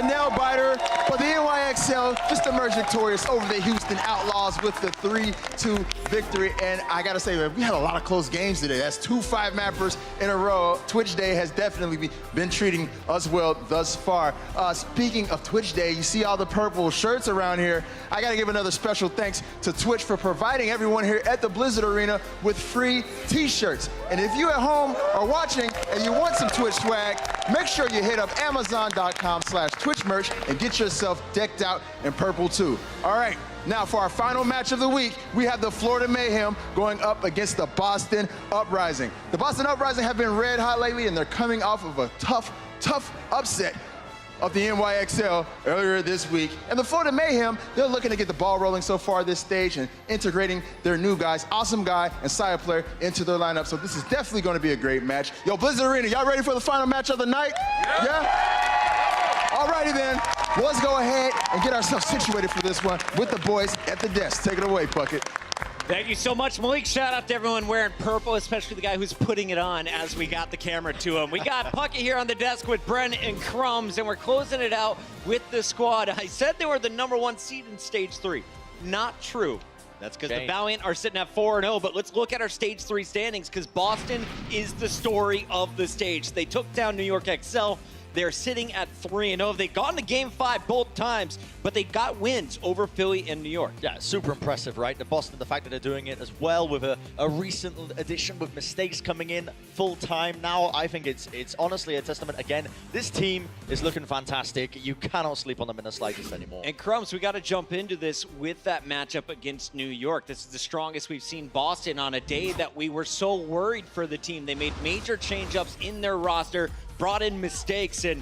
a nail-biter, but the NYXL just emerged victorious over the Houston Outlaws with the 3-2 victory. And I gotta say, man, we had a lot of close games today. That's 2 5-mappers in a row. Twitch Day has definitely been treating us well thus far. Speaking of Twitch Day, you see all the purple shirts around here. I gotta give another special thanks to Twitch for providing everyone here at the Blizzard Arena with free t-shirts. And if you at home are watching and you want some Twitch swag, make sure you hit up Amazon.com/Twitch merch and get yourself decked out in purple too. All right, now for our final match of the week, we have the Florida Mayhem going up against the Boston Uprising. The Boston Uprising have been red hot lately, and they're coming off of a tough upset of the NYXL earlier this week. And the Florida Mayhem, they're looking to get the ball rolling so far this stage and integrating their new guys, Awesome Guy and Sire Player, into their lineup. So this is definitely gonna be a great match. Yo, Blizzard Arena, y'all ready for the final match of the night? Yeah? Alrighty then, well, let's go ahead and get ourselves situated for this one with the boys at the desk. Take it away, Puckett. Thank you so much, Malik. Shout out to everyone wearing purple, especially the guy who's putting it on as we got the camera to him. We got Puckett here on the desk with Brent and Crumbs, and we're closing it out with the squad. I said they were the #1 seed in Stage 3. Not true. That's because the Valiant are sitting at 4-0, but let's look at our Stage 3 standings, because Boston is the story of the stage. They took down New York XL. They're sitting at 3-0. They've gone to Game 5 both times, but they got wins over Philly and New York. Yeah, super impressive, right? The Boston, the fact that they're doing it as well with a recent addition with mistakes coming in full time now, I think it's honestly a testament. Again, this team is looking fantastic. You cannot sleep on them in the slightest anymore. And Crumbs, we got to jump into this with that matchup against New York. This is the strongest we've seen Boston on a day that we were so worried for the team. They made major change-ups in their roster, brought in mistakes, and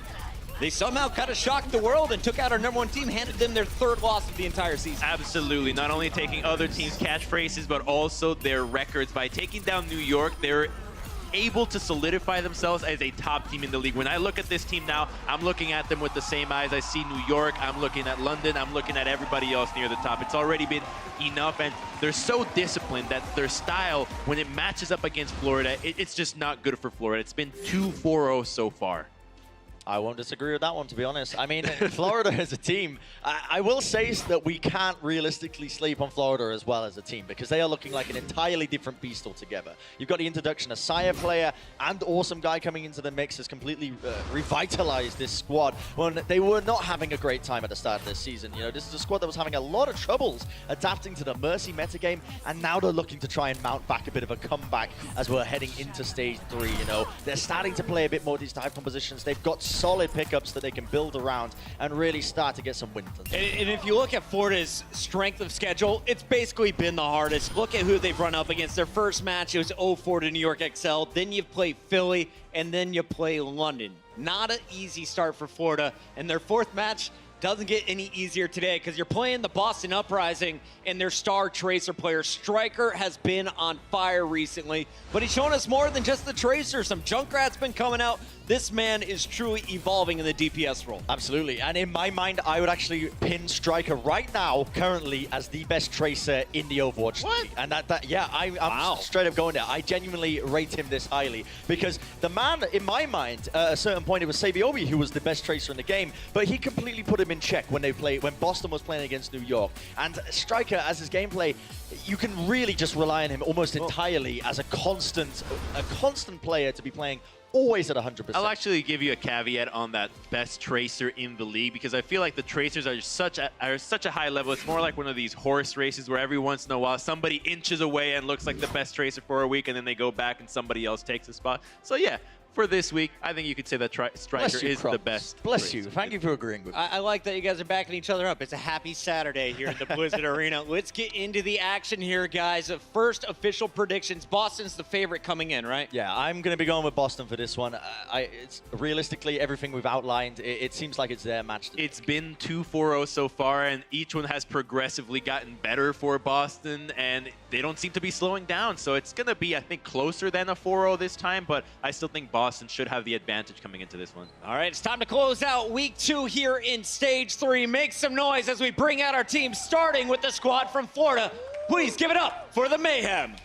they somehow kind of shocked the world and took out our #1 team, handed them their 3rd loss of the entire season. Absolutely. Not only taking other teams' catchphrases, but also their records. By taking down New York, they're able to solidify themselves as a top team in the league. When I look at this team now, I'm looking at them with the same eyes. I see New York, I'm looking at London, I'm looking at everybody else near the top. It's already been enough, and they're so disciplined that their style, when it matches up against Florida, it's just not good for Florida. It's been 2-4-0 so far. I won't disagree with that one, to be honest. I mean, Florida as a team, I will say that we can't realistically sleep on Florida as well as a team, because they are looking like an entirely different beast altogether. You've got the introduction of Sire Player and Awesome Guy coming into the mix has completely revitalized this squad when they were not having a great time at the start of this season. You know, this is a squad that was having a lot of troubles adapting to the Mercy metagame, and now they're looking to try and mount back a bit of a comeback as we're heading into Stage 3. You know, they're starting to play a bit more these dive compositions. They've got solid pickups that they can build around and really start to get some wins. And if you look at Florida's strength of schedule, it's basically been the hardest. Look at who they've run up against. Their first match, it was 0-4 to New York XL. Then you play Philly, and then you play London. Not an easy start for Florida. And their 4th match doesn't get any easier today, because you're playing the Boston Uprising, and their star Tracer player Striker has been on fire recently, but he's shown us more than just the Tracer. Some Junkrat's been coming out. This man is truly evolving in the DPS role. Absolutely, and in my mind, I would actually pin Striker right now, currently, as the best Tracer in the Overwatch League. And I'm straight up going there. I genuinely rate him this highly, because the man, in my mind, at a certain point, it was Sabiobi who was the best Tracer in the game, but he completely put him in check when Boston was playing against New York. And Striker, as his gameplay, you can really just rely on him almost entirely as a constant player to be playing always at 100%. I'll actually give you a caveat on that best Tracer in the league, because I feel like the Tracers are such a high level. It's more like one of these horse races where every once in a while somebody inches away and looks like the best Tracer for a week, and then they go back and somebody else takes a spot. So yeah, for this week, I think you could say that Striker is the best. Bless you. Thank you for agreeing with me. I like that you guys are backing each other up. It's a happy Saturday here at the Blizzard Arena. Let's get into the action here, guys. First official predictions. Boston's the favorite coming in, right? Yeah, I'm going to be going with Boston for this one. It's realistically, everything we've outlined, it seems like it's their match. It's been 2-4-0 so far, and each one has progressively gotten better for Boston, and they don't seem to be slowing down. So it's going to be, I think, closer than a 4-0 this time, but I still think Boston should have the advantage coming into this one. All right, it's time to close out week 2 here in Stage 3. Make some noise as we bring out our team, starting with the squad from Florida. Please give it up for the Mayhem.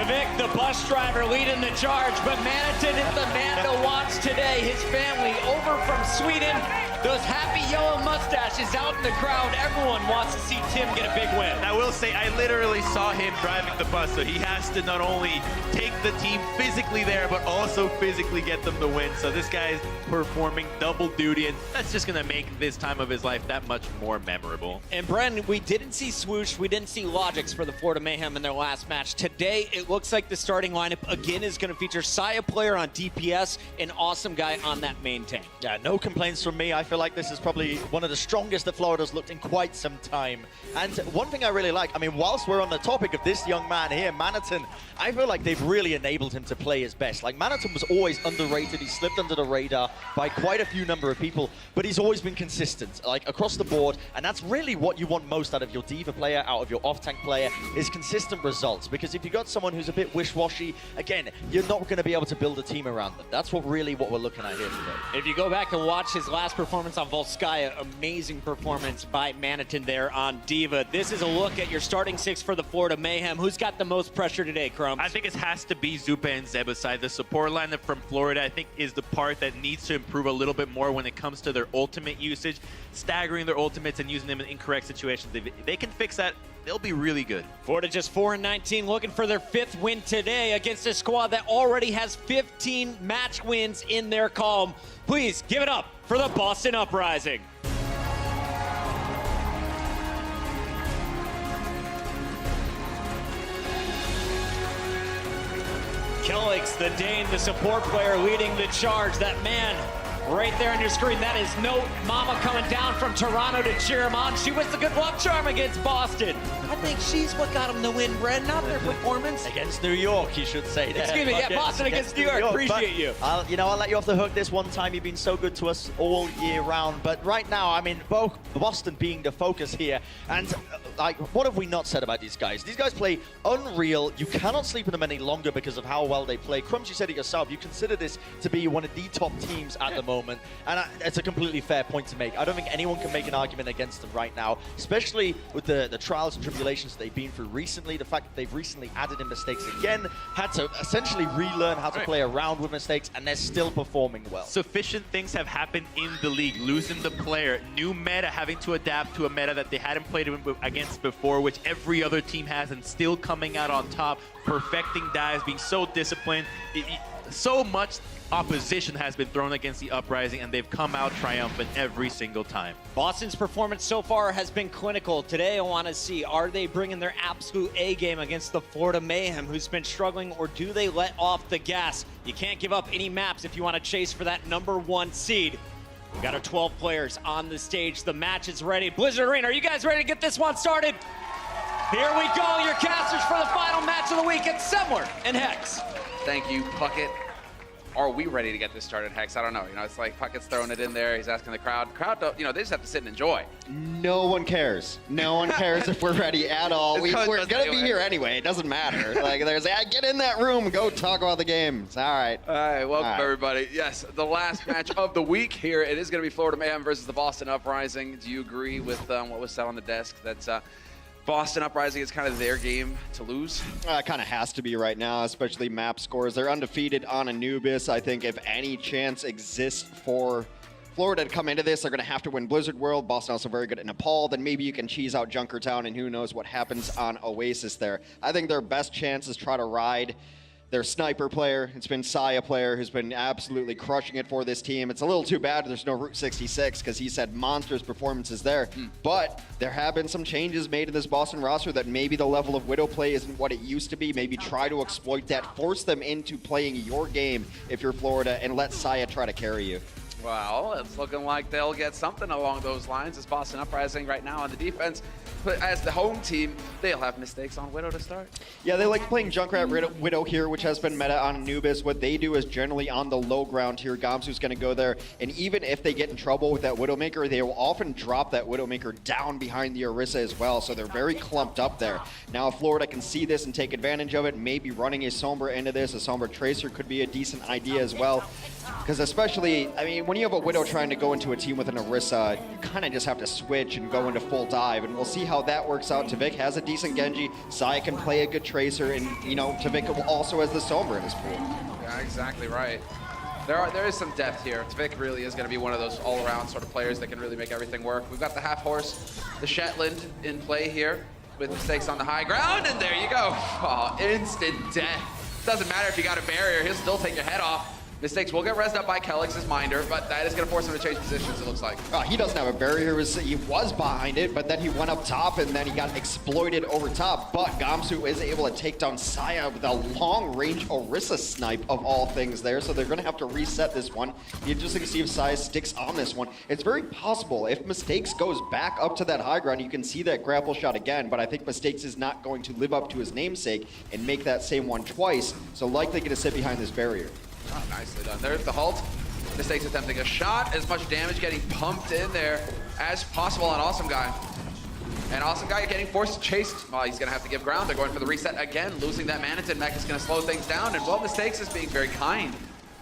Vic, the bus driver, leading the charge, but Manitin is the man to watch today. His family over from Sweden. Those happy yellow mustaches out in the crowd. Everyone wants to see Tim get a big win. And I will say, I literally saw him driving the bus, so he has to not only take the team physically there, but also physically get them the win. So this guy's performing double duty, and that's just going to make this time of his life that much more memorable. And Brendan, we didn't see Swoosh, we didn't see Logix for the Florida Mayhem in their last match. Today, it looks like the starting lineup again is going to feature Saya player on DPS, an awesome guy on that main tank. Yeah, no complaints from me. I feel like this is probably one of the strongest that Florida's looked in quite some time. And one thing I really like, I mean, whilst we're on the topic of this young man here, Manitin, I feel like they've really enabled him to play his best. Like, Manitin was always underrated. He slipped under the radar by quite a few number of people, but he's always been consistent, like, across the board. And that's really what you want most out of your diva player, out of your off-tank player, is consistent results. Because if you got someone who's a bit wish-washy, again, you're not going to be able to build a team around them. That's what we're looking at here today. If you go back and watch his last performance on Volskaya, amazing performance by Manitin there on Diva. This is a look at your starting six for the Florida Mayhem. Who's got the most pressure today, Crumbs? I think it has to be Zupa and Zebasai. The support lineup from Florida, I think, is the part that needs to improve a little bit more when it comes to their ultimate usage, staggering their ultimates and using them in incorrect situations. If they can fix that, they'll be really good. Florida just 4-19, looking for their 5th win today against a squad that already has 15 match wins in their column. Please give it up for the Boston Uprising. Kellix, the Dane, the support player leading the charge. That man right there on your screen, that is Note Mama coming down from Toronto to cheer him on. She was the good luck charm against Boston. I think she's what got him the win, Brent, not their performance. Against New York, you should say. Excuse me, yeah, Boston against New York. Appreciate you. I'll let you off the hook this one time. You've been so good to us all year round. But right now, I mean, both Boston being the focus here. And, like, what have we not said about these guys? These guys play unreal. You cannot sleep on them any longer because of how well they play. Crumbs, you said it yourself. You consider this to be one of the top teams at the moment. And it's a completely fair point to make. I don't think anyone can make an argument against them right now, especially with the trials and tribulations they've been through recently. The fact that they've recently added in mistakes again, had to essentially relearn how to play around with mistakes, and they're still performing well. Sufficient things have happened in the league. Losing the player, new meta, having to adapt to a meta that they hadn't played against before, which every other team has, and still coming out on top, perfecting dives, being so disciplined. So much opposition has been thrown against the Uprising, and they've come out triumphant every single time. Boston's performance so far has been clinical. Today, I want to see, are they bringing their absolute A game against the Florida Mayhem, who's been struggling, or do they let off the gas? You can't give up any maps if you want to chase for that #1 seed. We got our 12 players on the stage. The match is ready. Blizzard Arena, are you guys ready to get this one started? Here we go, your casters for the final match of the week. It's Semler and Hex. Thank you, Puckett. Are we ready to get this started, Hex? I don't know. You know, it's like Puckett's throwing it in there. He's asking the crowd. Crowd, don't, they just have to sit and enjoy. No one cares. No one cares if we're ready at all. We're going to be here anyway. It doesn't matter. Like, get in that room. Go talk about the game. It's all right. All right, welcome, everybody. Yes, the last match of the week here. It is going to be Florida Mayhem versus the Boston Uprising. Do you agree with what was said on the desk? That's Boston Uprising is kind of their game to lose. It kind of has to be right now, especially map scores. They're undefeated on Anubis. I think if any chance exists for Florida to come into this, they're going to have to win Blizzard World. Boston also very good at Nepal. Then maybe you can cheese out Junkertown, and who knows what happens on Oasis there. I think their best chance is try to ride their sniper player. It's been Saya player who's been absolutely crushing it for this team. It's a little too bad there's no Route 66 because he said monstrous performances there. But there have been some changes made in this Boston roster that maybe the level of Widow play isn't what it used to be. Maybe try to exploit that, force them into playing your game if you're Florida, and let Saya try to carry you. Well, it's looking like they'll get something along those lines. It's Boston Uprising right now on the defense. But as the home team, they'll have mistakes on Widow to start. Yeah, they like playing Junkrat Widow here, which has been meta on Anubis. What they do is generally on the low ground here. Gamsu's going to go there. And even if they get in trouble with that Widowmaker, they will often drop that Widowmaker down behind the Orisa as well. So they're very clumped up there. Now, if Florida can see this and take advantage of it, maybe running a Sombra into this, a Sombra Tracer could be a decent idea as well. Because especially, I mean, when you have a Widow trying to go into a team with an Orisa, you kind of just have to switch and go into full dive, and we'll see how that works out. Tavik has a decent Genji, Saya can play a good Tracer, and Tavik also has the Sombra in his pool. Yeah, exactly right. There is some depth here. Tavik really is going to be one of those all-around sort of players that can really make everything work. We've got the half horse, the Shetland in play here with Mistakes on the high ground, and there you go. Oh, instant death. Doesn't matter if you got a barrier, he'll still take your head off. Mistakes will get rezzed up by Kelix's Minder, but that is going to force him to change positions, it looks like. He doesn't have a barrier. He was behind it, but then he went up top, and then he got exploited over top. But Gamsu is able to take down Saya with a long-range Orisa snipe of all things there, so they're going to have to reset this one. Be interesting to see if Saya sticks on this one. It's very possible if Mistakes goes back up to that high ground, you can see that grapple shot again, but I think Mistakes is not going to live up to his namesake and make that same one twice, so likely going to sit behind this barrier. Oh, nicely done. There's the halt. Mistakes attempting a shot. As much damage getting pumped in there as possible on Awesome Guy. And Awesome Guy getting forced to chase. Well, he's going to have to give ground. They're going for the reset again. Losing that Manitin mech is going to slow things down. And well, Mistakes is being very kind,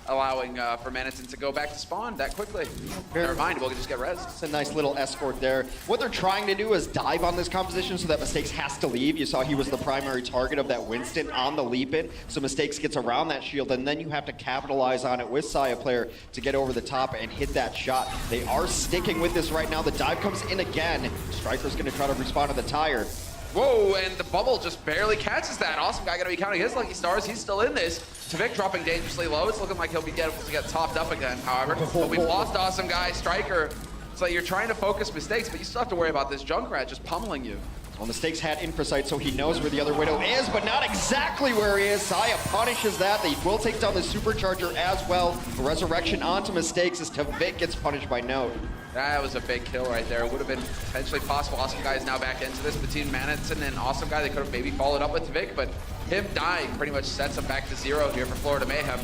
allowing for Manitin to go back to spawn that quickly. Never mind, we'll just get rezzed. It's a nice little escort there. What they're trying to do is dive on this composition so that Mistakes has to leave. You saw he was the primary target of that Winston on the leap in, so Mistakes gets around that shield, and then you have to capitalize on it with Saya player to get over the top and hit that shot. They are sticking with this right now. The dive comes in again. Striker's going to try to respond to the tire. Whoa, and the bubble just barely catches that. Awesome Guy going to be counting his lucky stars. He's still in this. Tavik dropping dangerously low. It's looking like he'll be able to get topped up again, however. But we've lost Awesome Guy. Striker, it's like you're trying to focus Mistakes, but you still have to worry about this Junkrat just pummeling you. Well, Mistakes had infosight, so he knows where the other Widow is, but not exactly where he is. Saya punishes that. They will take down the Supercharger as well. Resurrection onto Mistakes as Tavik gets punished by Note. That was a big kill right there. It would have been potentially possible. Awesome Guy is now back into this between Manitin and Awesome Guy. They could have maybe followed up with Tavik, but him dying pretty much sets him back to 0 here for Florida Mayhem.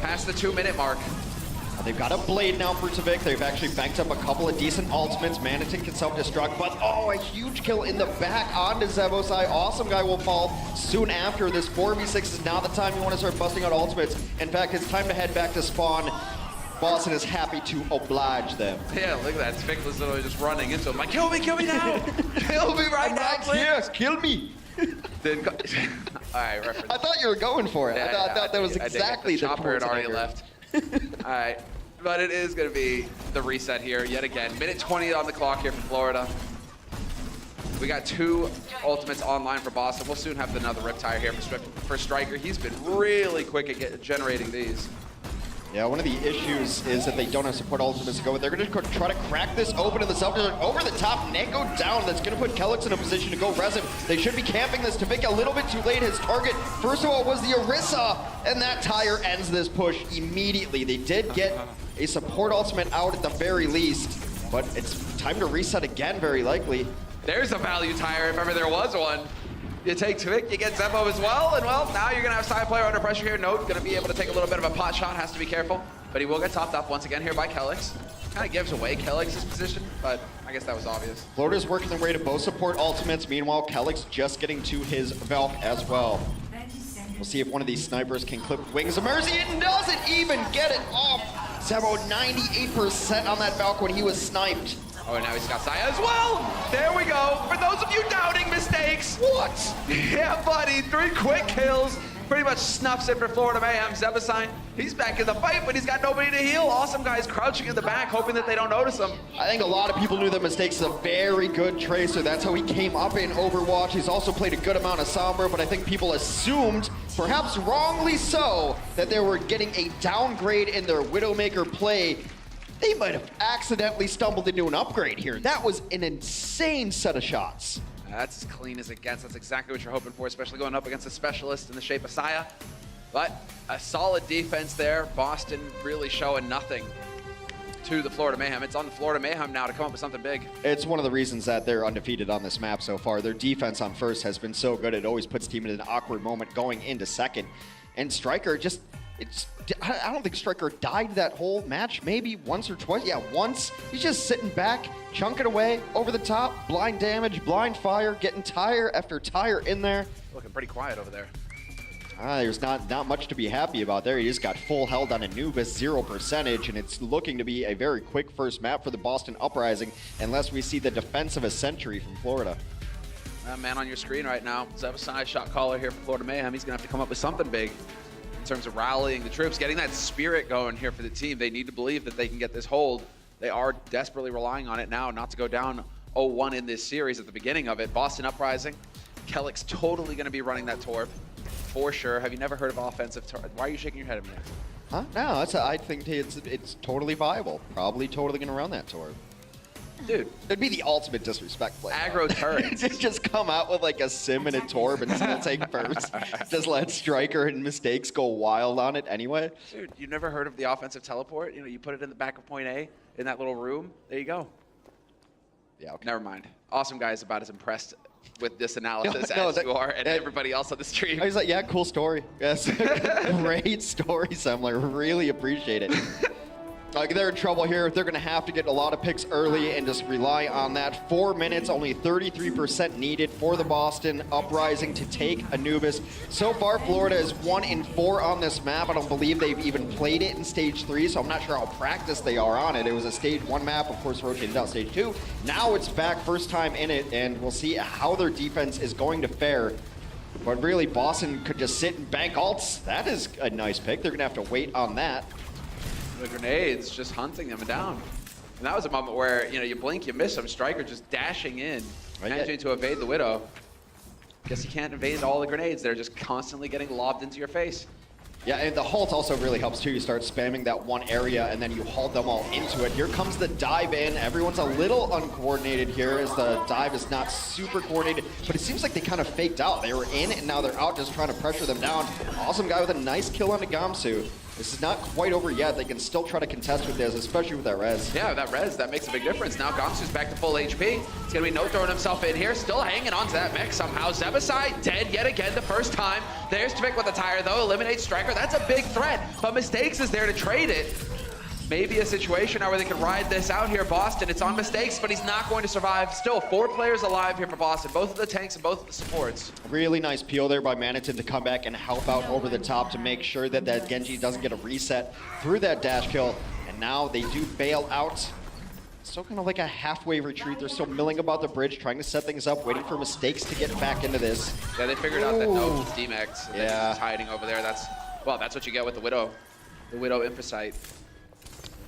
Past the 2-minute mark. They've got a blade now for Tavik. They've actually banked up a couple of decent ultimates. Manitin can self-destruct, but a huge kill in the back onto Zebosai. Awesome Guy will fall soon after. This 4v6 is now the time you want to start busting out ultimates. In fact, it's time to head back to spawn. Boston is happy to oblige them. Yeah, look at that. Tavik was literally just running into him like, kill me now! Kill me right now, please! Yes, kill me! Then all right, reference. I thought you were going for it. Yeah, I thought that was exactly the chopper had already anger. left. All right, but it is going to be the reset here yet again. Minute 20 on the clock here for Florida. We got 2 ultimates online for Boston. We'll soon have another Riptire here for Striker. He's been really quick at generating these. Yeah, one of the issues is that they don't have support ultimates to go with. They're going to try to crack this open in the self over the top. Neko down. That's going to put Kelix in a position to go res him. They should be camping this. Tavik a little bit too late. His target, first of all, was the Orisa, and that tire ends this push immediately. They did get a support ultimate out at the very least, but it's time to reset again, very likely. There's a value tire if ever there was one. You take Tavik, you get Zebo as well, and well, now you're gonna have side player under pressure here. Note gonna be able to take a little bit of a pot shot, has to be careful, but he will get topped up once again here by Kelix. Kind of gives away Kelix's position, but I guess that was obvious. Florida's working their way to both support ultimates. Meanwhile, Kelix just getting to his Valk as well. We'll see if one of these snipers can clip Wings of Mercy. It doesn't even get it off. Zebo 98% on that Valk when he was sniped. Oh, and now he's got Saya as well. There we go. For those of you doubting Mistakes. What? Yeah, buddy. 3 quick kills. Pretty much snuffs it for Florida Mayhem. Zebasine, he's back in the fight, but he's got nobody to heal. Awesome Guy's crouching in the back, hoping that they don't notice him. I think a lot of people knew that Mistakes is a very good tracer. That's how he came up in Overwatch. He's also played a good amount of Sombra, but I think people assumed, perhaps wrongly so, that they were getting a downgrade in their Widowmaker play. They might have accidentally stumbled into an upgrade here. That was an insane set of shots. That's as clean as it gets. That's exactly what you're hoping for, especially going up against a specialist in the shape of Saya. But a solid defense there. Boston really showing nothing to the Florida Mayhem. It's on the Florida Mayhem now to come up with something big. It's one of the reasons that they're undefeated on this map so far. Their defense on first has been so good. It always puts team in an awkward moment going into second. And Striker just... I don't think Striker died that whole match. Maybe once or twice. Yeah, once. He's just sitting back, chunking away over the top. Blind damage, blind fire, getting tire after tire in there. Looking pretty quiet over there. There's not much to be happy about there. He just got full held on Anubis, 0%, and it's looking to be a very quick first map for the Boston Uprising, unless we see the defense of a century from Florida. Man on your screen right now, Zebasai, shot caller here for Florida Mayhem. He's going to have to come up with something big in terms of rallying the troops, getting that spirit going here for the team. They need to believe that they can get this hold. They are desperately relying on it now not to go down 0-1 in this series at the beginning of it. Boston Uprising, Kellick's totally going to be running that Torb. For sure. Have you never heard of offensive target? Why are you shaking your head at me? Huh? No, I think it's totally viable. Probably totally going to run that Torb. Dude. It'd be the ultimate disrespect play. Aggro turrets. Just come out with like a sim and a Torb and still take first. Just let Striker and Mistakes go wild on it anyway. Dude, you've never heard of the offensive teleport? You know, you put it in the back of point A in that little room. There you go. Yeah, okay. Never mind. Awesome guy is about as impressed with this analysis No, as you are and everybody else on the stream. I was like, yeah, cool story. Yes, great story, Semler. Really appreciate it. Like, they're in trouble here. They're going to have to get a lot of picks early and just rely on that. 4 minutes, only 33% needed for the Boston Uprising to take Anubis. So far, Florida is 1-4 on this map. I don't believe they've even played it in Stage 3, so I'm not sure how practiced they are on it. It was a Stage 1 map, of course, rotated out Stage 2. Now it's back, first time in it, and we'll see how their defense is going to fare. But really, Boston could just sit and bank ults. That is a nice pick. They're going to have to wait on that. The grenades just hunting them down. And that was a moment where, you know, you blink, you miss them. Striker just dashing in, managing to evade the Widow. Guess you can't evade all the grenades. They're just constantly getting lobbed into your face. Yeah, and the halt also really helps too. You start spamming that one area and then you halt them all into it. Here comes the dive in. Everyone's a little uncoordinated here as the dive is not super coordinated, but it seems like they kind of faked out. They were in and now they're out just trying to pressure them down. Awesome guy with a nice kill on the Gamsu. This is not quite over yet. They can still try to contest with this, especially with that res. Yeah, that res, that makes a big difference. Now Gamsu's back to full HP. It's going to be no throwing himself in here. Still hanging on to that mech somehow. Zebasai dead yet again the first time. There's Tvik with the tire though. Eliminates Striker. That's a big threat. But Mistakes is there to trade it. Maybe a situation where they can ride this out here, Boston. It's on Mistakes, but he's not going to survive. Still 4 players alive here for Boston. Both of the tanks and both of the supports. Really nice peel there by Manitin to come back and help out over the top to make sure that that Genji doesn't get a reset through that dash kill. And now they do bail out. Still kind of like a halfway retreat. They're still milling about the bridge, trying to set things up, waiting for Mistakes to get back into this. Yeah, they figured out that no D-Max. Yeah. He's hiding over there. That's what you get with the Widow. The Widow Infocyte.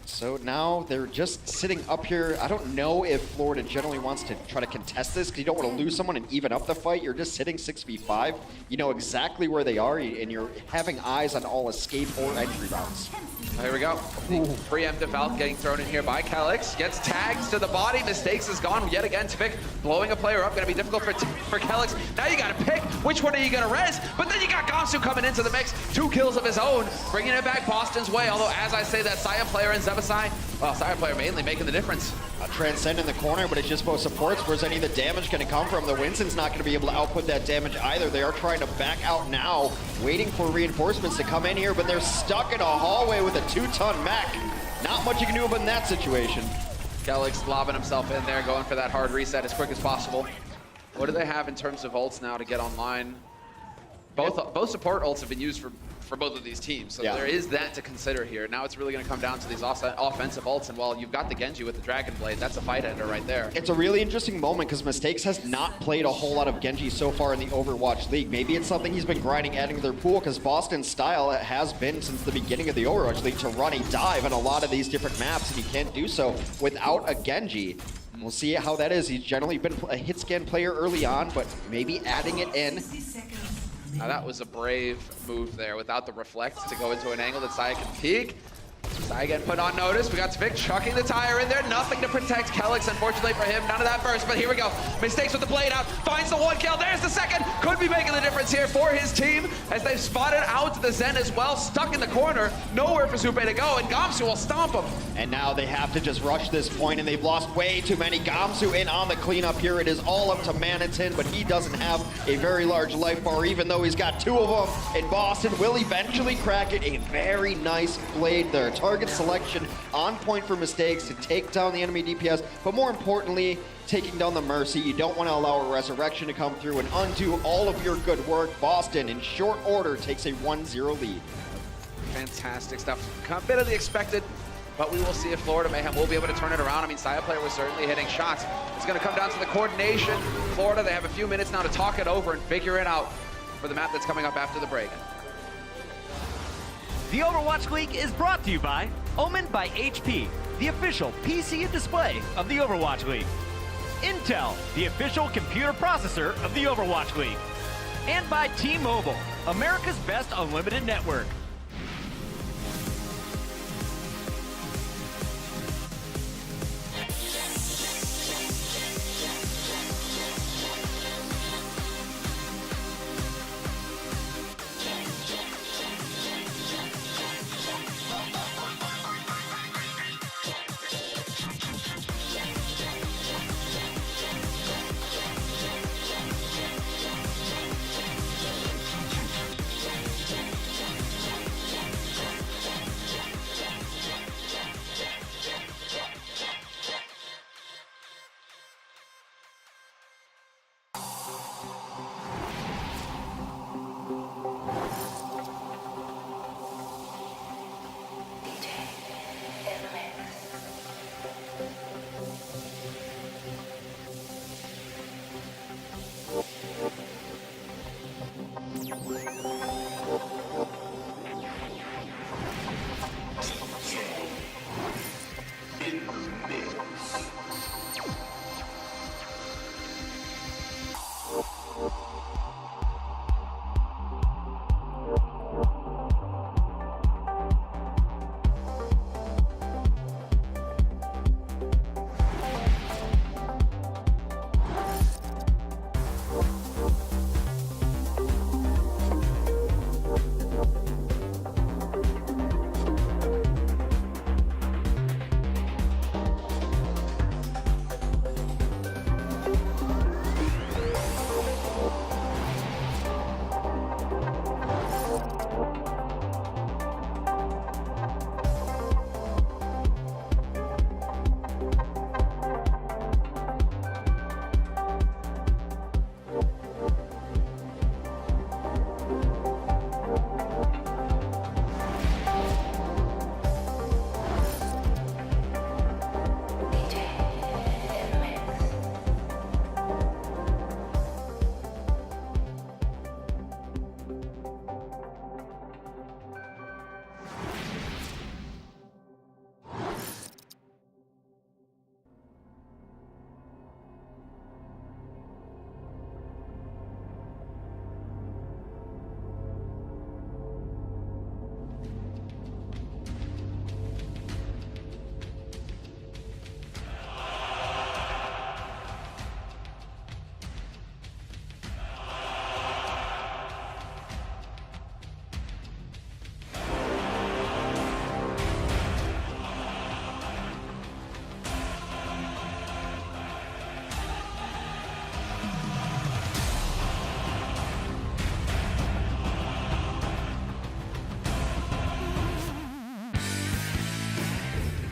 So now they're just sitting up here. I don't know if Florida generally wants to try to contest this because you don't want to lose someone and even up the fight. You're just sitting 6v5. You know exactly where they are and you're having eyes on all escape or entry routes. Here we go. Preemptive Valk getting thrown in here by Kelix. Gets tagged to the body. Mistakes is gone yet again. Tvik blowing a player up. Going to be difficult for Kelix. Now you got to pick which one are you going to res. But then you got Gamsu coming into the mix. 2 kills of his own. Bringing it back Boston's way. Although, as I say, that Saya player and Zebasai, well, Saya player mainly making the difference. Transcend in the corner, but it's just both supports. Where's any of the damage going to come from? The Winston's not going to be able to output that damage either. They are trying to back out now, waiting for reinforcements to come in here, but they're stuck in a hallway with a 2-ton mech. Not much you can do about that situation. Kelix lobbing himself in there, going for that hard reset as quick as possible. What do they have in terms of ults now to get online? Both support ults have been used for both of these teams, so there is that to consider here. Now it's really going to come down to these offensive ults, and while you've got the Genji with the Dragon Blade, that's a fight ender right there. It's a really interesting moment because Mistakes has not played a whole lot of Genji so far in the Overwatch League. Maybe it's something he's been grinding, adding to their pool, because Boston's style has been since the beginning of the Overwatch League to run a dive on a lot of these different maps, and he can't do so without a Genji. We'll see how that is. He's generally been a hit scan player early on, but maybe adding it in. Now that was a brave move there without the reflect to go into an angle that Saya can peek. Saya getting put on notice. We got Tvik chucking the tire in there. Nothing to protect Kelix, unfortunately for him. None of that burst, but here we go. Mistakes with the blade out. Finds the 1 kill. There's the second. Could be making the difference here for his team as they've spotted out the Zen as well. Stuck in the corner. Nowhere for Zupe to go, and Gamsu will stomp him. And now they have to just rush this point, and they've lost way too many. Gamsu in on the cleanup here. It is all up to Manitin, but he doesn't have a very large life bar, even though he's got 2 of them. And Boston will eventually crack it. A very nice blade there. Target target selection on point for mistakes to take down the enemy DPS, but more importantly, taking down the Mercy. You don't want to allow a Resurrection to come through and undo all of your good work. Boston, in short order, takes a 1-0 lead. Fantastic stuff. Completely expected, but we will see if Florida Mayhem will be able to turn it around. I mean, Saya player was certainly hitting shots. It's going to come down to the coordination. Florida, they have a few minutes now to talk it over and figure it out for the map that's coming up after the break. The Overwatch League is brought to you by Omen by HP, the official PC and display of the Overwatch League. Intel, the official computer processor of the Overwatch League. And by T-Mobile, America's best unlimited network.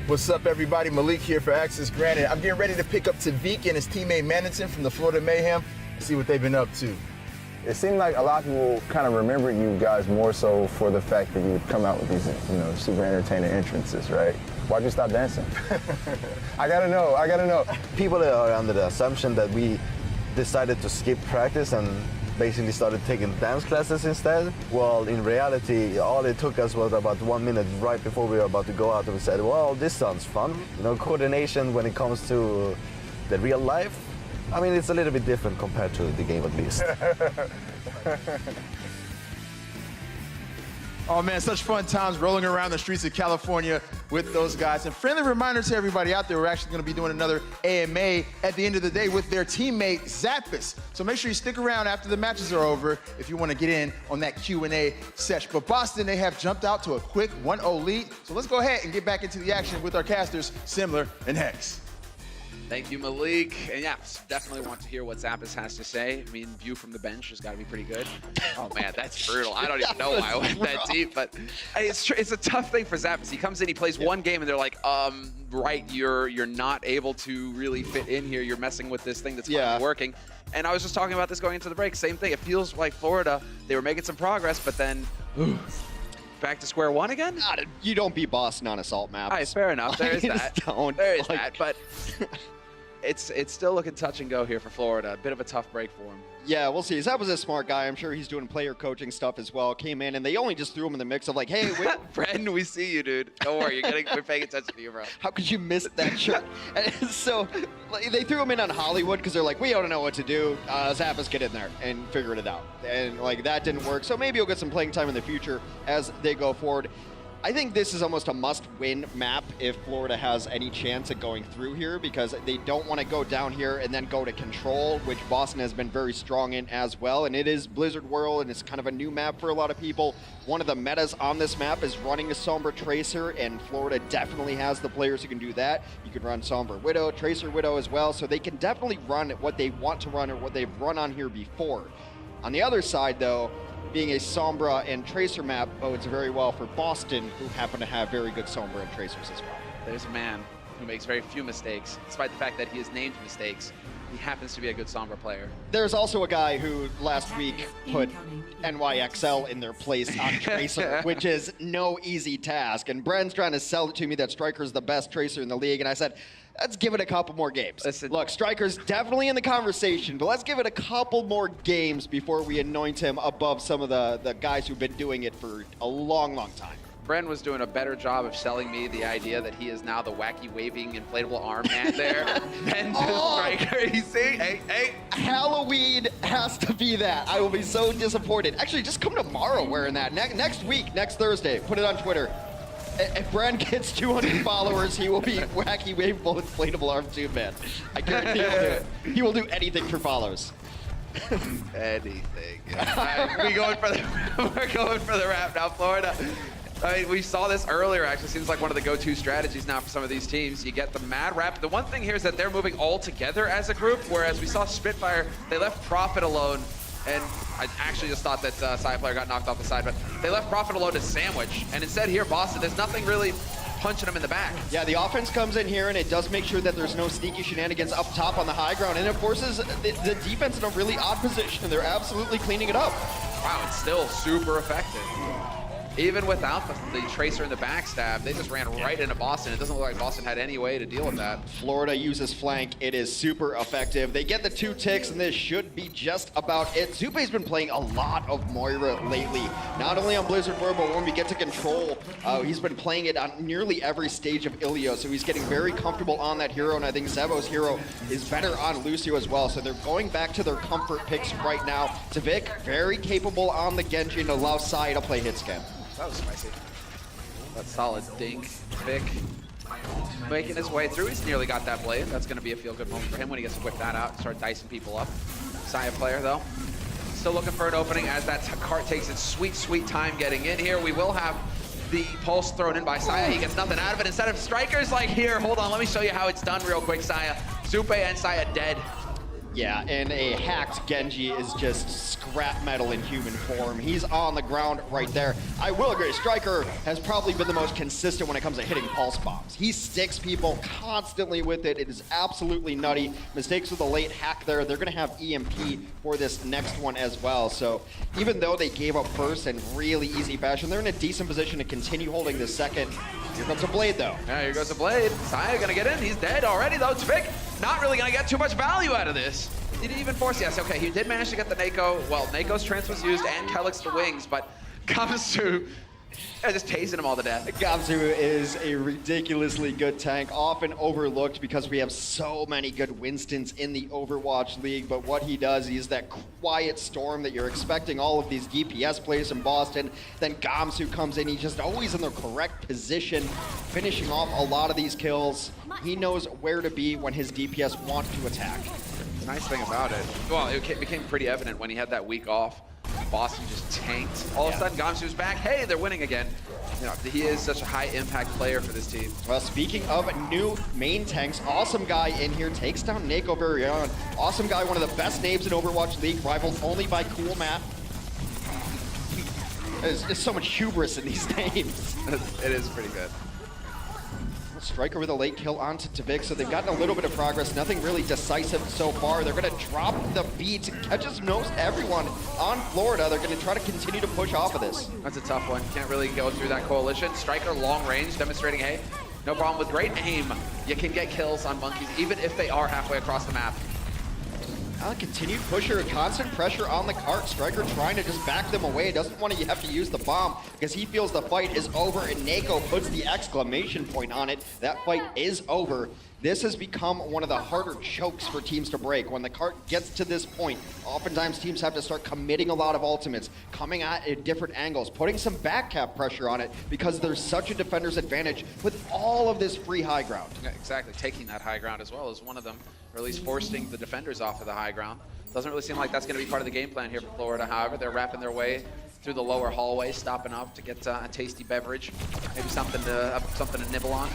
What's up, everybody? Malik here for Access Granted. I'm getting ready to pick up Tavik and his teammate Manatee from the Florida Mayhem and see what they've been up to. It seemed like a lot of people kind of remembered you guys more so for the fact that you would come out with these, super entertaining entrances, right? Why'd you stop dancing? I gotta know. People are under the assumption that we decided to skip practice and basically started taking dance classes instead. Well, in reality, all it took us was about 1 minute right before we were about to go out, and we said, well, this sounds fun. Coordination when it comes to the real life, I mean, it's a little bit different compared to the game, at least. Oh man, such fun times rolling around the streets of California with those guys. And friendly reminder to everybody out there, we're actually gonna be doing another AMA at the end of the day with their teammate, Zappis. So make sure you stick around after the matches are over if you wanna get in on that Q&A session. But Boston, they have jumped out to a quick 1-0 lead. So let's go ahead and get back into the action with our casters, Simler and Hex. Thank you, Malik. And yeah, definitely want to hear what Zappis has to say. I mean, view from the bench has got to be pretty good. Oh man, that's brutal. I don't even know why I went that deep, but hey, it's a tough thing for Zappis. He comes in, he plays one game, and they're like, right, you're not able to really fit in here. You're messing with this thing that's finally working. And I was just talking about this going into the break. Same thing. It feels like Florida, they were making some progress, but then back to square one again? You don't beat Boston on assault maps. All right, fair enough. There is that. There is that, but it's still looking touch and go here for Florida. A bit of a tough break for him. Yeah, we'll see. That was a smart guy. I'm sure he's doing player coaching stuff as well. Came in, and they only just threw him in the mix of like, hey, wait. Brendan, we see you, dude. Don't worry, we're paying attention to you, bro. How could you miss that shot? And so like, they threw him in on Hollywood because they're like, we don't know what to do. Zappis, get in there and figure it out. And like that didn't work. So maybe he'll get some playing time in the future as they go forward. I think this is almost a must-win map if Florida has any chance at going through here, because they don't want to go down here and then go to Control, which Boston has been very strong in as well. And it is Blizzard World, and it's kind of a new map for a lot of people. One of the metas on this map is running a Sombra Tracer, and Florida definitely has the players who can do that. You can run Sombra Widow, Tracer Widow as well, so they can definitely run what they want to run or what they've run on here before. On the other side, though, being a Sombra and Tracer map bodes very well for Boston, who happen to have very good Sombra and Tracers as well. There's a man who makes very few mistakes, despite the fact that he is named mistakes. He happens to be a good Sombra player. There's also a guy who last week put NYXL in their place on Tracer, which is no easy task. And Bren's trying to sell it to me that Striker's the best Tracer in the league, and I said, let's give it a couple more games. Listen. Look, Striker's definitely in the conversation, but let's give it a couple more games before we anoint him above some of the guys who've been doing it for a long, long time. Bren was doing a better job of selling me the idea that he is now the wacky waving inflatable arm man there than the Striker. You see? Hey. Halloween has to be that. I will be so disappointed. Actually, just come tomorrow wearing that. Next week, next Thursday, put it on Twitter. If Bren gets 200 followers, he will be wacky waveable inflatable arm tube man. I guarantee he'll do it. He will do anything for follows. Anything. Right, we're going for the wrap now, Florida. I mean, we saw this earlier, actually. Seems like one of the go-to strategies now for some of these teams. You get the mad rap. The one thing here is that they're moving all together as a group, whereas we saw Spitfire, they left Prophet alone. And I actually just thought that Side player got knocked off the side, but they left Prophet alone to sandwich. And instead here, Boston, there's nothing really punching him in the back. Yeah, the offense comes in here, and it does make sure that there's no sneaky shenanigans up top on the high ground, and it forces the defense in a really odd position. They're absolutely cleaning it up. Wow, it's still super effective. Even without the Tracer and the backstab, they just ran right into Boston. It doesn't look like Boston had any way to deal with that. Florida uses flank. It is super effective. They get the 2 ticks, and this should be just about it. Zupe's been playing a lot of Moira lately, not only on Blizzard World, but when we get to Control, he's been playing it on nearly every stage of Ilio, so he's getting very comfortable on that hero, and I think Zevo's hero is better on Lucio as well, so they're going back to their comfort picks right now. Tavik, very capable on the Genji, and allows Sai to play hit scan. That was spicy. That's solid dink. Vic making his way through. He's nearly got that blade. That's going to be a feel-good moment for him when he gets to whip that out and start dicing people up. Saya player, though, still looking for an opening as that cart takes its sweet, sweet time getting in here. We will have the pulse thrown in by Saya. He gets nothing out of it. Instead of Strikers like here, hold on, let me show you how it's done real quick, Saya. Zupe and Saya dead. Yeah, and a hacked Genji is just scrap metal in human form. He's on the ground right there. I will agree, Striker has probably been the most consistent when it comes to hitting pulse bombs. He sticks people constantly with it. It is absolutely nutty. Mistakes with a late hack there. They're gonna have EMP for this next one as well. So even though they gave up first in really easy fashion, they're in a decent position to continue holding this second. Here comes a Blade though. Yeah, here goes a Blade. Saya gonna get in. He's dead already though. Tvik not really gonna get too much value out of this. Did he even force? Yes, okay, he did manage to get the Nako. Well, Nako's trance was used and Kelix the wings, but Gamsu just tasing him all to death. Gamsu is a ridiculously good tank, often overlooked because we have so many good Winstons in the Overwatch League, but what he does, he's that quiet storm that you're expecting all of these DPS players in Boston. Then Gamsu comes in, he's just always in the correct position, finishing off a lot of these kills. He knows where to be when his DPS want to attack. The nice thing about it, well, it became pretty evident when he had that week off Boston just tanked. All of a sudden, Gamsu's back. Hey, they're winning again. You know, he is such a high impact player for this team. Well, speaking of new main tanks, Awesome Guy in here takes down Nako very on. Awesome Guy, one of the best names in Overwatch League, rivaled only by Cool Matt. There's so much hubris in these names. It is pretty good. Striker with a late kill onto Tavik, so they've gotten a little bit of progress. Nothing really decisive so far. They're going to drop the beat. Catches most everyone on Florida. They're going to try to continue to push off of this. That's a tough one. Can't really go through that coalition. Striker long range, demonstrating, hey, no problem with great aim. You can get kills on monkeys, even if they are halfway across the map. Continued pusher, constant pressure on the cart. Striker trying to just back them away. Doesn't want to have to use the bomb because he feels the fight is over, and Nako puts the exclamation point on it. That fight is over. This has become one of the harder chokes for teams to break. When the cart gets to this point, oftentimes teams have to start committing a lot of ultimates, coming at different angles, putting some back cap pressure on it because there's such a defender's advantage with all of this free high ground. Yeah, exactly. Taking that high ground as well is one of them, or at least forcing the defenders off of the high ground. Doesn't really seem like that's going to be part of the game plan here for Florida. However, they're wrapping their way through the lower hallway, stopping up to get a tasty beverage, maybe something to nibble on.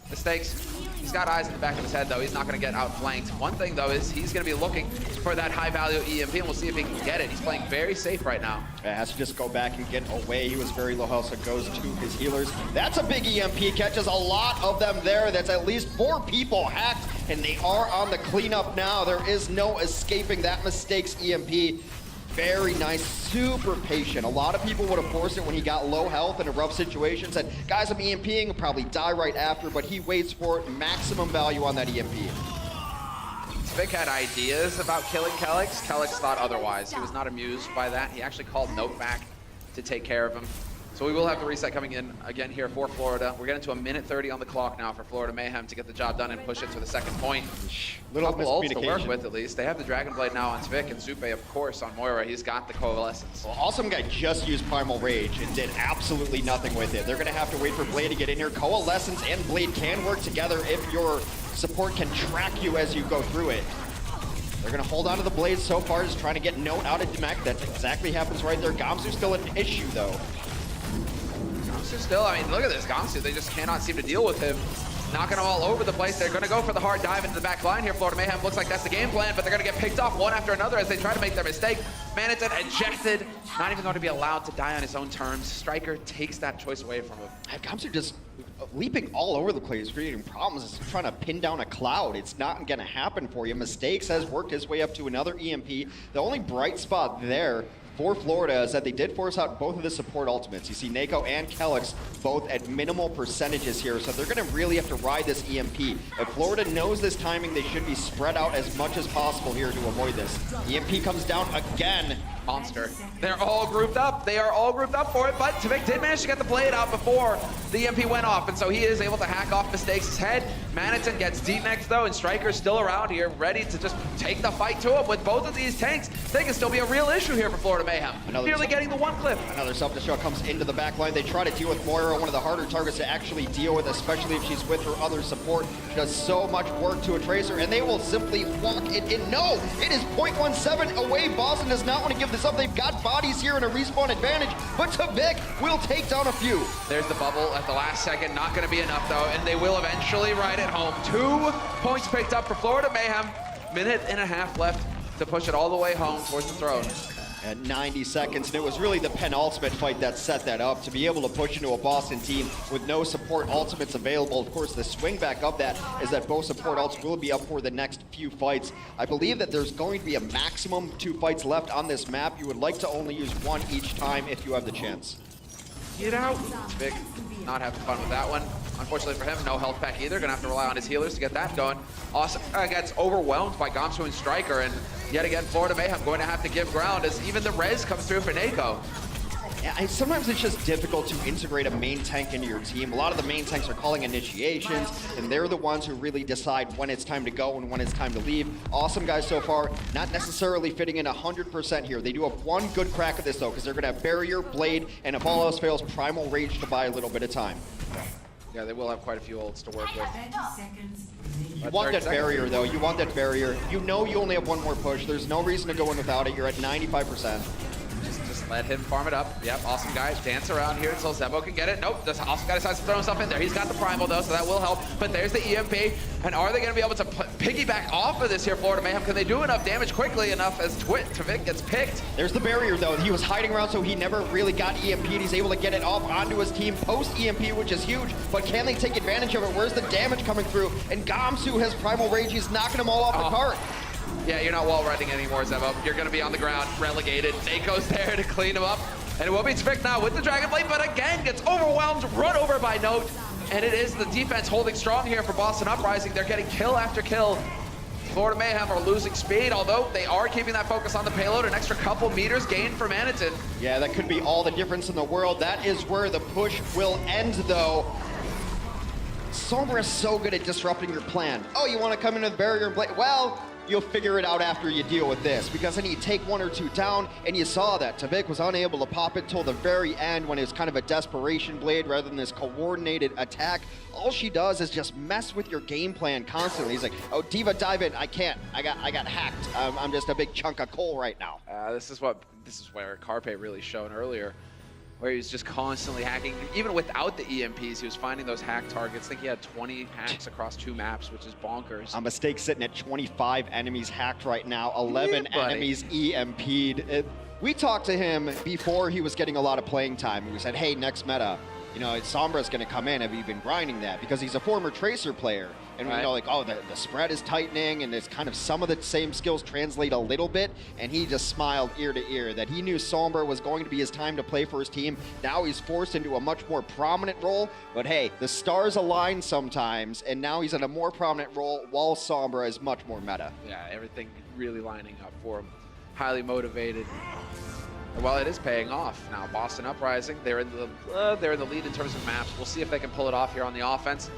Mistakes. He's got eyes in the back of his head, though. He's not going to get outflanked. One thing, though, is he's going to be looking for that high-value EMP, and we'll see if he can get it. He's playing very safe right now. Yeah, has to just go back and get away. He was very low health, so goes to his healers. That's a big EMP. Catches a lot of them there. That's at least 4 people hacked, and they are on the cleanup now. There is no escaping that Mistakes EMP. Very nice, super patient. A lot of people would have forced it when he got low health in a rough situation, said, guys, I'm EMPing, will probably die right after, but he waits for it, maximum value on that EMP. Vic had ideas about killing Kelix. Kelix thought otherwise. He was not amused by that. He actually called Note back to take care of him. So we will have the reset coming in again here for Florida. We're getting to 1:30 on the clock now for Florida Mayhem to get the job done and push it to the second point. Little Couple ults to work miscommunication. with at least. They have the Dragon Blade now on Zvik and Zupe, of course, on Moira. He's got the Coalescence. Well, Awesome Guy just used Primal Rage and did absolutely nothing with it. They're going to have to wait for Blade to get in here. Coalescence and Blade can work together if your support can track you as you go through it. They're going to hold on to the Blade so far, just trying to get Note out of Demek. That exactly happens right there. Gamsu's still an issue, though. Gamsu still, I mean, look at this Gamsu. They just cannot seem to deal with him. Knocking them all over the place. They're going to go for the hard dive into the back line here. Florida Mayhem looks like that's the game plan, but they're going to get picked off one after another as they try to make their mistake. Manaton ejected, not even going to be allowed to die on his own terms. Striker takes that choice away from him. Gamsu just leaping all over the place, creating problems. It's trying to pin down a cloud. It's not going to happen for you. Mistakes has worked his way up to another EMP. The only bright spot there for Florida is that they did force out both of the support ultimates. You see Nako and Kelix both at minimal percentages here, so they're going to really have to ride this EMP. If Florida knows this timing, they should be spread out as much as possible here to avoid this. EMP comes down again. Monster. They're all grouped up. They are all grouped up for it, but Tavik did manage to get the Blade out before the EMP went off, and so he is able to hack off Mistakes' head. Manaton gets D-next though, and Striker's still around here, ready to just take the fight to him. With both of these tanks, they can still be a real issue here for Florida Mayhem. Nearly getting the one clip. Another self-destruct comes into the back line. They try to deal with Moira, one of the harder targets to actually deal with, especially if she's with her other support. She does so much work to a Tracer, and they will simply walk it in. No, it is 0.17 away. Boston does not want to give this up. They've got bodies here and a respawn advantage, but Tavik will take down a few. There's the bubble at the last second. Not going to be enough, though, and they will eventually ride it home. 2 points picked up for Florida Mayhem. Minute and a half left to push it all the way home towards the throne. At 90 seconds, and it was really the penultimate fight that set that up, to be able to push into a Boston team with no support ultimates available. Of course, the swing back of that is that both support ults will be up for the next few fights. I believe that there's going to be a maximum 2 fights left on this map. You would like to only use 1 each time if you have the chance. Get out. Big. Not having fun with that one. Unfortunately for him, no health pack either. Gonna have to rely on his healers to get that going. Awesome. Gets overwhelmed by Gamsu and Striker, and yet again, Florida Mayhem going to have to give ground as even the res comes through for Nako. Yeah, sometimes it's just difficult to integrate a main tank into your team. A lot of the main tanks are calling initiations, and they're the ones who really decide when it's time to go and when it's time to leave. Awesome Guys so far, not necessarily fitting in 100% here. They do have one good crack at this, though, because they're going to have Barrier, Blade, and if all else fails, Primal Rage to buy a little bit of time. Yeah, they will have quite a few ults to work with. You want that barrier, though. You want that barrier. You know you only have one more push. There's no reason to go in without it. You're at 95%. Just Let him farm it up. Yep, awesome guy. Dance around here until Zebo can get it. Nope, this awesome guy decides to throw himself in there. He's got the primal though, so that will help. But there's the EMP. And are they going to be able to piggyback off of this here, Florida Mayhem? Can they do enough damage quickly enough as Tvik gets picked? There's the barrier though. He was hiding around, so he never really got EMP'd. He's able to get it off onto his team post-EMP, which is huge. But can they take advantage of it? Where's the damage coming through? And Gamsu has primal rage. He's knocking them all off the cart. Yeah, you're not wall running anymore, Zebo. You're going to be on the ground, relegated. Neiko's there to clean him up. And it will be Tvik now with the Dragon Blade, but again gets overwhelmed, run over by Note. And it is the defense holding strong here for Boston Uprising. They're getting kill after kill. Florida Mayhem are losing speed, although they are keeping that focus on the payload. An extra couple meters gained for Manitin. Yeah, that could be all the difference in the world. That is where the push will end, though. Sombra is so good at disrupting your plan. Oh, you want to come into the barrier and play? Well, you'll figure it out after you deal with this, because then you take 1 or 2 down, and you saw that Tvik was unable to pop it till the very end when it was kind of a desperation blade rather than this coordinated attack. All she does is just mess with your game plan constantly. He's like, oh, D.Va, dive in. I can't. I got hacked. I'm just a big chunk of coal right now. This is where Carpe really shone earlier, where he was just constantly hacking. Even without the EMPs, he was finding those hack targets. I think he had 20 hacks across 2 maps, which is bonkers. A mistake sitting at 25 enemies hacked right now, 11 enemies EMP'd. We talked to him before he was getting a lot of playing time. We said, hey, next meta, you know, Sombra's going to come in. Have you been grinding that? Because he's a former Tracer player. And we know, like, oh, the spread is tightening, and it's kind of some of the same skills translate a little bit. And he just smiled ear to ear that he knew Sombra was going to be his time to play for his team. Now he's forced into a much more prominent role. But hey, the stars align sometimes, and now he's in a more prominent role while Sombra is much more meta. Yeah, everything really lining up for him. Highly motivated. Well, it is paying off. Now, Boston Uprising, they're in the lead in terms of maps. We'll see if they can pull it off here on the offense.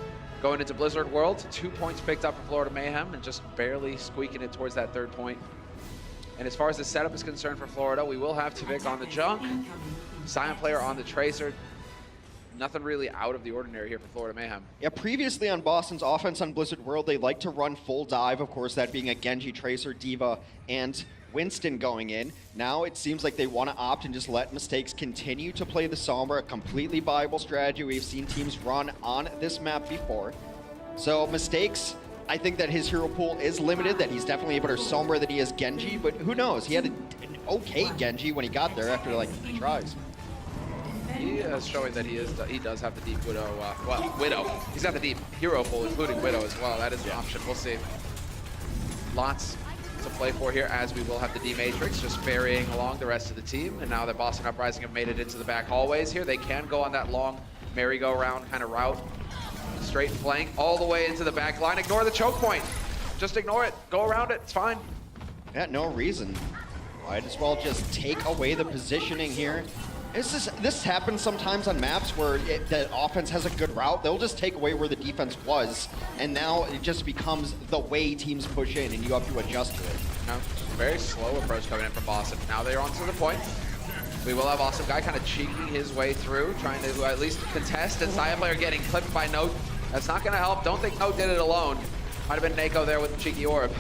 Going into Blizzard World, 2 points picked up for Florida Mayhem and just barely squeaking it towards that 3rd point. And as far as the setup is concerned for Florida, we will have Tvik on the junk, Silent Player on the Tracer. Nothing really out of the ordinary here for Florida Mayhem. Yeah, previously on Boston's offense on Blizzard World, they like to run full dive, of course, that being a Genji, Tracer, D.Va, and Winston going in. Now it seems like they want to opt and just let Mistakes continue to play the Sombra, a completely viable strategy. We've seen teams run on this map before. So Mistakes, I think that his hero pool is limited, that he's definitely a better Sombra than he is Genji, but who knows? He had an okay Genji when he got there after like 3 tries. He is showing that he does have the deep Widow, Widow. He's got the deep hero pool, including Widow as well. That is an option. We'll see. Lots to play for here, as we will have the D-Matrix just ferrying along the rest of the team. And now that Boston Uprising have made it into the back hallways here, they can go on that long merry-go-round kind of route. Straight flank all the way into the back line. Ignore the choke point. Just ignore it. Go around it. It's fine. Yeah, no reason. Might as well just take away the positioning here. This happens sometimes on maps where the offense has a good route. They'll just take away where the defense was, and now it just becomes the way teams push in, and you have to adjust to it. No, very slow approach coming in from Boston. Now they're on to the point. We will have Awesome Guy kind of cheeking his way through, trying to at least contest, and Silent Player getting clipped by Note. That's not going to help. Don't think Note did it alone. Might have been Neiko there with the cheeky orb.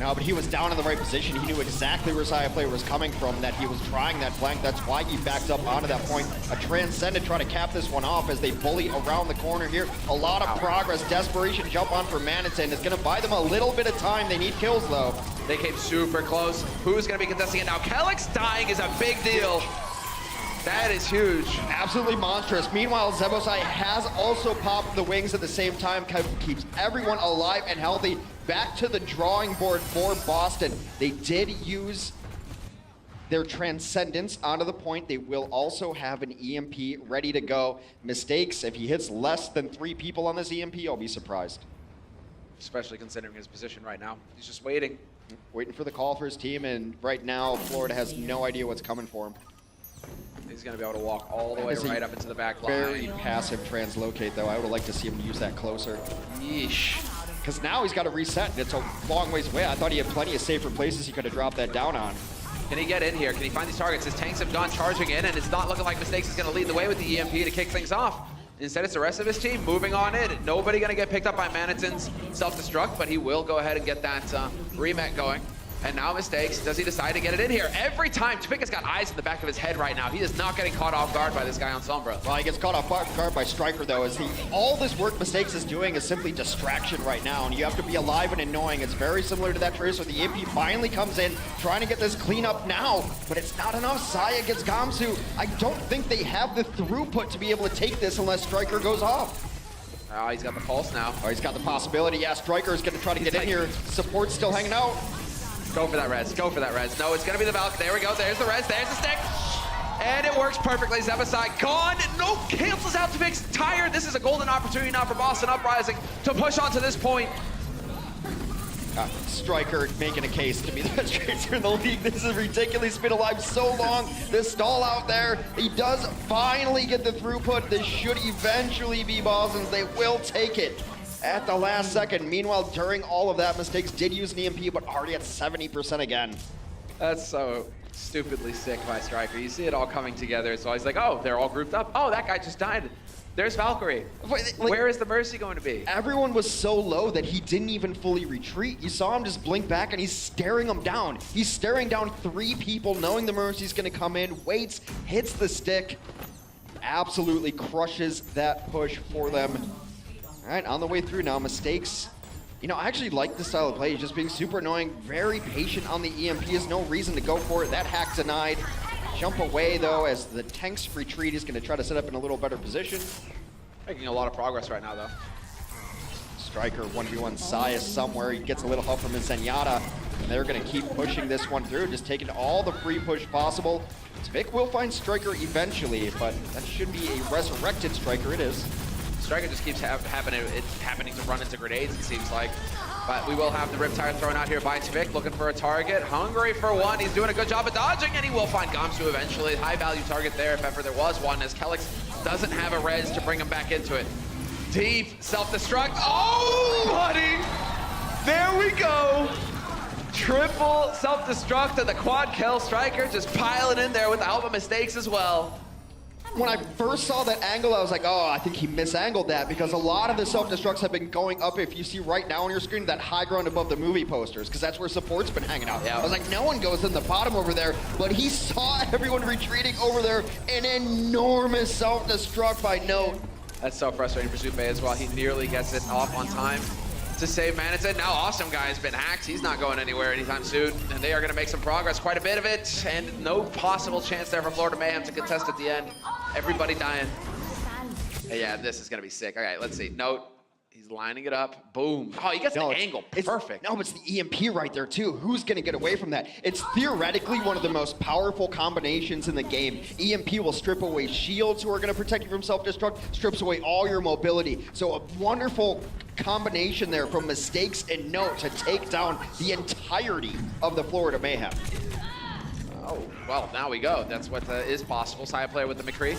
No, but he was down in the right position. He knew exactly where Silent Player was coming from, that he was trying that flank. That's why he backed up onto that point. A Transcendent trying to cap this one off as they bully around the corner here. A lot of progress. Desperation jump on for Manitin. It's going to buy them a little bit of time. They need kills, though. They came super close. Who's going to be contesting it now? Kelix dying is a big deal. That is huge. Absolutely monstrous. Meanwhile, Zebosai has also popped the wings at the same time, keeps everyone alive and healthy. Back to the drawing board for Boston. They did use their Transcendence onto the point. They will also have an EMP ready to go. Mistakes, if he hits less than 3 people on this EMP, I'll be surprised. Especially considering his position right now. He's just waiting. Waiting for the call for his team, and right now, Florida has no idea what's coming for him. He's going to be able to walk all the way right up into the back line. Very passive translocate, though. I would have liked to see him use that closer. Yeesh. Because now he's got to reset, and it's a long ways away. I thought he had plenty of safer places he could have dropped that down on. Can he get in here? Can he find these targets? His tanks have gone charging in, and it's not looking like Mistakes is going to lead the way with the EMP to kick things off. Instead, it's the rest of his team moving on in. Nobody going to get picked up by Manitin's self-destruct, but he will go ahead and get that remet going. And now mistakes. Does he decide to get it in here? Every time, Topika's got eyes in the back of his head right now. He is not getting caught off guard by this guy on Sombra. Well, he gets caught off guard by Striker, though, as all this work Mistakes is doing is simply distraction right now, and you have to be alive and annoying. It's very similar to that trace where the EMP finally comes in, trying to get this cleanup now, but it's not enough. Saya gets Gamsu. I don't think they have the throughput to be able to take this unless Striker goes off. Oh, he's got the pulse now. Oh, he's got the possibility. Yeah, Striker is going to try to get in here. Support's still hanging out. Go for that res. Go for that res. No, it's going to be the Valk. There we go. There's the res. There's the stick. And it works perfectly. Zebasai gone. No, cancels out to fix tired. This is a golden opportunity now for Boston Uprising to push on to this point. Striker making a case to be the best tracer in the league. This is ridiculous. He's been alive so long. This stall out there. He does finally get the throughput. This should eventually be Boston's. They will take it at the last second. Meanwhile, during all of that, Mistakes did use an EMP, but already at 70% again. That's so stupidly sick by Striker. You see it all coming together. So he's like, oh, they're all grouped up. Oh, that guy just died. There's Valkyrie. Where is the Mercy going to be? Everyone was so low that he didn't even fully retreat. You saw him just blink back and he's staring them down. He's staring down 3 people, knowing the Mercy's gonna come in, waits, hits the stick, absolutely crushes that push for them. All right, on the way through now, Mistakes. You know, I actually like this style of play. He's just being super annoying, very patient on the EMP. Has no reason to go for it. That hack denied. Jump away, though, as the tank's retreat is going to try to set up in a little better position. Making a lot of progress right now, though. Striker 1v1 Saya somewhere. He gets a little help from his Zenyatta, and they're going to keep pushing this one through, just taking all the free push possible. Vic will find Striker eventually, but that should be a resurrected Striker. It is. Striker just keeps happening to run into grenades, it seems like. But we will have the Riptide thrown out here by Tvik, looking for a target. Hungry for one. He's doing a good job of dodging, and he will find Gamsu eventually. High value target there, if ever there was one, as Kelix doesn't have a res to bring him back into it. Deep self-destruct. Oh, buddy! There we go. Triple self-destruct and the quad kill. Striker just piling in there with the help of Mistakes as well. When I first saw that angle, I was like, oh, I think he misangled that, because a lot of the self-destructs have been going up, if you see right now on your screen, that high ground above the movie posters, because that's where support's been hanging out. Yeah. I was like, no one goes in the bottom over there, but he saw everyone retreating over there, an enormous self-destruct by Note. That's so frustrating for Zupe as well. He nearly gets it off on time to save Manitza. Now Awesome Guy has been hacked. He's not going anywhere anytime soon, and they are going to make some progress, quite a bit of it, and no possible chance there for Florida Mayhem to contest at the end. Everybody dying. Yeah, this is going to be sick. All right, let's see. Note, he's lining it up. Boom. Oh, he gets the angle. Perfect. No, it's the EMP right there, too. Who's going to get away from that? It's theoretically one of the most powerful combinations in the game. EMP will strip away shields who are going to protect you from self-destruct, strips away all your mobility. So a wonderful combination there from Mistakes and Note to take down the entirety of the Florida Mayhem. Oh, well, now we go. That's what is possible. Side player with the McCree,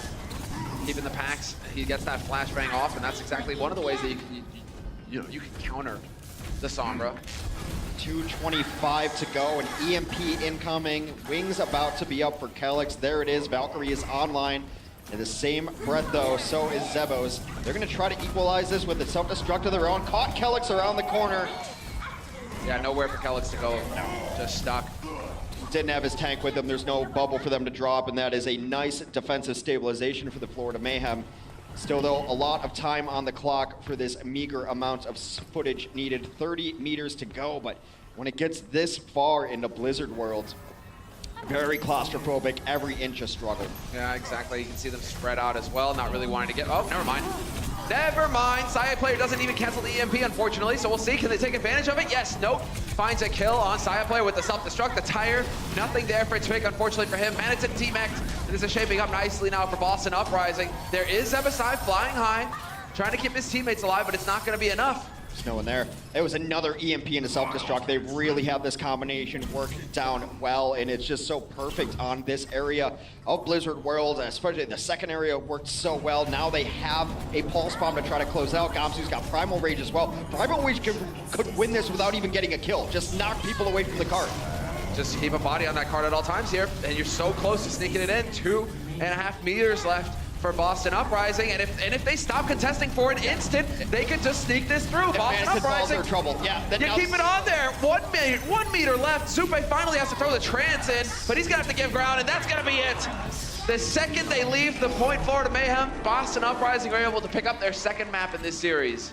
keeping the packs. He gets that flashbang off, and that's exactly one of the ways that you can counter the Sombra. 2:25 to go, an EMP incoming. Wings about to be up for Kelix. There it is. Valkyrie is online. In the same breath, though, so is Zebos. They're going to try to equalize this with a self-destruct of their own. Caught Kelix around the corner. Yeah, nowhere for Kelix to go. Just stuck. Didn't have his tank with him. There's no bubble for them to drop, and that is a nice defensive stabilization for the Florida Mayhem. Still, though, a lot of time on the clock for this meager amount of footage needed. 30 meters to go, but when it gets this far into Blizzard World, very claustrophobic, every inch a struggle. Yeah, exactly. You can see them spread out as well, not really wanting to get... Oh, never mind. Never mind. Saya player doesn't even cancel the EMP, unfortunately, so we'll see. Can they take advantage of it? Yes. Nope. Finds a kill on Saya player with the self-destruct, the tire. Nothing there for Twig, unfortunately for him. Manitza T-Max. This is shaping up nicely now for Boston Uprising. There is Zebasai flying high, trying to keep his teammates alive, but it's not going to be enough. There's no one there. It was another EMP and a self-destruct. They really have this combination work down well, and it's just so perfect on this area of Blizzard World, especially the second area worked so well. Now they have a pulse bomb to try to close out. Gamsu's got Primal Rage as well. Primal Rage could win this without even getting a kill. Just knock people away from the cart. Just keep a body on that card at all times here, and you're so close to sneaking it in. 2.5 meters left for Boston Uprising, and if they stop contesting for an instant, they can just sneak this through. Boston Uprising, trouble. Yeah, you keep it on there. 1 meter left. Zupe finally has to throw the trans in, but he's gonna have to give ground, and that's gonna be it. The second they leave the point, Florida Mayhem, Boston Uprising are able to pick up their second map in this series.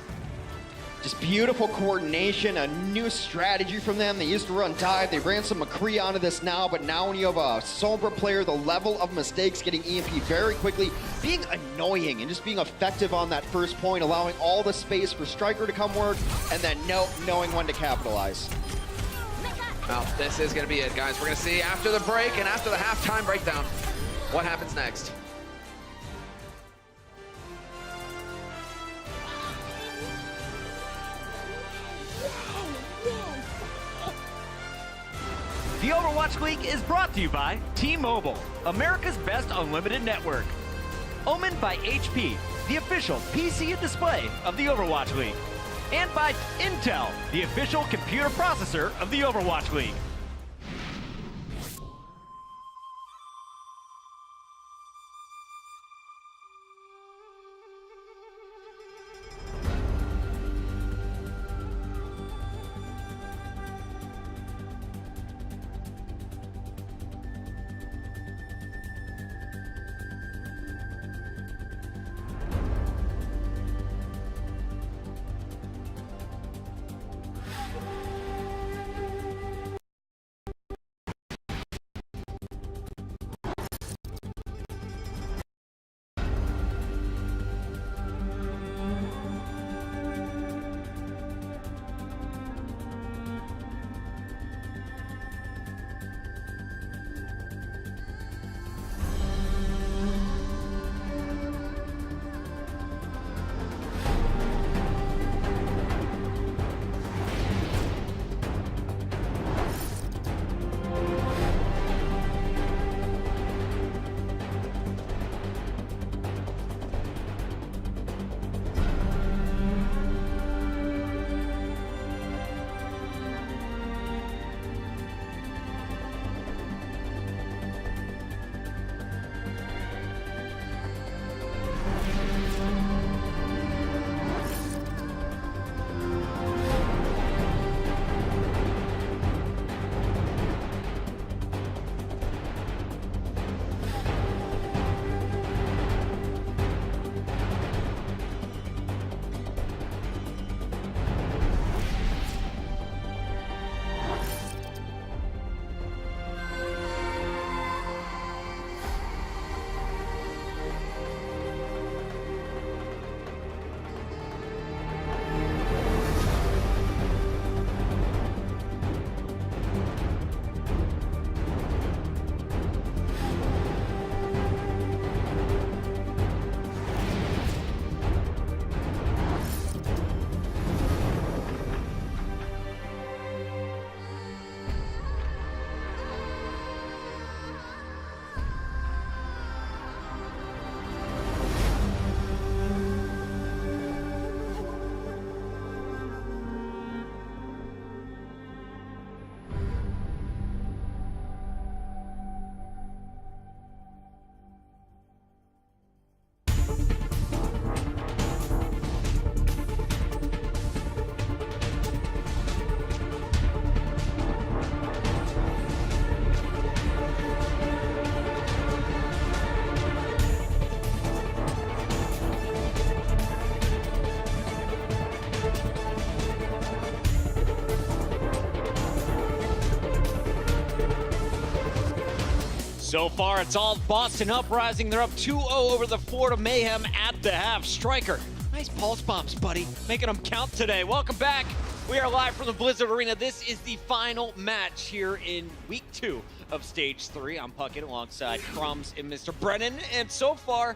Just beautiful coordination, a new strategy from them. They used to run dive. They ran some McCree onto this now, but now when you have a Sombra player, the level of mistakes, getting EMP very quickly, being annoying and just being effective on that first point, allowing all the space for Striker to come work, and then knowing when to capitalize. Well, this is gonna be it, guys. We're gonna see after the break and after the halftime breakdown what happens next. The Overwatch League is brought to you by T-Mobile, America's best unlimited network. Omened by HP, the official PC and display of the Overwatch League. And by Intel, the official computer processor of the Overwatch League. So far, it's all Boston Uprising. They're up 2-0 over the Florida Mayhem at the half. Striker, nice pulse bombs, buddy. Making them count today. Welcome back. We are live from the Blizzard Arena. This is the final match here in week 2 of stage 3. I'm Puckett alongside Crumbs and Mr. Brennan. And so far,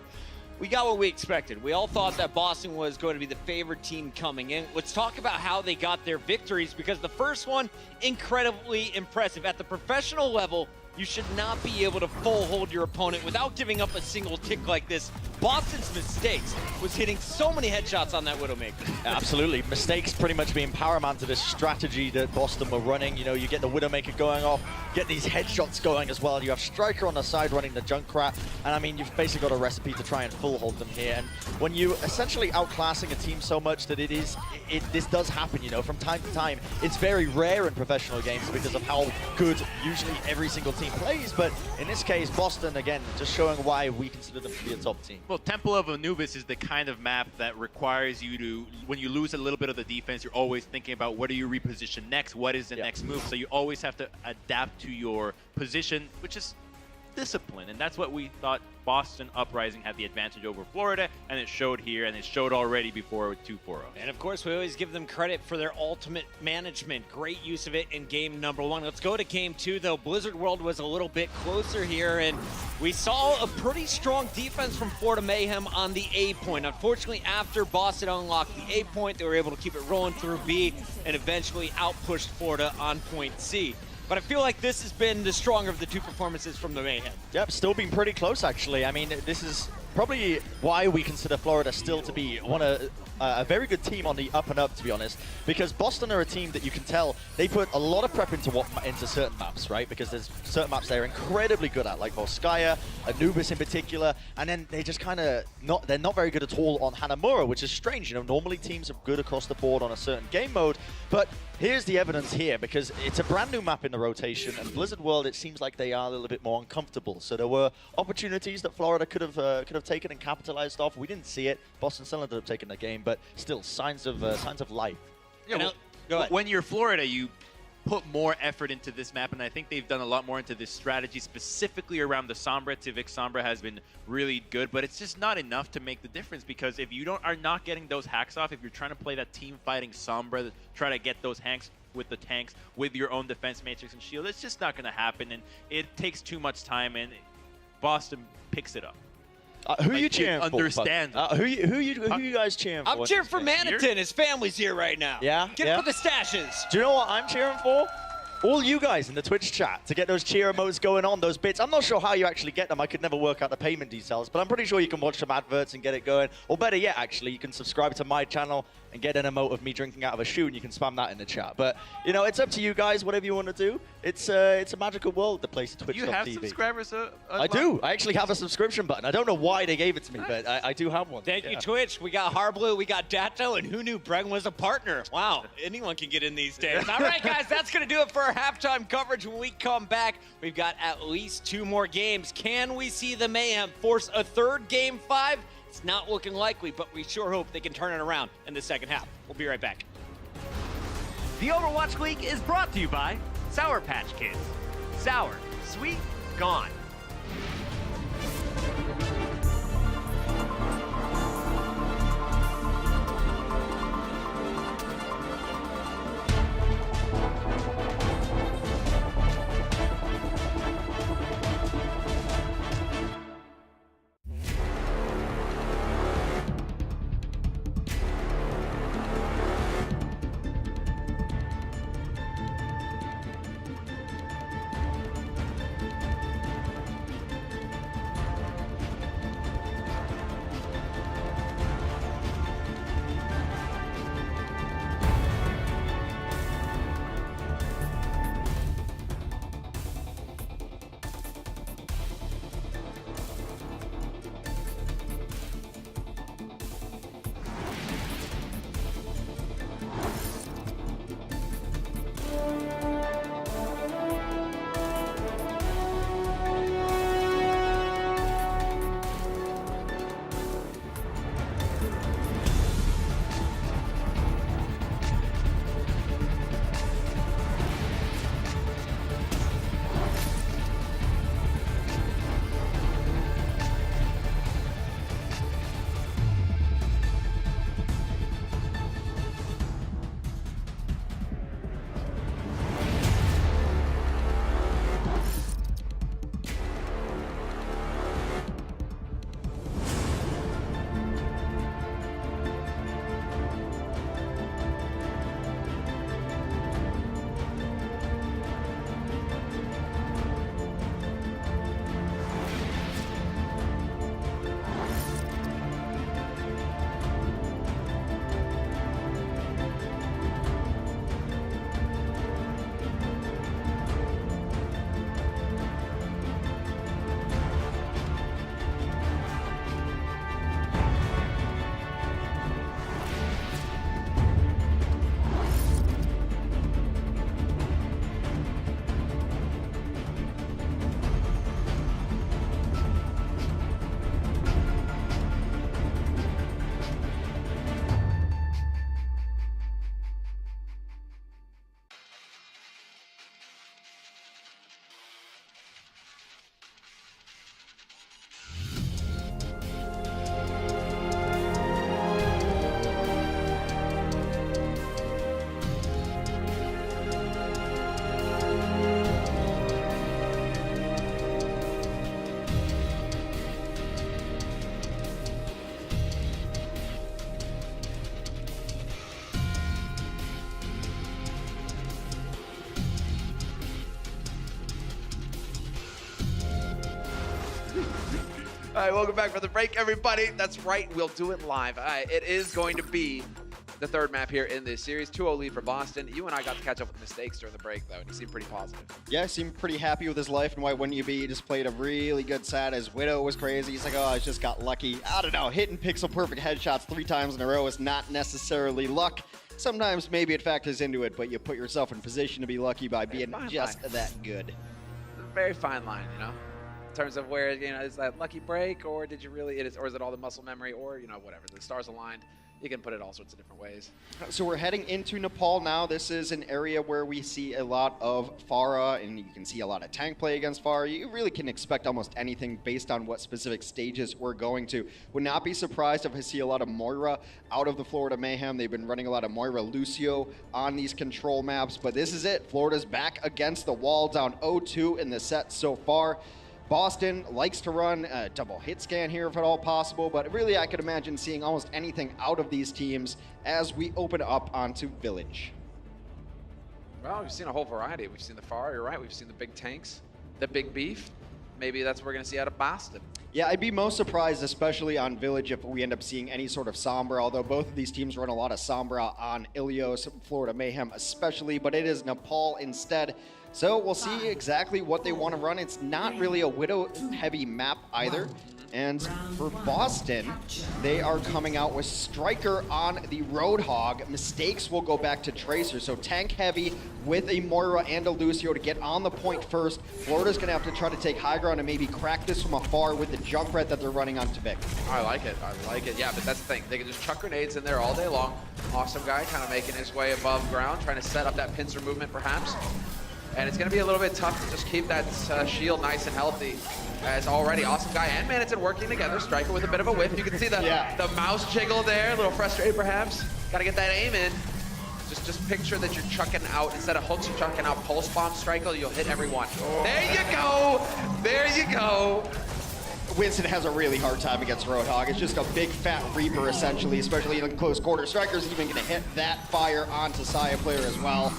we got what we expected. We all thought that Boston was going to be the favored team coming in. Let's talk about how they got their victories, because the first one, incredibly impressive. At the professional level, you should not be able to full hold your opponent without giving up a single tick like this Boston's mistakes was hitting so many headshots on that Widowmaker. Absolutely. Mistakes pretty much being paramount to this strategy that Boston were running. You know, you get the Widowmaker going off, get these headshots going as well. You have Striker on the side running the Junkrat, and I mean, you've basically got a recipe to try and full hold them here. And when you essentially outclassing a team so much that this does happen, you know, from time to time. It's very rare in professional games because of how good usually every single team plays, but in this case, Boston, again, just showing why we consider them to be a top team. Well, Temple of Anubis is the kind of map that requires you to, when you lose a little bit of the defense, you're always thinking about what do you reposition next, what is the next move, so you always have to adapt to your position, which is discipline, and that's what we thought Boston Uprising had the advantage over Florida, and it showed here, and it showed already before with 2-4-0. And of course, we always give them credit for their ultimate management. Great use of it in game number 1. Let's go to game 2, though. Blizzard World was a little bit closer here, and we saw a pretty strong defense from Florida Mayhem on the A point. Unfortunately, after Boston unlocked the A point, they were able to keep it rolling through B and eventually outpushed Florida on point C. But I feel like this has been the stronger of the two performances from the Mayhem. Yep, still been pretty close, actually. I mean, this is probably why we consider Florida still to be a very good team on the up and up, to be honest, because Boston are a team that you can tell they put a lot of prep into certain maps, right? Because there's certain maps they're incredibly good at, like Volskaya, Anubis in particular, and then they just kind of they're not very good at all on Hanamura, which is strange. You know, normally teams are good across the board on a certain game mode, but here's the evidence here, because it's a brand new map in the rotation, and Blizzard World, it seems like they are a little bit more uncomfortable. So there were opportunities that Florida could have taken and capitalized off. We didn't see it. Boston still ended up taking the game, but still signs of life. Yeah, well, when you're Florida, you put more effort into this map, and I think they've done a lot more into this strategy, specifically around the Sombra. Tivik Sombra has been really good, but it's just not enough to make the difference, because if you are not getting those hacks off, if you're trying to play that team fighting Sombra, try to get those hacks with the tanks, with your own defense matrix and shield, it's just not going to happen, and it takes too much time, and Boston picks it up. Who are you cheering for? Understand. Who you guys cheering for? I'm cheering for Maniton. His family's here right now. Yeah? Get for the stashes. Do you know what I'm cheering for? All you guys in the Twitch chat to get those cheer emotes going on, those bits. I'm not sure how you actually get them. I could never work out the payment details, but I'm pretty sure you can watch some adverts and get it going. Or better yet, actually, you can subscribe to my channel and get an emote of me drinking out of a shoe, and you can spam that in the chat. But, you know, it's up to you guys, whatever you want to do. It's a magical world, the place, Twitch.tv. You have subscribers? I do. I actually have a subscription button. I don't know why they gave it to me, but I do have one. Thank you, Twitch. We got Harblue, we got Dato, and who knew Bregg was a partner? Wow, anyone can get in these days. All right, guys, that's going to do it for our halftime coverage. When we come back, we've got at least 2 more games. Can we see the Mayhem force a third Game 5? It's not looking likely, but we sure hope they can turn it around in the second half. We'll be right back. The Overwatch League is brought to you by Sour Patch Kids. Sour, sweet, gone. All right, welcome back for the break, everybody. That's right, we'll do it live. All right, it is going to be the third map here in this series. 2-0 lead for Boston. You and I got to catch up with mistakes during the break, though, and he seemed pretty positive. Yeah, he seemed pretty happy with his life, and why wouldn't you be? He just played a really good set. His Widow was crazy. He's like, oh, I just got lucky. I don't know, hitting pixel-perfect headshots 3 times in a row is not necessarily luck. Sometimes maybe it factors into it, but you put yourself in position to be lucky by being just that good. A very fine line, you know, in terms of where, you know, is that lucky break, or did you really, or is it all the muscle memory, or, you know, whatever, the stars aligned. You can put it all sorts of different ways. So we're heading into Nepal now. This is an area where we see a lot of Pharah, and you can see a lot of tank play against Pharah. You really can expect almost anything based on what specific stages we're going to. Would not be surprised if I see a lot of Moira out of the Florida Mayhem. They've been running a lot of Moira Lucio on these control maps, but this is it. Florida's back against the wall, down 0-2 in the set so far. Boston likes to run a double hit scan here if at all possible, but really I could imagine seeing almost anything out of these teams as we open up onto Village. Well, we've seen a whole variety. We've seen the Pharah, you're right. We've seen the big tanks, the big beef. Maybe that's what we're going to see out of Boston. Yeah, I'd be most surprised, especially on Village, if we end up seeing any sort of Sombra, although both of these teams run a lot of Sombra on Ilios, Florida Mayhem especially, but it is Nepal instead. So we'll see exactly what they want to run. It's not really a Widow-heavy map either. And for Boston, they are coming out with Striker on the Roadhog. Mistakes will go back to Tracer. So tank heavy with a Moira and a Lucio to get on the point first. Florida's going to have to try to take high ground and maybe crack this from afar with the Junkrat that they're running on Tavik. I like it. I like it. Yeah, but that's the thing. They can just chuck grenades in there all day long. Awesome guy kind of making his way above ground, trying to set up that pincer movement perhaps. And it's going to be a little bit tough to just keep that shield nice and healthy. As already Awesome Guy and Manitin working together. Striker with a bit of a whip. You can see the mouse jiggle there. A little frustrated perhaps. Got to get that aim in. Just picture that you're chucking out, instead of hooks, you're chucking out pulse bomb. Striker, you'll hit everyone. There you go. There you go. Winston has a really hard time against Roadhog. It's just a big fat Reaper essentially, especially in close quarter. Striker's even going to hit that fire onto Saya player as well.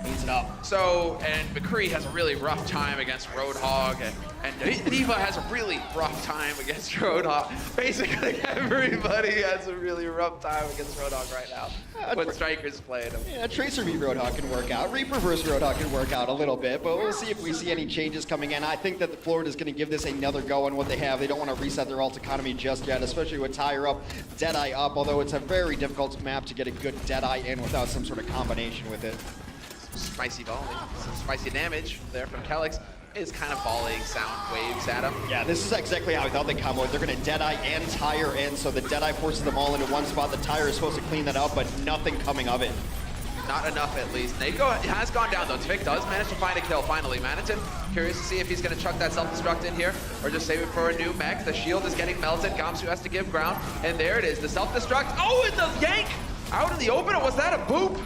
Cleans it up. So, and McCree has a really rough time against Roadhog, and Diva has a really rough time against Roadhog. Basically, everybody has a really rough time against Roadhog right now. When Striker's playing him. Yeah, Tracer v Roadhog can work out. Reaper versus Roadhog can work out a little bit, but we'll see if we see any changes coming in. I think that Florida's going to give this another go on what they have. They don't want to reset their ult economy just yet, especially with Tire up, Deadeye up, although it's a very difficult map to get a good Deadeye in without some sort of combination with it. Spicy volley, some spicy damage there from Kelix. Is kind of volleying sound waves at him. Yeah, this is exactly how I thought they combo. They're going to Deadeye and Tire in, so the Deadeye forces them all into one spot. The Tire is supposed to clean that up, but nothing coming of it. Not enough, at least. Nako has gone down, though. Tavik does manage to find a kill, finally. Manitin, curious to see if he's going to chuck that self-destruct in here, or just save it for a new mech. The shield is getting melted. Gamsu has to give ground, and there it is. The self-destruct. Oh, it's a yank! Out in the open, or was that a boop?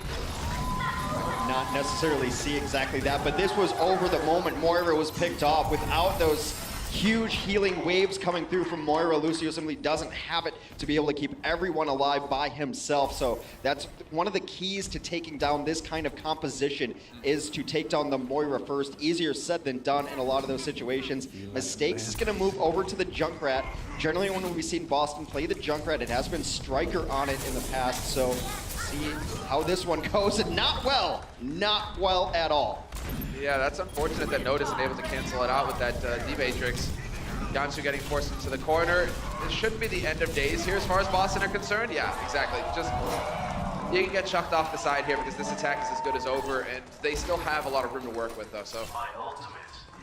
Not necessarily see exactly that, but this was over the moment Moira was picked off. Without those huge healing waves coming through from Moira, Lucio simply doesn't have it to be able to keep everyone alive by himself. So that's one of the keys to taking down this kind of composition, is to take down the Moira first. Easier said than done in a lot of those situations. Mistakes is going to move over to the Junkrat. Generally, when we've seen Boston play the Junkrat, it has been Striker on it in the past. So see how this one goes, and not well at all. Yeah, that's unfortunate that Note isn't able to cancel it out with that D-Matrix. Gamsu getting forced into the corner. It shouldn't be the end of days here as far as Boston are concerned. Yeah, exactly. Just, you can get chucked off the side here because this attack is as good as over, and they still have a lot of room to work with, though, so.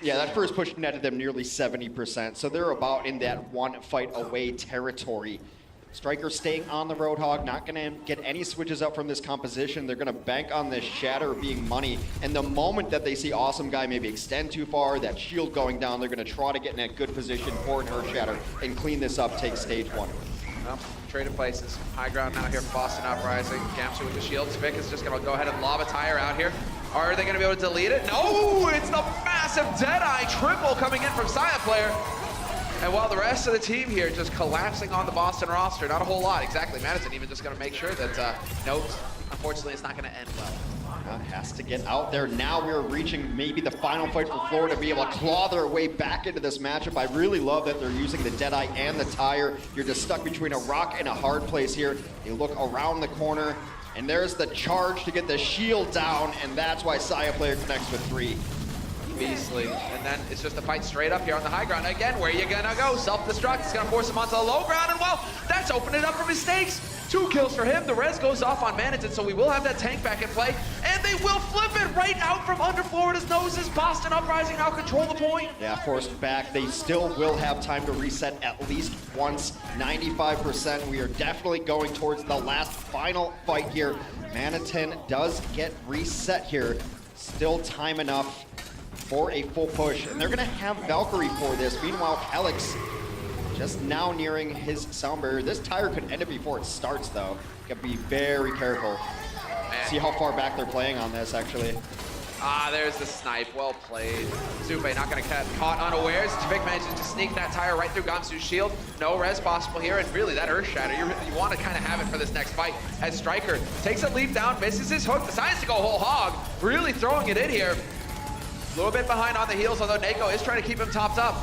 Yeah, that first push netted them nearly 70%, so they're about in that one fight away territory. Striker staying on the Roadhog, not going to get any switches up from this composition. They're going to bank on this Shatter being money. And the moment that they see Awesome Guy maybe extend too far, that shield going down, they're going to try to get in a good position for her Shatter and clean this up, take stage one. Well, traded places. High ground now here for Boston Uprising. Gamsu with the shield. Spick is just going to go ahead and lob a Tire out here. Are they going to be able to delete it? No! It's the massive Deadeye triple coming in from Saya player. And while the rest of the team here just collapsing on the Boston roster, not a whole lot, exactly. Madison even just going to make sure that Note, unfortunately, it's not going to end well. Has to get out there. Now we're reaching maybe the final fight for Florida to be able to claw their way back into this matchup. I really love that they're using the Deadeye and the tire. You're just stuck between a rock and a hard place here. You look around the corner, and there's the charge to get the shield down, and that's why Saya player connects with 3. Beastly. And then it's just a fight straight up here on the high ground. Again, where you gonna go? Self-destruct. It's gonna force him onto the low ground, and well, that's opening it up for mistakes. 2 kills for him. The res goes off on Manitin, so we will have that tank back in play, and they will flip it right out from under Florida's noses. Boston Uprising now control the point. Yeah, forced back. They still will have time to reset at least once. 95%. We are definitely going towards the last final fight here. Manitin does get reset here. Still time enough for a full push, and they're gonna have Valkyrie for this. Meanwhile, Alex just now nearing his sound barrier. This tire could end it before it starts, though. Gotta be very careful. Man. See how far back they're playing on this, actually. Ah, there's the snipe. Well played. Zupe not gonna get caught unawares. Tvik manages to sneak that tire right through Gamsu's shield. No res possible here, and really that Earth Shatter, you want to kind of have it for this next fight. As Striker takes a leap down, misses his hook, decides to go whole hog, really throwing it in here. A little bit behind on the heels, although Nako is trying to keep him topped up.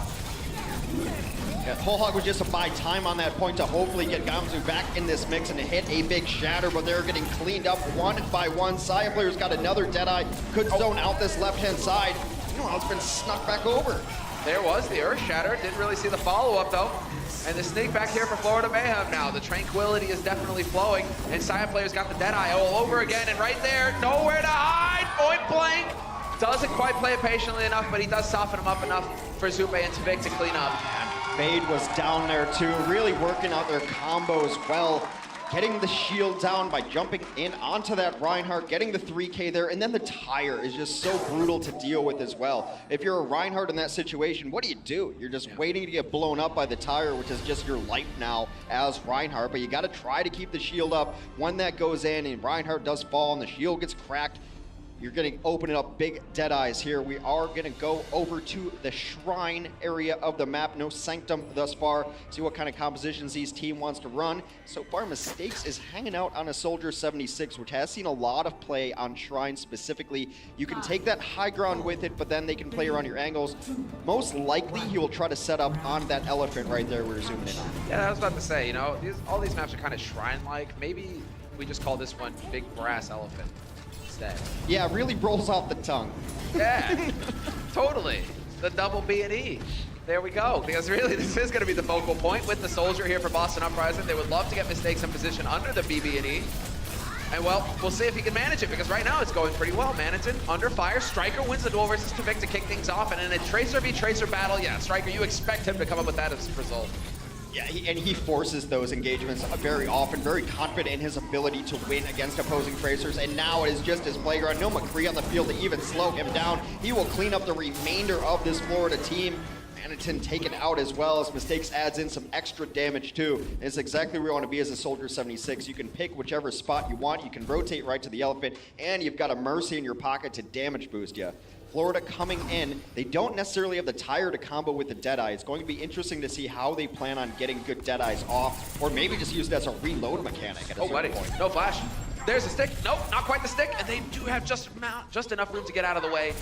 Yeah, Whole Hog was just to buy time on that point to hopefully get Gamsu back in this mix and to hit a big shatter, but they're getting cleaned up one by one. Saya player's got another Deadeye, could zone out this left-hand side. Meanwhile, it's been snuck back over. There was the Earth Shatter. Didn't really see the follow-up, though. And the sneak back here for Florida Mayhem now. The tranquility is definitely flowing, and Saya player's got the Deadeye all over again, and right there, nowhere to hide, point blank. Doesn't quite play it patiently enough, but he does soften him up enough for Zupe and Tvik to clean up. Fade was down there too, really working out their combos well. Getting the shield down by jumping in onto that Reinhardt, getting the 3K there, and then the tire is just so brutal to deal with as well. If you're a Reinhardt in that situation, what do? You're just waiting to get blown up by the tire, which is just your life now as Reinhardt, but you gotta try to keep the shield up. When that goes in and Reinhardt does fall and the shield gets cracked, you're getting opening up big dead eyes here. We are gonna go over to the shrine area of the map. No Sanctum thus far. See what kind of compositions these team wants to run. So far, Mistakes is hanging out on a Soldier 76, which has seen a lot of play on shrine specifically. You can take that high ground with it, but then they can play around your angles. Most likely, he will try to set up on that elephant right there we're zooming in on. Yeah, I was about to say, you know, all these maps are kind of shrine-like. Maybe we just call this one Big Brass Elephant. Yeah, it really rolls off the tongue. Yeah, totally. The double B and E. There we go. Because really, this is going to be the focal point with the Soldier here for Boston Uprising. They would love to get Mistakes in position under the BB and E. And well, we'll see if he can manage it, because right now it's going pretty well. Manitin under fire. Striker wins the duel versus Tvik to kick things off. And in a Tracer v Tracer battle, yeah, Striker, you expect him to come up with that as a result. Yeah, and he forces those engagements very often, very confident in his ability to win against opposing Tracers, and now it is just his playground. No McCree on the field to even slow him down. He will clean up the remainder of this Florida team. Manitin taken out as well, as Mistakes adds in some extra damage too. It's exactly where you want to be as a Soldier 76. You can pick whichever spot you want, you can rotate right to the elephant, and you've got a Mercy in your pocket to damage boost you. Florida coming in, they don't necessarily have the tire to combo with the Deadeye. It's going to be interesting to see how they plan on getting good Deadeyes off, or maybe just use it as a reload mechanic at a certain point. No flash. There's a stick. Nope, not quite the stick, and they do have just enough room to get out of the way.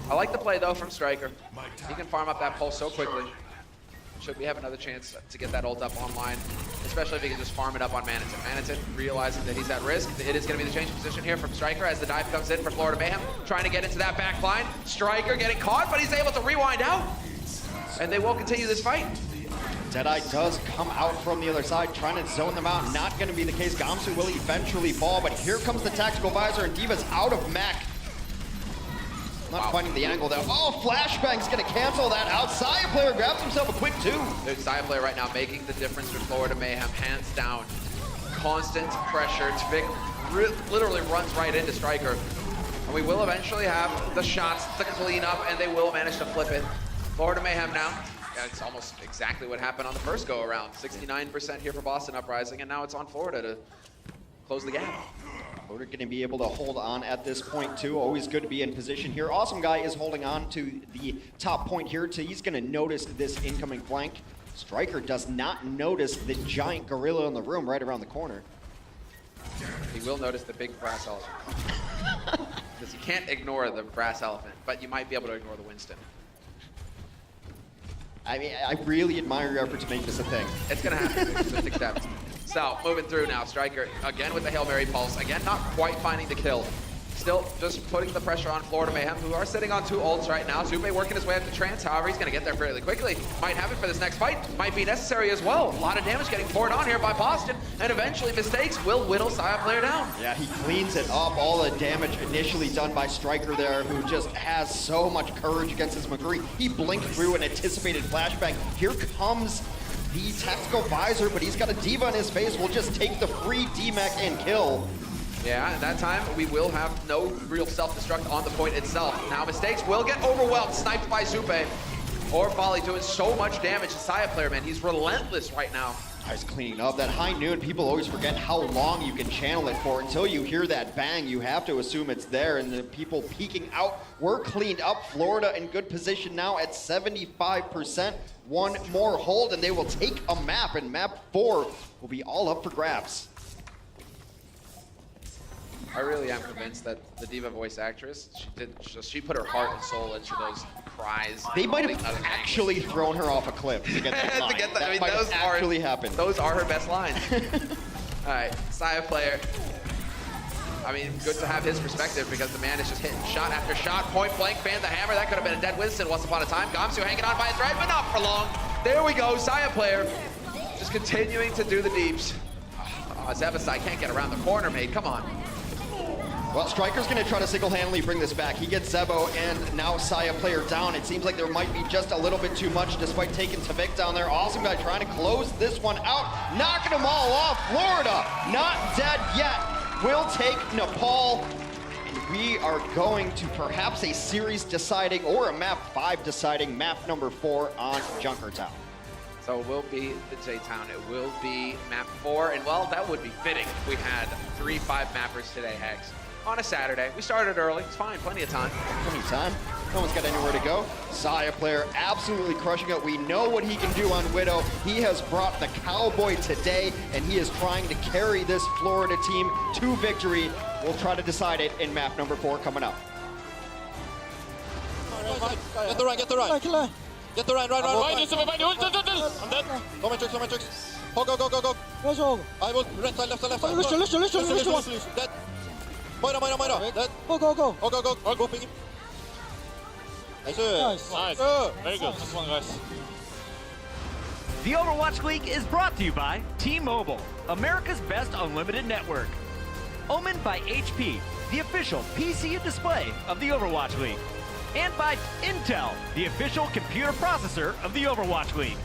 I like the play, though, from Striker. He can farm up that pulse so quickly. Should we have another chance to get that ult up online, especially if he can just farm it up on Manitin. Manitin realizing that he's at risk. It is going to be the change of position here from Striker as the dive comes in for Florida Mayhem, trying to get into that back line. Striker getting caught, but he's able to rewind out, and they will continue this fight. Deadeye does come out from the other side, trying to zone them out. Not going to be the case. Gamsu will eventually fall, but here comes the tactical visor, and Diva's out of mech. Not finding the angle though. Oh, Flashbang's gonna cancel that out. Saya player grabs himself a quick 2. The Saya player right now making the difference for Florida Mayhem, hands down. Constant pressure. Tvik literally runs right into Striker. And we will eventually have the shots to clean up, and they will manage to flip it. Florida Mayhem now. Yeah, it's almost exactly what happened on the first go around. 69% here for Boston Uprising, and now it's on Florida to close the gap. Florida going to be able to hold on at this point too. Always good to be in position here. Awesome Guy is holding on to the top point here too. He's going to notice this incoming flank. Striker does not notice the giant gorilla in the room right around the corner. He will notice the big brass elephant. because you can't ignore the brass elephant, but you might be able to ignore the Winston. I mean, I really admire your effort to make this a thing. It's gonna happen. Just accept. So, moving through now, Striker, again with the Hail Mary pulse. Again, not quite finding the kill. Still just putting the pressure on Florida Mayhem, who are sitting on 2 ults right now. Zupe working his way up to Trance, however, he's gonna get there fairly quickly. Might have it for this next fight. Might be necessary as well. A lot of damage getting poured on here by Boston, and eventually Mistakes will whittle Saya player down. Yeah, he cleans it up. All the damage initially done by Striker there, who just has so much courage against his McCree. He blinked through an anticipated flashbang. Here comes the tactical visor, but he's got a diva in his face. We'll just take the free DMAC and kill. Yeah, at that time, we will have no real self-destruct on the point itself. Now, Mistakes will get overwhelmed, sniped by Zupe. Or Volley doing so much damage to Saya player, man. He's relentless right now. He's cleaning up. That high noon, people always forget how long you can channel it for. Until you hear that bang, you have to assume it's there, and the people peeking out were cleaned up. Florida in good position now at 75%. One more hold, and they will take a map, and map 4 will be all up for grabs. I really am convinced that the diva voice actress, she put her heart and soul into those cries. They might have actually thrown her off a cliff to get that line. That might have actually happened. Those are her best lines. All right, Saya player. I mean, good to have his perspective because the man is just hitting shot after shot, point blank, fan the hammer. That could have been a dead Winston once upon a time. Gamsu hanging on by a thread, but not for long. There we go, Saya player. Just continuing to do the deeps. Oh, Zebasai can't get around the corner, mate. Come on. Well, Striker's going to try to single-handedly bring this back. He gets Zebo and now Saya player down. It seems like there might be just a little bit too much despite taking Tavik down there. Awesome guy trying to close this one out. Knocking them all off. Florida not dead yet. Will take Nepal. And we are going to perhaps a series deciding or a map 5 deciding map number 4 on Junkertown. So it will be the J-Town. It will be map 4. And well, that would be fitting if we had 3 5-mappers today, Hex. On a Saturday. We started early. It's fine. Plenty of time. Plenty of time. No one's got anywhere to go. Saya player absolutely crushing it. We know what he can do on Widow. He has brought the Cowboy today, and he is trying to carry this Florida team to victory. We'll try to decide it in map number 4 coming up. Get the right. Get the right. Right. I'm dead. Go Matrix. Go. I will right side, left side. Listen. Dead. Moira. Dead. Go. Go ping him. Nice. Very good. Just one, guys. The Overwatch League is brought to you by T-Mobile, America's best unlimited network. Omened by HP, the official PC and display of the Overwatch League. And by Intel, the official computer processor of the Overwatch League.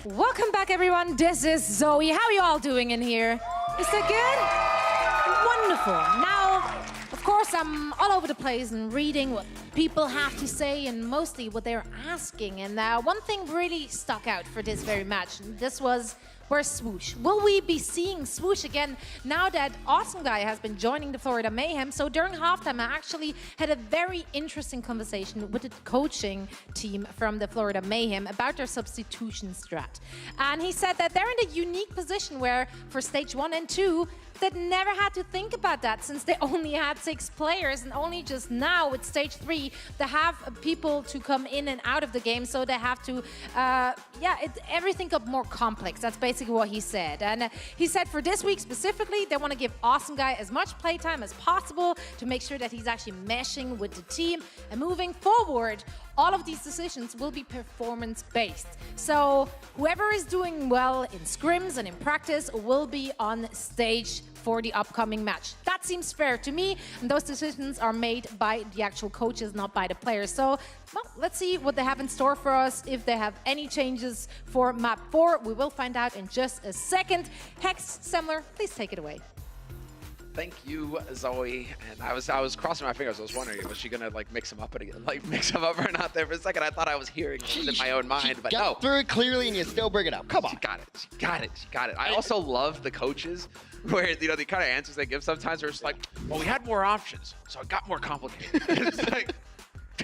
Welcome back, everyone. This is Zoe. How are you all doing in here? Is that good? Wonderful. Now, of course, I'm all over the place and reading what people have to say and mostly what they're asking. And one thing really stuck out for this very match. This was, where's Swoosh? Will we be seeing Swoosh again now that Awesome Guy has been joining the Florida Mayhem? So during halftime, I actually had a very interesting conversation with the coaching team from the Florida Mayhem about their substitution strat. And he said that they're in a unique position where for stage 1 and 2, that never had to think about that since they only had 6 players, and only just now with stage 3 they have people to come in and out of the game, so they have to everything got more complex. That's basically what he said. And he said for this week specifically, they want to give Awesome Guy as much playtime as possible to make sure that he's actually meshing with the team, and moving forward all of these decisions will be performance-based. So whoever is doing well in scrims and in practice will be on stage for the upcoming match. That seems fair to me, and those decisions are made by the actual coaches, not by the players. So, well, let's see what they have in store for us. If they have any changes for map 4, we will find out in just a second. Hex, Semler, please take it away. Thank you, Zoe. And I was crossing my fingers. I was wondering, was she gonna like mix them up or not? There for a second, I thought I was hearing it in my own mind, but no. Through it clearly, and you still bring it up. Come on. She got it. I also love the coaches where the kind of answers they give sometimes are just like, well, we had more options, so it got more complicated. It's like,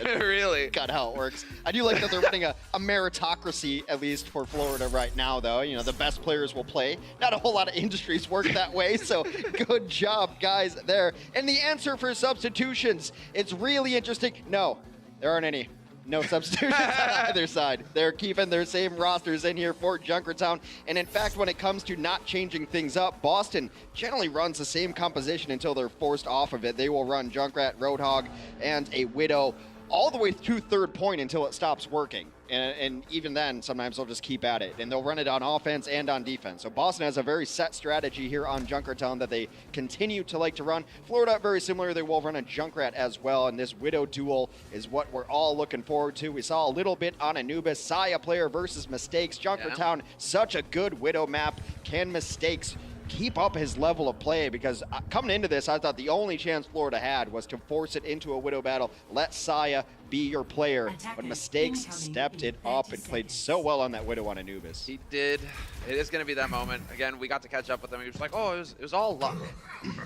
really? God, how it works. I do like that they're running a meritocracy, at least for Florida right now, though. You know, the best players will play. Not a whole lot of industries work that way, so good job, guys, there. And the answer for substitutions, it's really interesting. No, there aren't any. No substitutions on either side. They're keeping their same rosters in here for Junkertown. And in fact, when it comes to not changing things up, Boston generally runs the same composition until they're forced off of it. They will run Junkrat, Roadhog, and a Widow all the way to third point until it stops working. And even then, sometimes they'll just keep at it. And they'll run it on offense and on defense. So Boston has a very set strategy here on Junkertown that they continue to like to run. Florida, very similar. They will run a Junkrat as well. And this Widow duel is what we're all looking forward to. We saw a little bit on Anubis. Saya player versus Mistakes. Junkertown, such a good Widow map. Can Mistakes keep up his level of play? Because coming into this, I thought the only chance Florida had was to force it into a Widow battle. Let Saya be your player. But Mistakes stepped it up and played so well on that Widow on Anubis. He did. It is going to be that moment. Again, we got to catch up with him. He was like, oh, it was all luck.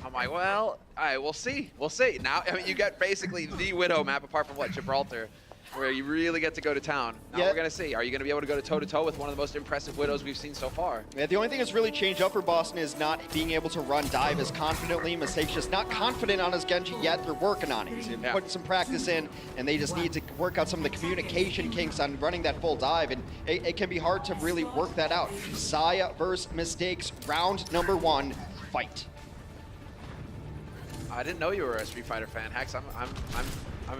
I'm like, well, all right, we'll see. We'll see. Now, I mean, you get basically the Widow map apart from what, Gibraltar, where you really get to go to town. Now we're going to see. Are you going to be able to go toe-to-toe with one of the most impressive Widows we've seen so far? Yeah, the only thing that's really changed up for Boston is not being able to run dive as confidently. Mistakes just not confident on his Genji yet. They're working on it. They're putting some practice in, and they just need to work out some of the communication kinks on running that full dive, and it can be hard to really work that out. Saya versus Mistakes, round number 1, fight. I didn't know you were a Street Fighter fan, Hex. I'm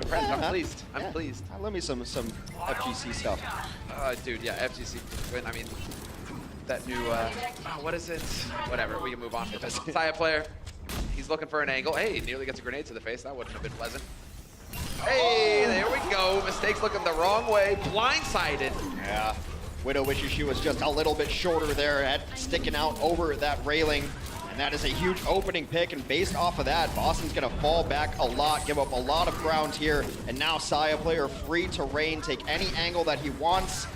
impressed. Yeah. I'm pleased. I'm pleased. Let me some FGC stuff. Dude, yeah, FGC. I mean, that new, what is it? Whatever, we can move on from this. Saya player, he's looking for an angle. Hey, he nearly gets a grenade to the face. That wouldn't have been pleasant. Hey, there we go. Mistakes looking the wrong way. Blindsided. Yeah. Widow wishes she was just a little bit shorter there, head sticking out over that railing. And that is a huge opening pick, and based off of that, Boston's gonna fall back a lot, give up a lot of ground here, and now Saya player free to reign, take any angle that he wants.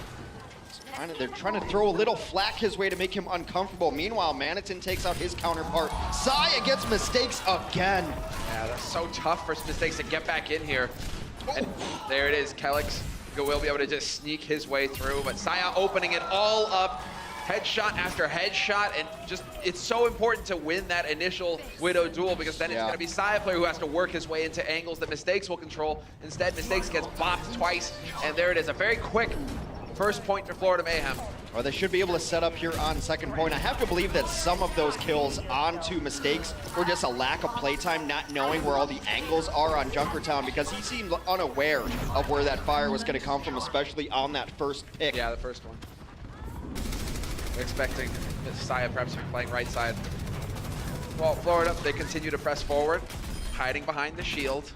They're trying to throw a little flack his way to make him uncomfortable. Meanwhile, Manitin takes out his counterpart. Saya gets Mistakes again. Yeah, that's so tough for Mistakes to get back in here. And there it is, Kelix will be able to just sneak his way through, but Saya opening it all up. Headshot after headshot, and just it's so important to win that initial Widow duel, because then it's going to be Saya player who has to work his way into angles that Mistakes will control. Instead, Mistakes gets bopped twice, and there it is, a very quick first point for Florida Mayhem. Well, they should be able to set up here on second point. I have to believe that some of those kills onto Mistakes were just a lack of playtime, not knowing where all the angles are on Junkertown, because he seemed unaware of where that fire was going to come from, especially on that first pick. Yeah, the first one. Expecting Saya perhaps to be playing right side. Well, Florida, they continue to press forward, hiding behind the shield.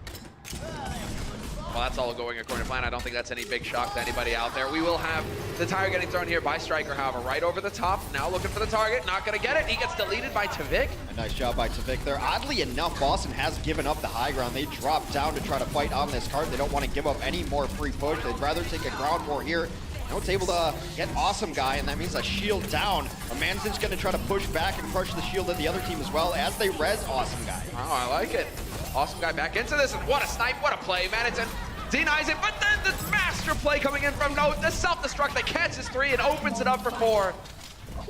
Well, that's all going according to plan. I don't think that's any big shock to anybody out there. We will have the tire getting thrown here by Striker, however, right over the top. Now looking for the target, not gonna get it. He gets deleted by Tavik. A nice job by Tavik there. Oddly enough, Boston has given up the high ground. They dropped down to try to fight on this card. They don't want to give up any more free push. They'd rather take a ground war here. Now it's able to get Awesome Guy, and that means a shield down. Manzin's going to try to push back and crush the shield of the other team as well as they res Awesome Guy. Oh, I like it. Awesome Guy back into this, and what a snipe, what a play. Manitson denies it, but then the master play coming in from Note, the self-destruct that catches 3 and opens it up for 4.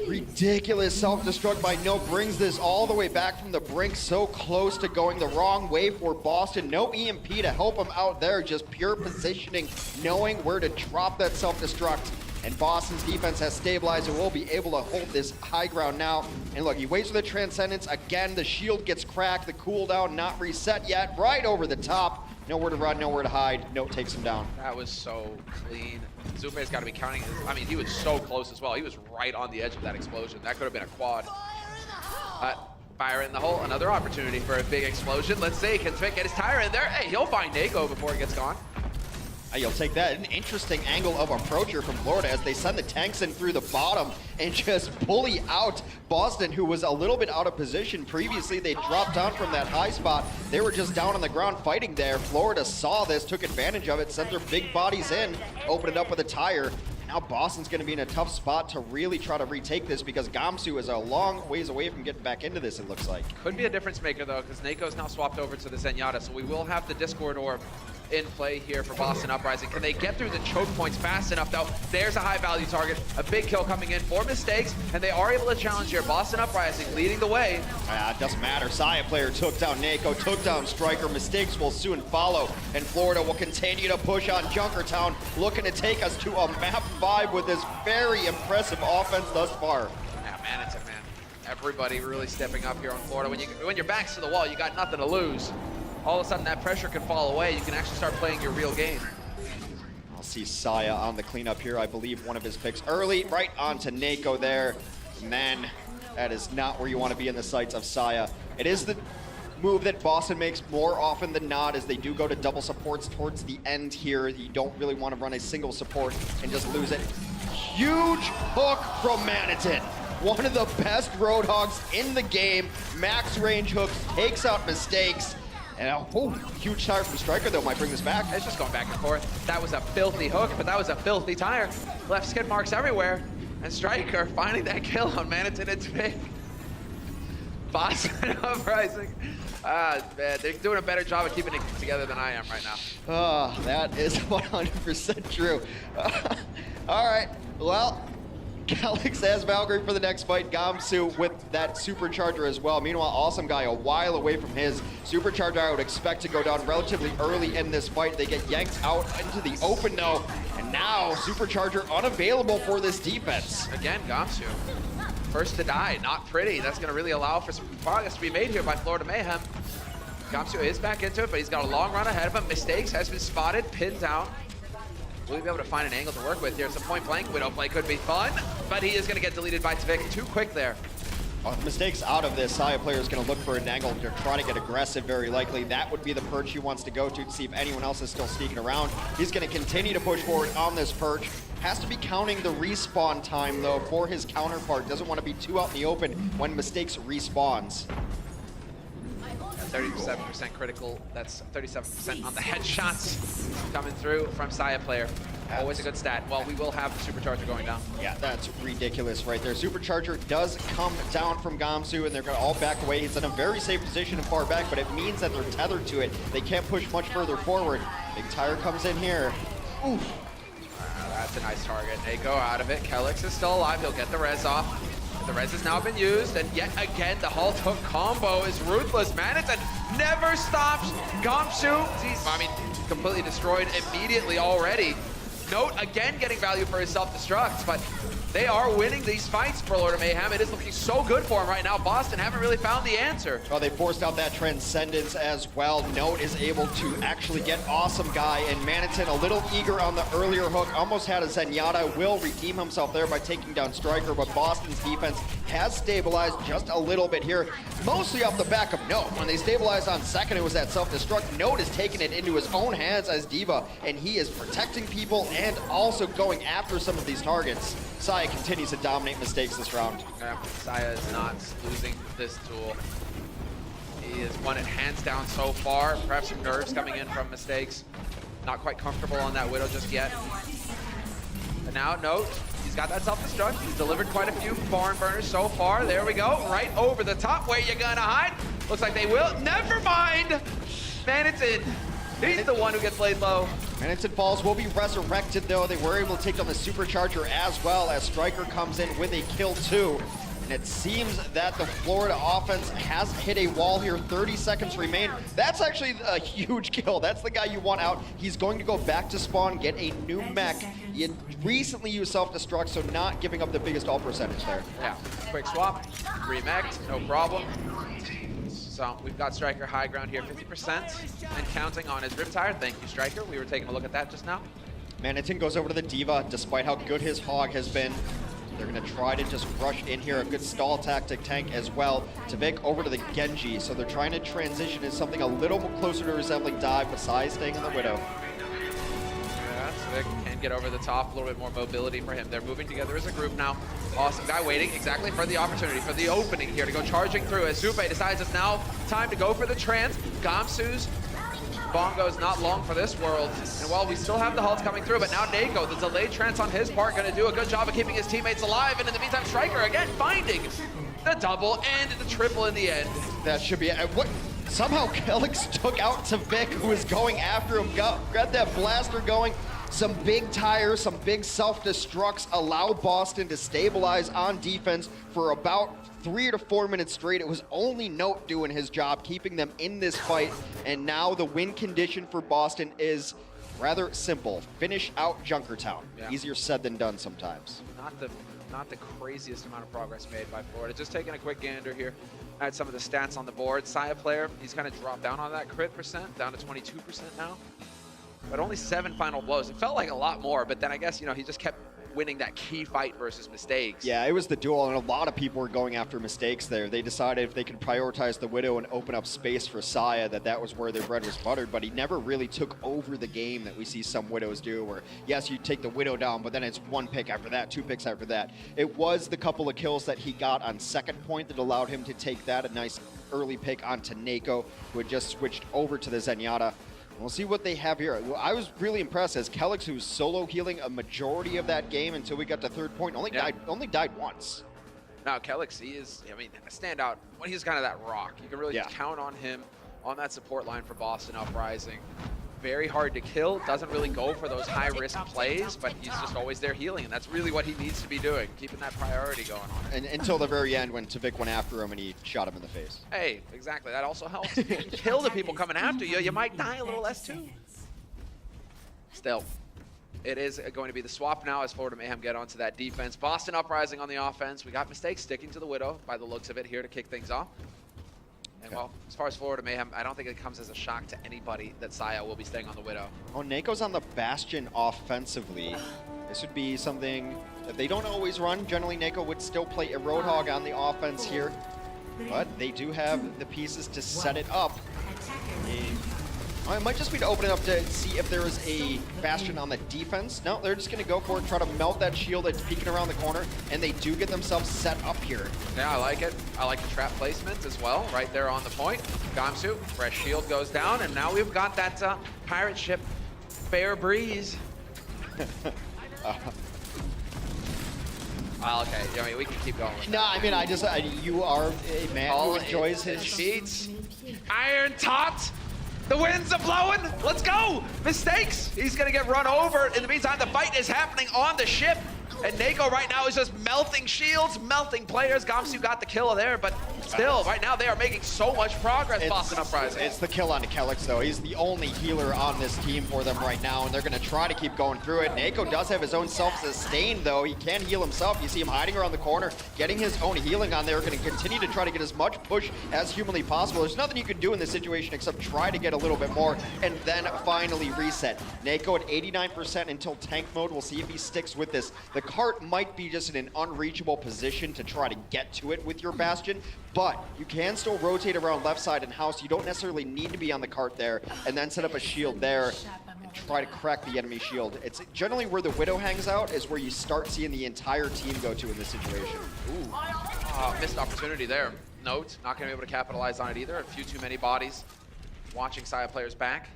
Ridiculous self-destruct by No brings this all the way back from the brink, so close to going the wrong way for Boston. No EMP to help him out there, just pure positioning, knowing where to drop that self-destruct. And Boston's defense has stabilized and will be able to hold this high ground now. And look, he waits for the Transcendence. Again, the shield gets cracked, the cooldown not reset yet, right over the top. Nowhere to run, nowhere to hide. Note takes him down. That was so clean. Zupe's got to be counting. I mean, he was so close as well. He was right on the edge of that explosion. That could have been a quad. Fire in the hole. Another opportunity for a big explosion. Let's see. Can Tavik get his tire in there? Hey, he'll find Nako before he gets gone. You'll take that. An interesting angle of approacher from Florida as they send the tanks in through the bottom and just bully out Boston, who was a little bit out of position previously. They dropped down from that high spot. They were just down on the ground fighting there. Florida saw this, took advantage of it, sent their big bodies in, opened it up with a tire. Now Boston's going to be in a tough spot to really try to retake this because Gamsu is a long ways away from getting back into this, it looks like. Could be a difference maker, though, because Nako's now swapped over to the Zenyatta, so we will have the Discord Orb in play here for Boston Uprising. Can they get through the choke points fast enough, though? There's a high-value target, a big kill coming in for Mistakes, and they are able to challenge here. Boston Uprising leading the way. It doesn't matter. Saya player took down Nako, took down Striker. Mistakes will soon follow, and Florida will continue to push on Junkertown, looking to take us to a map 5 with this very impressive offense thus far. Yeah, man, it's a man. Everybody really stepping up here on Florida. When your back's to the wall, you got nothing to lose. All of a sudden, that pressure can fall away. You can actually start playing your real game. I'll see Saya on the cleanup here. I believe one of his picks early, right onto Nako there. And then that is not where you want to be in the sights of Saya. It is the move that Boston makes more often than not, as they do go to double supports towards the end here. You don't really want to run a single support and just lose it. Huge hook from Manitin. One of the best Roadhogs in the game. Max range hooks, takes out Mistakes. And huge tire from Striker, though, might bring this back. It's just going back and forth. That was a filthy hook, but that was a filthy tire. Left skid marks everywhere. And Striker finding that kill on Manitin and Tavik. Boston Uprising. Man, they're doing a better job of keeping it together than I am right now. That is 100% true. All right, well, Calyx has Valkyrie for the next fight. Gamsu with that supercharger as well. Meanwhile, Awesome Guy a while away from his supercharger. I would expect to go down relatively early in this fight. They get yanked out into the open though, and now supercharger unavailable for this defense. Again, Gamsu. First to die, not pretty. That's going to really allow for some progress to be made here by Florida Mayhem. Gamsu is back into it, but he's got a long run ahead of him. Mistakes has been spotted, pinned down. Will he be able to find an angle to work with here? Some point blank Widow play could be fun, but he is going to get deleted by Tavik. Too quick there. Mistakes out of this. Saya player is going to look for an angle. They're trying to get aggressive very likely. That would be the perch he wants to go to see if anyone else is still sneaking around. He's going to continue to push forward on this perch. Has to be counting the respawn time, though, for his counterpart. Doesn't want to be too out in the open when Mistakes respawns. 37% critical. That's 37% on the headshots coming through from Saya player. Always a good stat. Well, we will have the supercharger going down. Yeah, that's ridiculous right there. Supercharger does come down from Gamsu, and they're going to all back away. He's in a very safe position and far back, but it means that they're tethered to it. They can't push much further forward. Big tire comes in here. Oof. That's a nice target. Nako out of it. Calyx is still alive. He'll get the res off. The res has now been used, and yet again, the halt hook combo is ruthless. Manitin never stops. Gamsu, he's, completely destroyed immediately already. Note again getting value for his self-destruct, but they are winning these fights for Lord of Mayhem. It is looking so good for him right now. Boston haven't really found the answer. Well, they forced out that Transcendence as well. Note is able to actually get Awesome Guy, and Manitin a little eager on the earlier hook. Almost had a Zenyatta. Will redeem himself there by taking down Striker, but Boston's defense has stabilized just a little bit here, mostly off the back of Note. When they stabilized on second, it was that self-destruct. Note is taking it into his own hands as D.Va, and he is protecting people and also going after some of these targets. Saya continues to dominate Mistakes this round. Yeah, Saya is not losing this duel. He has won it hands down so far. Perhaps some nerves coming in from Mistakes. Not quite comfortable on that Widow just yet. But now, Note, he's got that self-destruct. He's delivered quite a few barn burners so far. There we go, right over the top. Where you gonna hide? Looks like they will. Never mind! Manitin, he's the one who gets laid low. Manitin Falls will be resurrected though. They were able to take down the Supercharger as well as Striker comes in with a kill too. And it seems that the Florida offense has hit a wall here. 30 seconds remain. That's actually a huge kill. That's the guy you want out. He's going to go back to spawn, get a new mech. He had recently used self-destruct, so not giving up the biggest ult percentage there. Yeah, quick swap, remect, no problem. So we've got Striker high ground here, 50% and counting on his Riptire. Thank you, Striker. We were taking a look at that just now. Manitin goes over to the D.Va, despite how good his Hog has been. They're gonna try to just rush in here. A good stall tactic tank as well. Tavik over to the Genji. So they're trying to transition into something a little closer to resembling Dive, besides staying on the Widow. Yeah, Tavik can get over the top, a little bit more mobility for him. They're moving together as a group now. Awesome Guy waiting exactly for the opportunity, for the opening here to go charging through as Zupe decides it's now time to go for the trance. Gamsu's Bongo's not long for this world. And while we still have the halts coming through, but now Nako, the delayed trance on his part, gonna do a good job of keeping his teammates alive. And in the meantime, Striker again finding the double and the triple in the end. That should be it. What? Somehow Kelix took out Tavik, who was going after him, got that blaster going. Some big tires, some big self-destructs allow Boston to stabilize on defense for about 3 to 4 minutes straight. It was only Note doing his job, keeping them in this fight. And now the win condition for Boston is rather simple. Finish out Junkertown. Yeah. Easier said than done sometimes. Not the craziest amount of progress made by Florida. Just taking a quick gander here at some of the stats on the board. Saya player, he's kind of dropped down on that crit percent, down to 22% now. But only 7 final blows. It felt like a lot more, but then I guess, you know, he just kept winning that key fight versus Mistakes. Yeah, it was the duel, and a lot of people were going after Mistakes there. They decided if they could prioritize the Widow and open up space for Saya, that was where their bread was buttered, but he never really took over the game that we see some Widows do, where, yes, you take the Widow down, but then it's 1 pick after that, 2 picks after that. It was the couple of kills that he got on second point that allowed him to take that, a nice early pick onto Nako, who had just switched over to the Zenyatta. We'll see what they have here. I was really impressed as Kelix, who's solo healing a majority of that game until we got to third point, only died once. Now, Kelix, he is, I mean, a standout. Well, he's kind of that rock. You can really count on him on that support line for Boston Uprising. Very hard to kill, doesn't really go for those high-risk plays, but he's just always there healing, and that's really what he needs to be doing, keeping that priority going on. And until the very end when Tavik went after him and he shot him in the face. Hey, exactly, that also helps. If you can kill the people coming after you, you might die a little less too. Still, it is going to be the swap now as Florida Mayhem get onto that defense. Boston Uprising on the offense. We got Mistakes sticking to the Widow by the looks of it here to kick things off. And well, as far as Florida Mayhem, I don't think it comes as a shock to anybody that Saya will be staying on the Widow. Oh, Nako's on the Bastion offensively. This would be something that they don't always run. Generally, Nako would still play a Roadhog on the offense here. But they do have the pieces to set it up. It might just be to open it up to see if there is a Bastion on the defense. No, they're just going to go for it, try to melt that shield that's peeking around the corner, and they do get themselves set up here. Yeah, I like it. I like the trap placement as well, right there on the point. Gamsu, fresh shield goes down, and now we've got that pirate ship, Fair Breeze. Well, okay, I mean, we can keep going with No, I mean, you are a man who enjoys his sheets. Iron Tot! The winds are blowing. Let's go. Mistakes. He's going to get run over. In the meantime, the fight is happening on the ship. And Nako right now is just melting shields, melting players. Gamsu got the kill there, but still, right now they are making so much progress, Boston Uprising. It's the kill on Kelix, though. He's the only healer on this team for them right now, and they're going to try to keep going through it. Nako does have his own self-sustain, though. He can heal himself. You see him hiding around the corner, getting his own healing on there. Going to continue to try to get as much push as humanly possible. There's nothing you can do in this situation except try to get a little bit more, and then finally reset. Nako at 89% until tank mode. We'll see if he sticks with this. The cart might be just in an unreachable position to try to get to it with your Bastion, but you can still rotate around left side and house. You don't necessarily need to be on the cart there, and then set up a shield there and try to crack the enemy shield. It's generally where the Widow hangs out is where you start seeing the entire team go to in this situation. Ooh, missed opportunity there. Note, not going to be able to capitalize on it either. A few too many bodies. Watching Saya players back.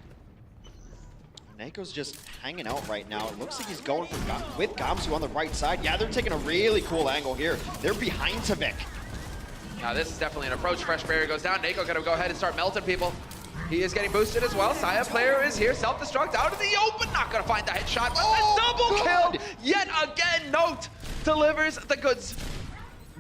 Nako's just hanging out right now. It looks like he's going for with Gamsu on the right side. Yeah, they're taking a really cool angle here. They're behind Tavik. Now this is definitely an approach. Fresh barrier goes down. Nako going to go ahead and start melting people. He is getting boosted as well. Saya player is here. Self-destruct out of the open. Not going to find the headshot, but the double kill yet again. Note delivers the goods.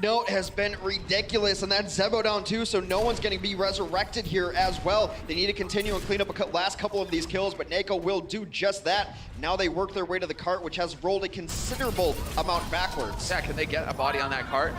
Note has been ridiculous, and that's Zebo down too, so no one's going to be resurrected here as well. They need to continue and clean up a last couple of these kills, but Nako will do just that. Now they work their way to the cart, which has rolled a considerable amount backwards. Yeah, can they get a body on that cart?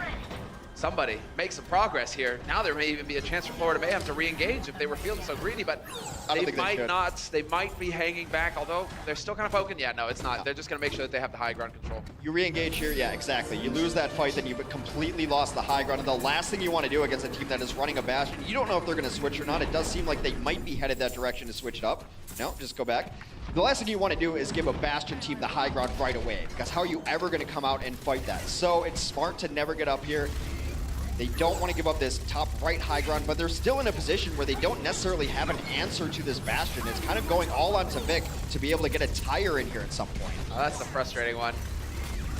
Somebody make some progress here. Now there may even be a chance for Florida Mayhem to re-engage if they were feeling so greedy, but they might not. They might be hanging back, although they're still kind of poking. Yeah, no, it's not. No. They're just going to make sure that they have the high ground control. You re-engage here, yeah, exactly. You lose that fight, then you've completely lost the high ground. And the last thing you want to do against a team that is running a Bastion, you don't know if they're going to switch or not. It does seem like they might be headed that direction to switch it up. No, just go back. The last thing you want to do is give a Bastion team the high ground right away, because how are you ever going to come out and fight that? So it's smart to never get up here. They don't want to give up this top right high ground, but they're still in a position where they don't necessarily have an answer to this Bastion. It's kind of going all on Tavik to be able to get a tire in here at some point. Oh, that's the frustrating one.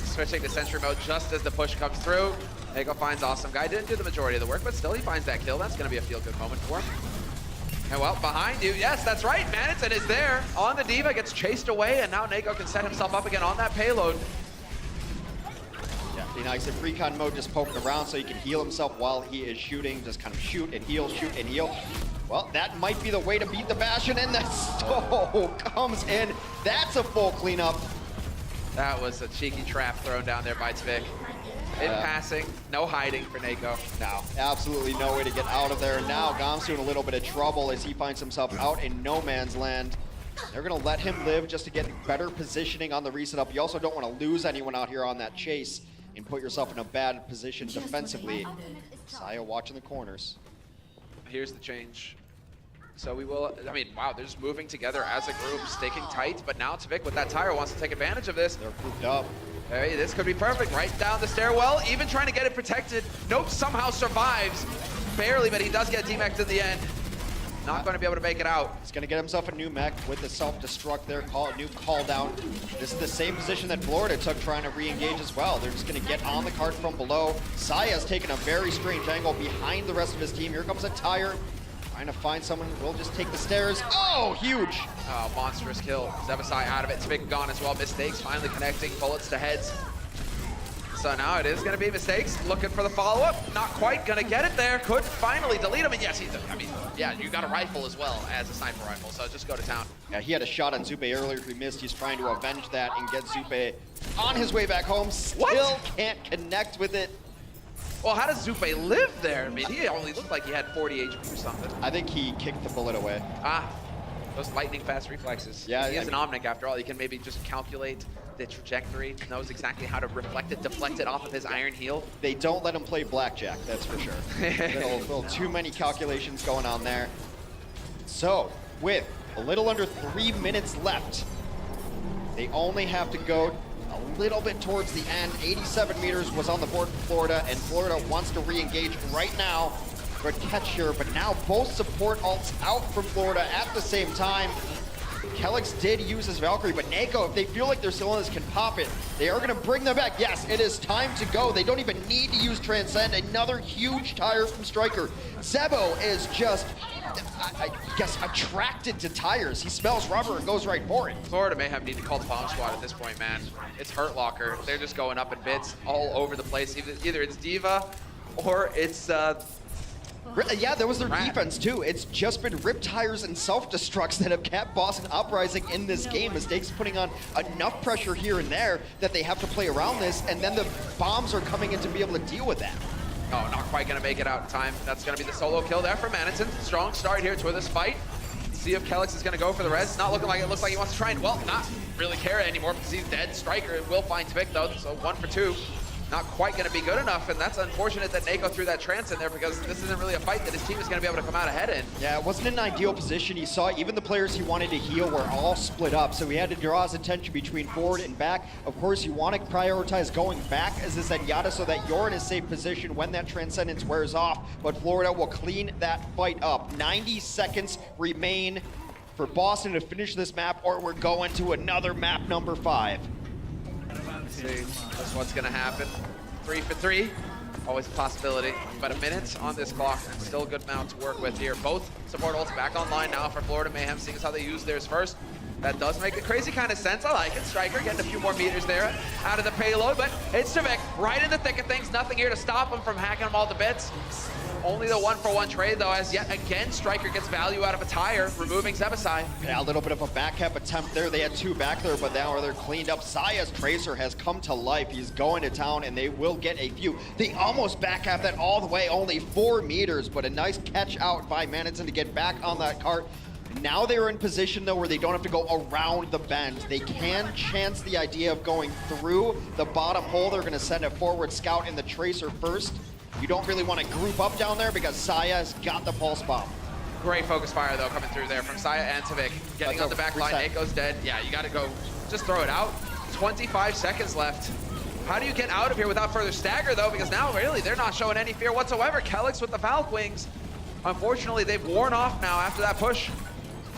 Switching to Sentry mode just as the push comes through. Nako finds Awesome Guy. Didn't do the majority of the work, but still he finds that kill. That's going to be a feel-good moment for him. And well, behind you, yes, that's right. Manitson is there on the Diva, gets chased away, and now Nako can set himself up again on that payload. Be nice in recon mode, just poking around so he can heal himself while he is shooting. Just kind of shoot and heal, shoot and heal. Well, that might be the way to beat the Bastion, and the stove comes in. That's a full cleanup. That was a cheeky trap thrown down there by Tavik. In passing, no hiding for Nako. No, absolutely no way to get out of there. Now Gamsu in a little bit of trouble as he finds himself out in no man's land. They're going to let him live just to get better positioning on the reset up. You also don't want to lose anyone out here on that chase and put yourself in a bad position defensively. Saya watching the corners. Here's the change. So we will, I mean, wow, they're just moving together as a group, sticking tight, but now Tavik with that tire wants to take advantage of this. They're grouped up. Hey, this could be perfect. Right down the stairwell, even trying to get it protected. Nope, somehow survives. Barely, but he does get D-Mech to the end. Not going to be able to make it out. He's going to get himself a new mech with the self-destruct there, new call down. This is the same position that Florida took trying to re-engage as well. They're just going to get on the cart from below. Saya's taken a very strange angle behind the rest of his team. Here comes a tire. Trying to find someone who will just take the stairs. Oh, huge! Oh, monstrous kill. Zebasai out of it. Tavik gone as well. Mistakes finally connecting. Bullets to heads. So now it is going to be Mistakes. Looking for the follow-up. Not quite going to get it there. Could finally delete him. And yes, I mean, yeah, you got a rifle as well as a sniper rifle. So just go to town. Yeah, he had a shot on Zupe earlier. He missed. He's trying to avenge that and get Zupe on his way back home. Still can't connect with it. Well, how does Zupe live there? I mean, he only looked like he had 40 HP or something. I think he kicked the bullet away. Ah, those lightning fast reflexes. Yeah, he is an Omnic after all. He can maybe just calculate the trajectory, knows exactly how to reflect it, deflect it off of his iron heel. They don't let him play blackjack, that's for sure. little too many calculations going on there. So, with a little under 3 minutes left, they only have to go a little bit towards the end. 87 meters was on the board for Florida, and Florida wants to re-engage right now. Good catch here, but now both support ults out from Florida at the same time. Kelix did use his Valkyrie, but Nako, if they feel like their Sylvanas can pop it, they are gonna bring them back. Yes, it is time to go. They don't even need to use Transcend. Another huge tire from Striker. Zebo is just, I guess, attracted to tires. He smells rubber and goes right for it. Florida Mayhem need to call the bomb squad at this point, man. It's Hurt Locker. They're just going up in bits all over the place. Either it's D.Va or it's yeah, that was their defense too. It's just been rip tires and self-destructs that have kept Boston Uprising in this game. Mistakes putting on enough pressure here and there that they have to play around this, and then the bombs are coming in to be able to deal with that. Oh, not quite gonna make it out in time. That's gonna be the solo kill there for Maniton. Strong start here to this fight. See if Kelix is gonna go for the res. Not looking like it. Looks like he wants to try and, well, not really care anymore because he's dead. Striker will find Tvik though, so 1 for 2. Not quite gonna be good enough, and that's unfortunate that Nako threw that trance in there because this isn't really a fight that his team is gonna be able to come out ahead in. Yeah, it wasn't an ideal position. You saw even the players he wanted to heal were all split up, so he had to draw his attention between forward and back. Of course, you want to prioritize going back as a Zenyatta so that you're in a safe position when that Transcendence wears off, but Florida will clean that fight up. 90 seconds remain for Boston to finish this map, or we're going to another map number 5. Let's see that's what's gonna happen. 3 for 3, always a possibility. But a minute on this clock, still a good amount to work with here. Both support ults back online now for Florida Mayhem, seeing as how they use theirs first. That does make a crazy kind of sense. I like it. Striker getting a few more meters there out of the payload, but it's Tvik right in the thick of things. Nothing here to stop him from hacking them all to bits. Only the 1-for-1 trade, though, as yet again, Striker gets value out of a tire, removing Zebasai. Yeah, a little bit of a back-cap attempt there. They had 2 back there, but now they're cleaned up. Zaya's Tracer has come to life. He's going to town, and they will get a few. They almost back-cap that all the way, only 4 meters, but a nice catch out by Maniton to get back on that cart. Now they're in position, though, where they don't have to go around the bend. They can chance the idea of going through the bottom hole. They're going to send a forward scout in the Tracer first. You don't really want to group up down there because Saya's got the pulse bomb. Great focus fire, though, coming through there from Saya and Tvik. Getting on the back line, Nako's dead. Yeah, you got to go, just throw it out. 25 seconds left. How do you get out of here without further stagger, though? Because now, really, they're not showing any fear whatsoever. Kelix with the Valk Wings. Unfortunately, they've worn off now after that push.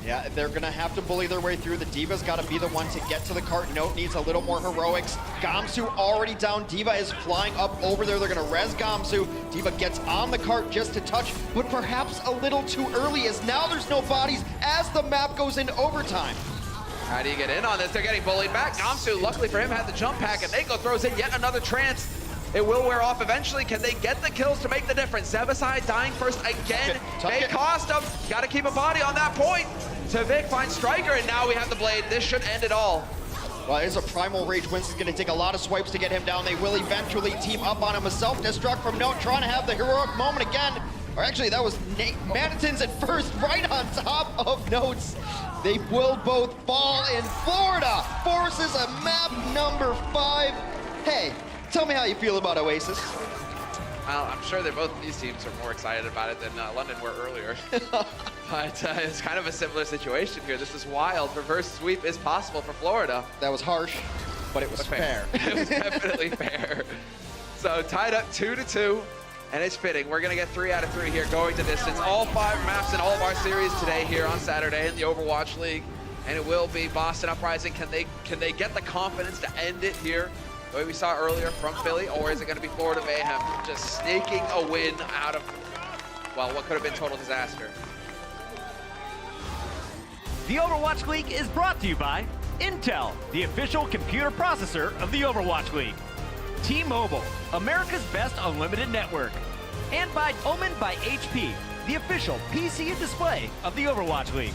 Yeah, they're gonna have to bully their way through. The D.Va's gotta be the one to get to the cart. Note needs a little more heroics. Gamsu already down. D.Va is flying up over there. They're gonna res Gamsu. D.Va gets on the cart just to touch, but perhaps a little too early as now there's no bodies as the map goes into overtime. How do you get in on this? They're getting bullied back. Gamsu, luckily for him, had the jump pack, and Nako throws in yet another trance. It will wear off eventually. Can they get the kills to make the difference? Zebasai dying first again. May cost them. Got to keep a body on that point. Tvik finds Striker, and now we have the blade. This should end it all. Well, it's a Primal Rage. Winston's going to take a lot of swipes to get him down. They will eventually team up on him. A self-destruct from Note, trying to have the heroic moment again. Or actually, that was Maniton's at first, right on top of Notes. They will both fall, in Florida forces a map number 5. Hey, tell me how you feel about Oasis. Well, I'm sure that both of these teams are more excited about it than London were earlier. But it's kind of a similar situation here. This is wild. Reverse sweep is possible for Florida. That was harsh, but it was fair. It was definitely fair. So tied up 2-2, and it's fitting. We're gonna get 3 out of 3 here going to distance. All 5 maps in all of our series today here on Saturday in the Overwatch League. And it will be Boston Uprising. Can they get the confidence to end it here? The way we saw earlier from Philly, or is it going to be Florida Mayhem just sneaking a win out of, well, what could have been total disaster? The Overwatch League is brought to you by Intel, the official computer processor of the Overwatch League. T-Mobile, America's best unlimited network. And by Omen by HP, the official PC and display of the Overwatch League.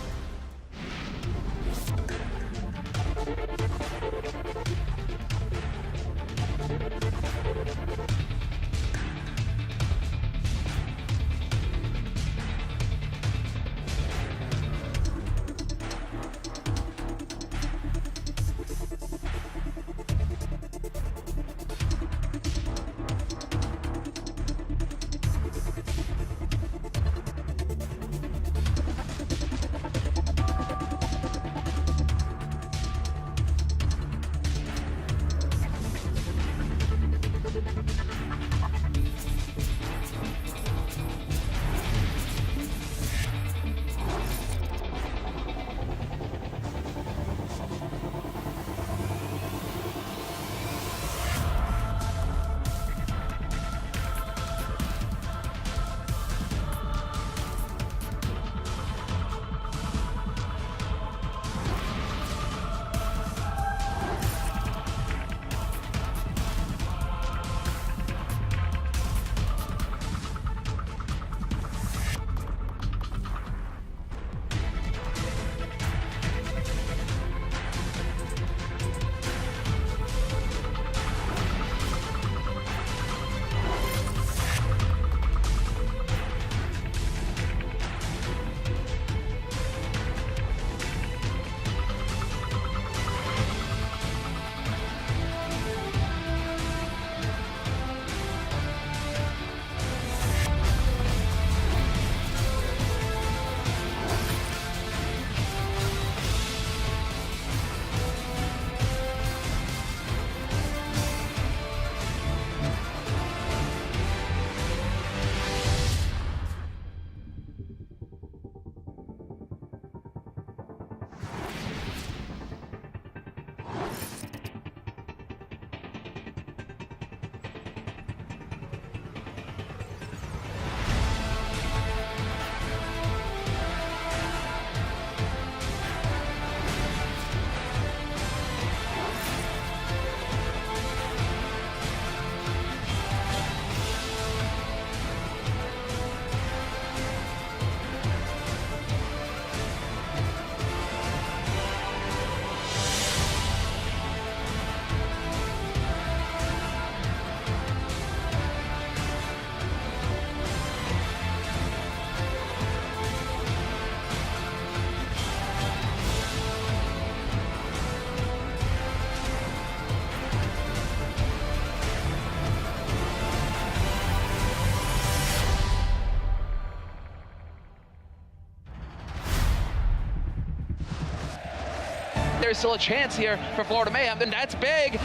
there is still a chance here for Florida Mayhem, then that's big.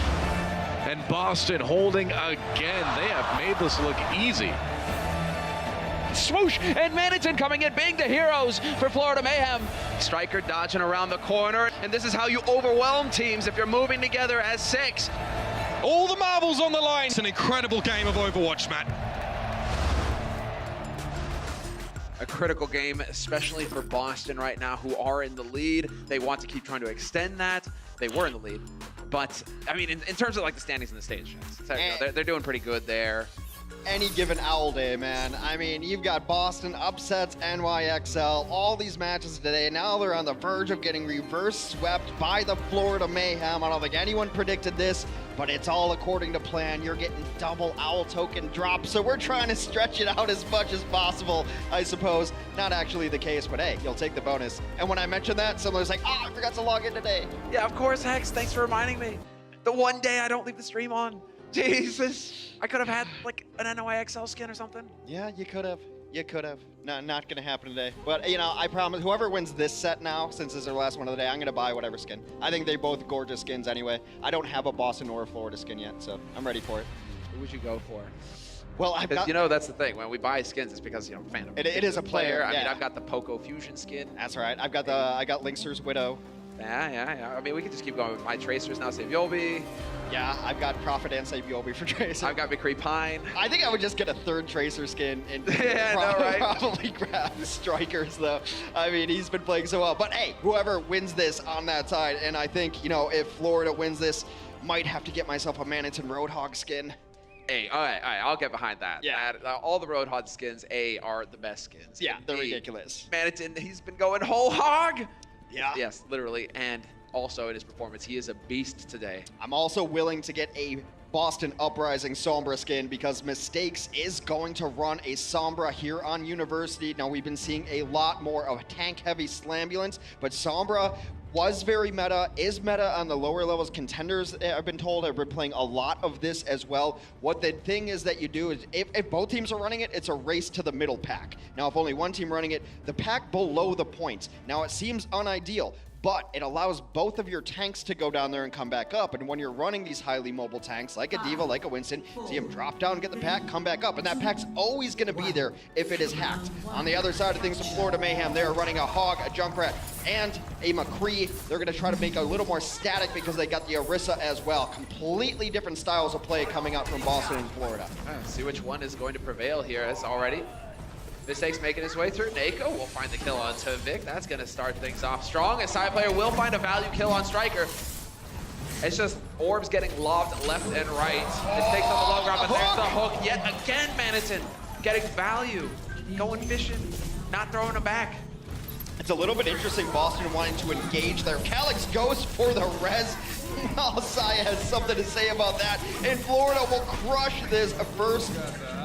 And Boston holding again. They have made this look easy. Swoosh, and Manhattan coming in big, the heroes for Florida Mayhem. Striker dodging around the corner, and this is how you overwhelm teams if you're moving together as 6. All the marbles on the line. It's an incredible game of Overwatch, Matt. A critical game, especially for Boston right now, who are in the lead. They want to keep trying to extend that. They were in the lead. But, I mean, in terms of like the standings in the stage, they're doing pretty good there. Any given Owl Day, man. I mean, you've got Boston upsets NYXL, all these matches today. Now they're on the verge of getting reverse swept by the Florida Mayhem. I don't think anyone predicted this, but it's all according to plan. You're getting double Owl token drops, so we're trying to stretch it out as much as possible, I suppose. Not actually the case, but hey, you'll take the bonus. And when I mentioned that, someone was like, oh, I forgot to log in today. Yeah, of course, Hex. Thanks for reminding me. The one day I don't leave the stream on. Jesus. I could have had like an NYXL skin or something. Yeah, you could have. You could have. No, not going to happen today. But, you know, I promise, whoever wins this set now, since this is their last one of the day, I'm going to buy whatever skin. I think they're both gorgeous skins anyway. I don't have a Boston or a Florida skin yet, so I'm ready for it. Who would you go for? Well, I've got... You know, that's the thing. When we buy skins, it's because, you know, fan of it is a player. I yeah. mean, I've got the Poco Fusion skin. That's right. I got Linkster's Widow. Yeah. I mean, we can just keep going with my Tracers now. Save Yobi. Yeah, I've got Prophet and Save Yobi for Tracer. I've got McCree Pine. I think I would just get a third Tracer skin and right? probably grab Strikers, though. I mean, he's been playing so well. But hey, whoever wins this on that side, and I think, you know, if Florida wins this, might have to get myself a Manhattan Roadhog skin. Hey, all right, I'll get behind that. Yeah. All the Roadhog skins, are the best skins. Yeah, they're ridiculous. Manhattan, he's been going whole hog. Yeah. Yes, literally, and also in his performance, he is a beast today. I'm also willing to get a Boston Uprising Sombra skin because Mistakes is going to run a Sombra here on University. Now, we've been seeing a lot more of tank-heavy Slambulance, but Sombra was very meta, is meta on the lower levels. Contenders, I've been told, have been playing a lot of this as well. What the thing is that you do is, if both teams are running it, it's a race to the middle pack. Now, if only one team running it, the pack below the points. Now, it seems unideal, but it allows both of your tanks to go down there and come back up. And when you're running these highly mobile tanks, like a D.Va, like a Winston, see them drop down, get the pack, come back up. And that pack's always going to be there if it is hacked. On the other side of things, from Florida Mayhem, they are running a Hog, a Junkrat, and a McCree. They're going to try to make it a little more static because they got the Orisa as well. Completely different styles of play coming out from Boston and Florida. Let's see which one is going to prevail here. As already Mistakes making his way through. Nako will find the kill on Vic. That's going to start things off strong. A side player will find a value kill on Striker. It's just orbs getting lobbed left and right. Mistakes on the low ground, but there's the hook yet again. Manhattan getting value, going fishing, not throwing it back. It's a little bit interesting, Boston wanting to engage there. Calix goes for the res. Saya has something to say about that. And Florida will crush this first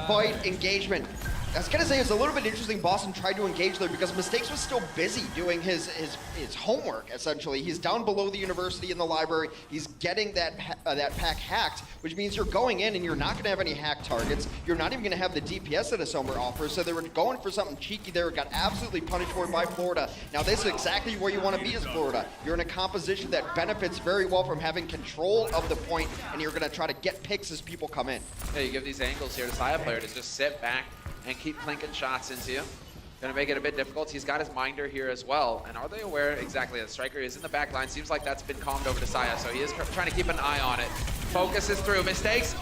fight engagement. I was gonna say it's a little bit interesting. Boston tried to engage there because Mistakes was still busy doing his homework. Essentially, he's down below the university in the library. He's getting that pack hacked, which means you're going in and you're not gonna have any hack targets. You're not even gonna have the DPS that a Sombra offers. So they were going for something cheeky there. Got absolutely punished for it by Florida. Now this is exactly where you want to be as Florida. You're in a composition that benefits very well from having control of the point, and you're gonna try to get picks as people come in. Yeah, you give these angles here to Saya player to just sit back and keep clinking shots into you. Gonna make it a bit difficult. He's got his Minder here as well. And are they aware exactly that Striker is in the back line? Seems like that's been calmed over to Saya, so he is trying to keep an eye on it. Focuses through. Mistakes.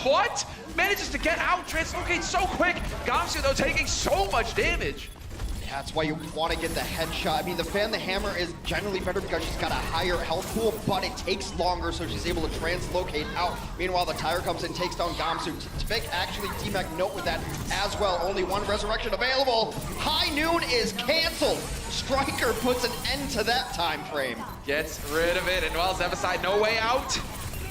What? Manages to get out. Translocate so quick. Gamsu, though, taking so much damage. That's why you want to get the headshot. I mean, the Fan the Hammer is generally better because she's got a higher health pool, but it takes longer, so she's able to translocate out. Meanwhile, the Tire comes in, takes down Gamsu. Tvik actually, T-Mac note with that as well. Only one resurrection available. High Noon is canceled. Striker puts an end to that time frame. Gets rid of it, and while Zebaside, no way out.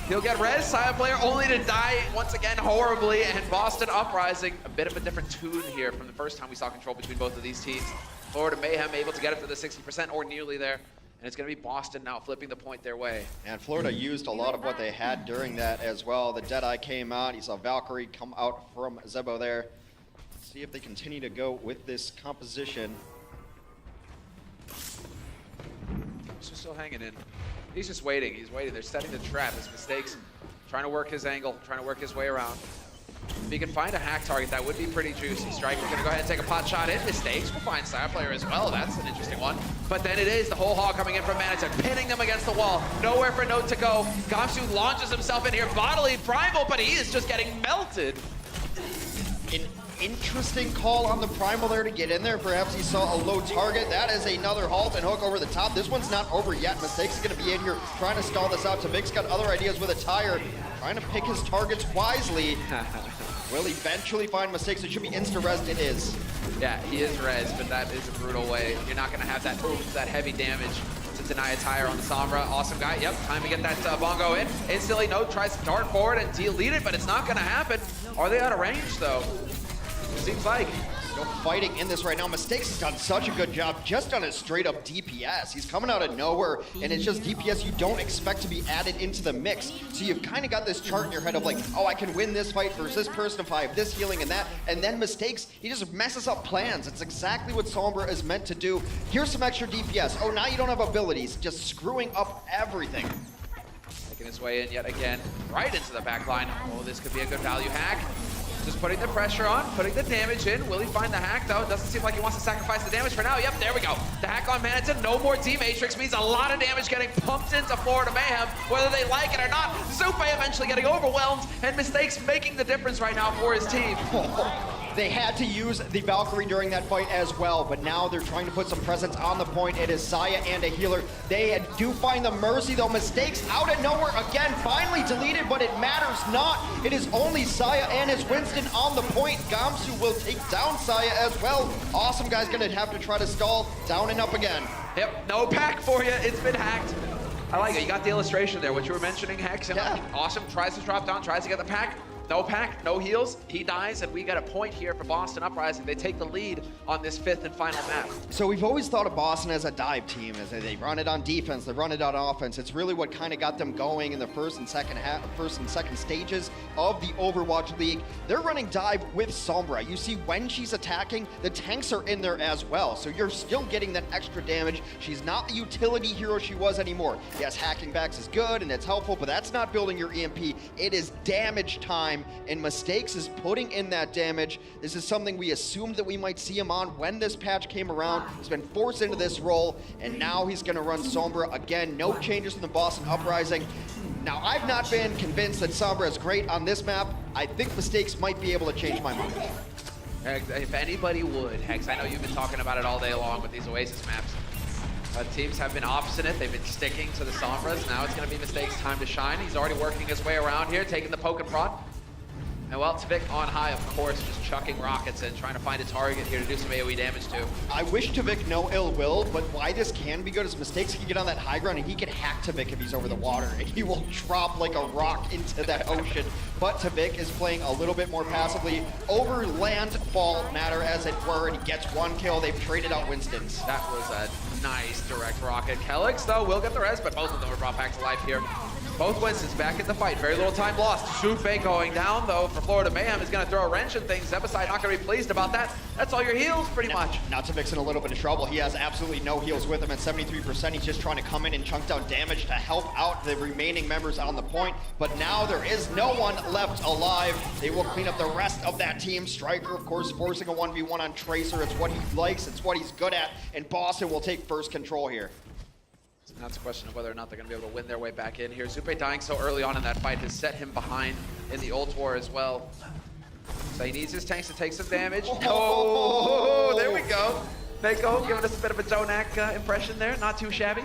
He'll get res, Saya player only to die once again horribly, and Boston Uprising, a bit of a different tune here from the first time we saw control between both of these teams. Florida Mayhem able to get up to the 60% or nearly there, and it's going to be Boston now flipping the point their way. And Florida used a lot of what they had during that as well. The Deadeye came out, you saw Valkyrie come out from Zebo there. Let's see if they continue to go with this composition. Still hanging in. He's just waiting. He's waiting. They're setting the trap. His mistakes, trying to work his angle, trying to work his way around. If he can find a hack target, that would be pretty juicy. Striker's gonna go ahead and take a pot shot in. Mistakes. We'll find Sire player as well. That's an interesting one. But then it is the whole hog coming in from Manitou, pinning them against the wall. Nowhere for Note to go. Gamsu launches himself in here, bodily primal, but he is just getting melted. An interesting call on the Primal there to get in there. Perhaps he saw a low target. That is another halt and hook over the top. This one's not over yet. Mistakes is going to be in here trying to stall this out. Tavic's got other ideas with a tire, trying to pick his targets wisely. Will eventually find Mistakes. It should be insta-res. It is. Yeah, he is res, but that is a brutal way. You're not going to have that heavy damage to deny a tire on the Sombra. Awesome guy. Yep, time to get that bongo in. Instantly, Note tries to dart forward and delete it, but it's not going to happen. Are they out of range, though? Seems like. Still fighting in this right now. Mistakes has done such a good job just on his straight up DPS. He's coming out of nowhere, and it's just DPS you don't expect to be added into the mix. So you've kind of got this chart in your head of like, oh, I can win this fight versus this person if I have this healing and that. And then Mistakes, he just messes up plans. It's exactly what Sombra is meant to do. Here's some extra DPS. Oh, now you don't have abilities. Just screwing up everything. Making his way in yet again, right into the back line. Oh, this could be a good value hack. Just putting the pressure on, putting the damage in. Will he find the hack, though? It doesn't seem like he wants to sacrifice the damage for now. Yep, there we go. The hack on Manitou. No more D-Matrix means a lot of damage getting pumped into Florida Mayhem, whether they like it or not. Zupe eventually getting overwhelmed, and Mistakes making the difference right now for his team. They had to use the Valkyrie during that fight as well, but now they're trying to put some presence on the point. It is Saya and a healer. They do find the Mercy, though. Mistakes out of nowhere again, finally deleted, but it matters not. It is only Saya and his Winston on the point. Gamsu will take down Saya as well. Awesome guy's gonna have to try to stall. Down and up again. Yep, no pack for you. It's been hacked. I like it. You got the illustration there, what you were mentioning, Hex. Yeah. Awesome. Tries to drop down, tries to get the pack. No pack, no heals. He dies, and we got a point here for Boston Uprising. They take the lead on this 5th and final map. So we've always thought of Boston as a dive team, as they run it on defense, they run it on offense. It's really what kind of got them going in the first and second stages of the Overwatch League. They're running dive with Sombra. You see when she's attacking, the tanks are in there as well. So you're still getting that extra damage. She's not the utility hero she was anymore. Yes, hacking backs is good and it's helpful, but that's not building your EMP. It is damage time. And Mistakes is putting in that damage. This is something we assumed that we might see him on when this patch came around. He's been forced into this role, and now he's gonna run Sombra again. No changes from the Boston Uprising. Now, I've not been convinced that Sombra is great on this map. I think Mistakes might be able to change my mind. If anybody would, Hex, I know you've been talking about it all day long with these Oasis maps. But teams have been obstinate. They've been sticking to the Sombras. Now it's gonna be Mistakes' time to shine. He's already working his way around here, taking the poke and prod. And well, Tavik on high, of course, just chucking rockets and trying to find a target here to do some AoE damage to. I wish Tavik no ill will, but why this can be good is Mistakes can get on that high ground and he can hack Tavik if he's over the water, and he will drop like a rock into that ocean. But Tavik is playing a little bit more passively over landfall matter, as it were, and he gets one kill. They've traded out Winston's. That was a nice direct rocket. Kelix, though, will get the rest, but both of them are brought back to life here. Both Winston's back in the fight. Very little time lost. Zupe going down, though, for Florida Mayhem is going to throw a wrench in things. Epicide not going to be pleased about that. That's all your heals, pretty much. Now Tavik's in a little bit of trouble. He has absolutely no heals with him at 73%. He's just trying to come in and chunk down damage to help out the remaining members on the point. But now there is no one left alive. They will clean up the rest of that team. Striker, of course, forcing a 1v1 on Tracer. It's what he likes. It's what he's good at. And Boston will take first control here. Now it's a question of whether or not they're going to be able to win their way back in here. Zupe dying so early on in that fight has set him behind in the ult war as well. So he needs his tanks to take some damage. Oh, there we go. Mako giving us a bit of a Donak impression there. Not too shabby.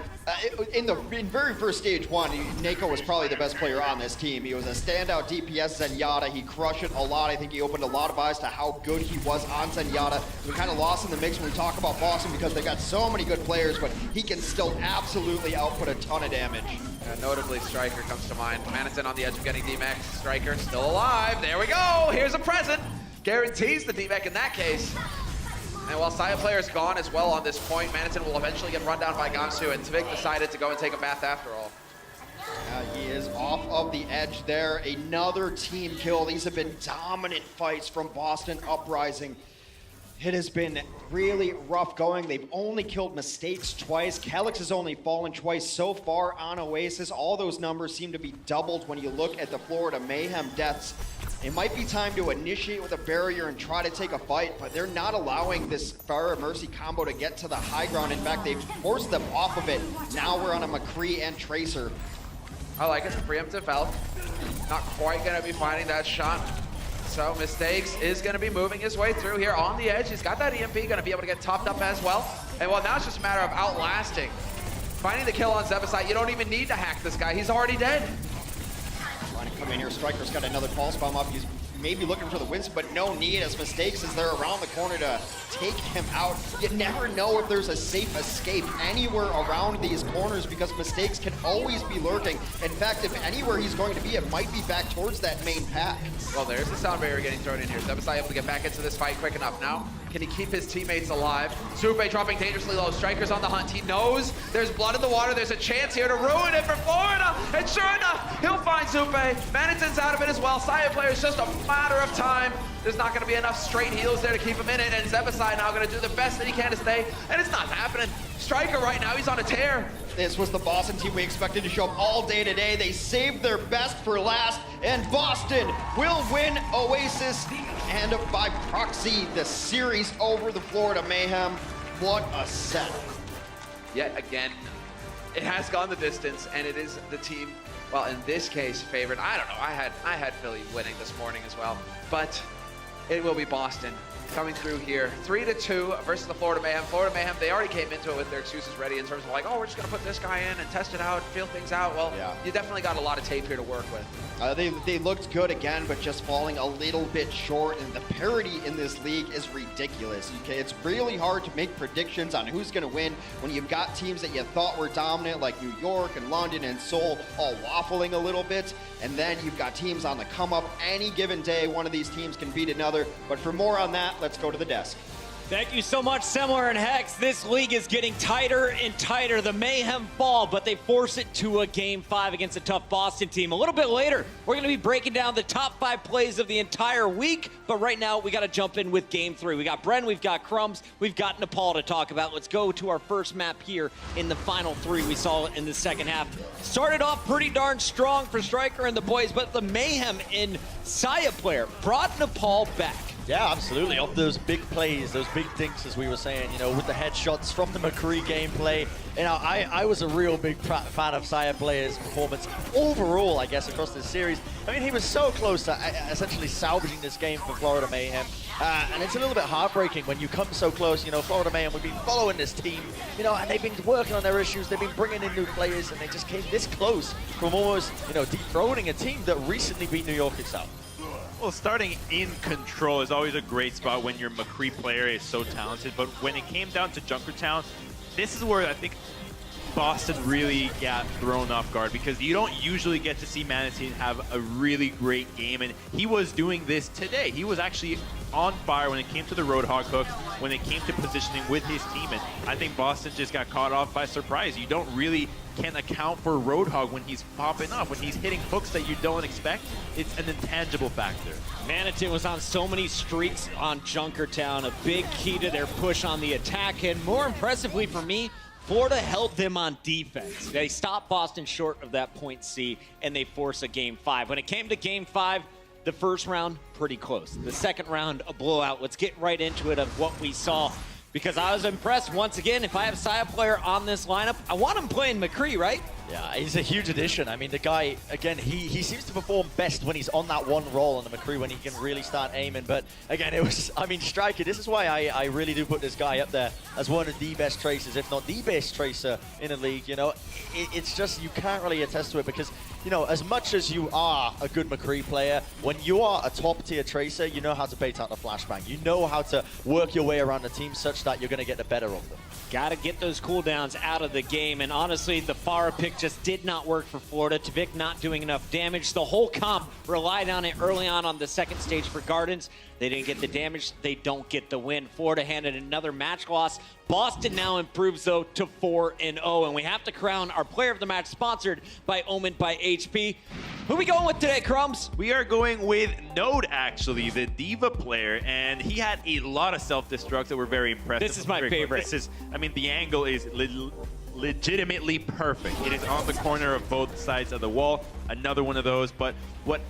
In very first stage one, Nako was probably the best player on this team. He was a standout DPS Zenyatta. He crushed it a lot. I think he opened a lot of eyes to how good he was on Zenyatta. We kind of lost in the mix when we talk about Boston because they got so many good players, but he can still absolutely output a ton of damage. Notably, Striker comes to mind. Manitou on the edge of getting D-Max. Striker still alive. There we go. Here's a present. Guarantees the D-Mac in that case. And while Saya player is gone as well on this point, Manitou will eventually get run down by Gamsu, and Tavik decided to go and take a bath after all. He is off of the edge there. Another team kill. These have been dominant fights from Boston Uprising. It has been really rough going. They've only killed Mistakes twice. Calyx has only fallen twice so far on Oasis. All those numbers seem to be doubled when you look at the Florida Mayhem deaths. It might be time to initiate with a barrier and try to take a fight, but they're not allowing this Fire of Mercy combo to get to the high ground. In fact, they've forced them off of it. Now we're on a McCree and Tracer. I like it. Preemptive health. Not quite going to be finding that shot. So Mistakes is going to be moving his way through here on the edge. He's got that EMP, going to be able to get topped up as well. And well, now it's just a matter of outlasting. Finding the kill on Zebasai, you don't even need to hack this guy. He's already dead. Trying to come in here. Striker's got another pulse bomb up. He's maybe looking for the wins, but no need as Mistakes is there around the corner to take him out. You never know if there's a safe escape anywhere around these corners because Mistakes can always be lurking. In fact, if anywhere he's going to be, it might be back towards that main path. Well, there's the sound barrier getting thrown in here. Zebasai able to get back into this fight quick enough. Now, can he keep his teammates alive? Supe dropping dangerously low. Striker's on the hunt. He knows there's blood in the water. There's a chance here to ruin it for Florida. And sure enough, he'll find Supe. Maniton's out of it as well. Saya player is just a matter of time. There's not going to be enough straight heals there to keep him in it. And Zebasai now going to do the best that he can to stay. And it's not happening. Striker right now, he's on a tear. This was the Boston team we expected to show up all day today. They saved their best for last, and Boston will win Oasis and by proxy the series over the Florida Mayhem. What a set. Yet again, it has gone the distance, and it is the team, well, in this case, favored. I don't know, I had Philly winning this morning as well, but it will be Boston coming through here. 3-2 versus the Florida Mayhem. Florida Mayhem, they already came into it with their excuses ready in terms of like, oh, we're just gonna put this guy in and test it out, feel things out. Well, yeah. You definitely got a lot of tape here to work with. They looked good again, but just falling a little bit short, and the parity in this league is ridiculous. It's really hard to make predictions on who's gonna win when you've got teams that you thought were dominant, like New York and London and Seoul, all waffling a little bit, and then you've got teams on the come up. Any given day, one of these teams can beat another, but for more on that, let's go to the desk. Thank you so much, Semler and Hex. This league is getting tighter and tighter. The Mayhem fall, but they force it to a Game 5 against a tough Boston team. A little bit later, we're going to be breaking down the top 5 plays of the entire week, but right now, we got to jump in with Game 3. We got Bren, we've got Crumbs, we've got Nepal to talk about. Let's go to our first map here in the final 3. We saw it in the second half. Started off pretty darn strong for Striker and the boys, but the Mayhem in Saya player brought Nepal back. Yeah, absolutely. Off those big plays, those big dinks, as we were saying, you know, with the headshots from the McCree gameplay. You know, I was a real big fan of Saya Player's performance overall, I guess, across this series. I mean, he was so close to essentially salvaging this game for Florida Mayhem. And it's a little bit heartbreaking when you come so close. You know, Florida Mayhem, we've been following this team, you know, and they've been working on their issues. They've been bringing in new players, and they just came this close from almost, you know, dethroning a team that recently beat New York itself. Well, starting in control is always a great spot when your McCree player is so talented, but when it came down to Junkertown, this is where I think Boston really got thrown off guard, because you don't usually get to see Manatee have a really great game, and he was doing this today. He was actually on fire when it came to the Roadhog hooks, when it came to positioning with his team, and I think Boston just got caught off by surprise. You don't really can account for Roadhog when he's popping up, when he's hitting hooks that you don't expect. It's an intangible factor. Manitou was on so many streaks on Junkertown, a big key to their push on the attack, and more impressively for me, Florida held them on defense. They stopped Boston short of that point C, and they forced a Game 5. When it came to Game 5, the first round, pretty close. The second round, a blowout. Let's get right into it of what we saw, because I was impressed. Once again, if I have a Saya player on this lineup, I want him playing McCree, right? Yeah, he's a huge addition. I mean, the guy, again, he seems to perform best when he's on that one roll on the McCree, when he can really start aiming. But again, it was, I mean, Striker, this is why I really do put this guy up there as one of the best tracers, if not the best tracer in the league. You know, it's just, you can't really attest to it, because, you know, as much as you are a good McCree player, when you are a top tier tracer, you know how to bait out the flashbang. You know how to work your way around the team such that you're going to get the better of them. Got to get those cooldowns out of the game, and honestly, the Farah pick just did not work for Florida. Tavik not doing enough damage. The whole comp relied on it early on the second stage for Gardens. They didn't get the damage. They don't get the win. Florida handed another match loss. Boston now improves, though, to 4-0, and we have to crown our player of the match, sponsored by Omen by HP. Who we going with today, Crumbs? We are going with Node, actually, the Diva player, and he had a lot of self-destructs that were very impressive. This is my favorite. This is, I mean, the angle is legitimately perfect. It is on the corner of both sides of the wall. Another one of those, but what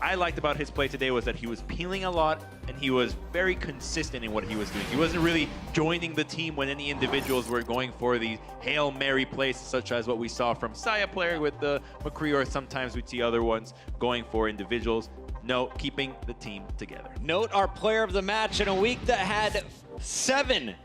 I liked about his play today was that he was peeling a lot, and he was very consistent in what he was doing. He wasn't really joining the team when any individuals were going for these Hail Mary plays, such as what we saw from Saya player with the McCree, or sometimes we'd see other ones going for individuals. No, keeping the team together. Note our player of the match in a week that had seven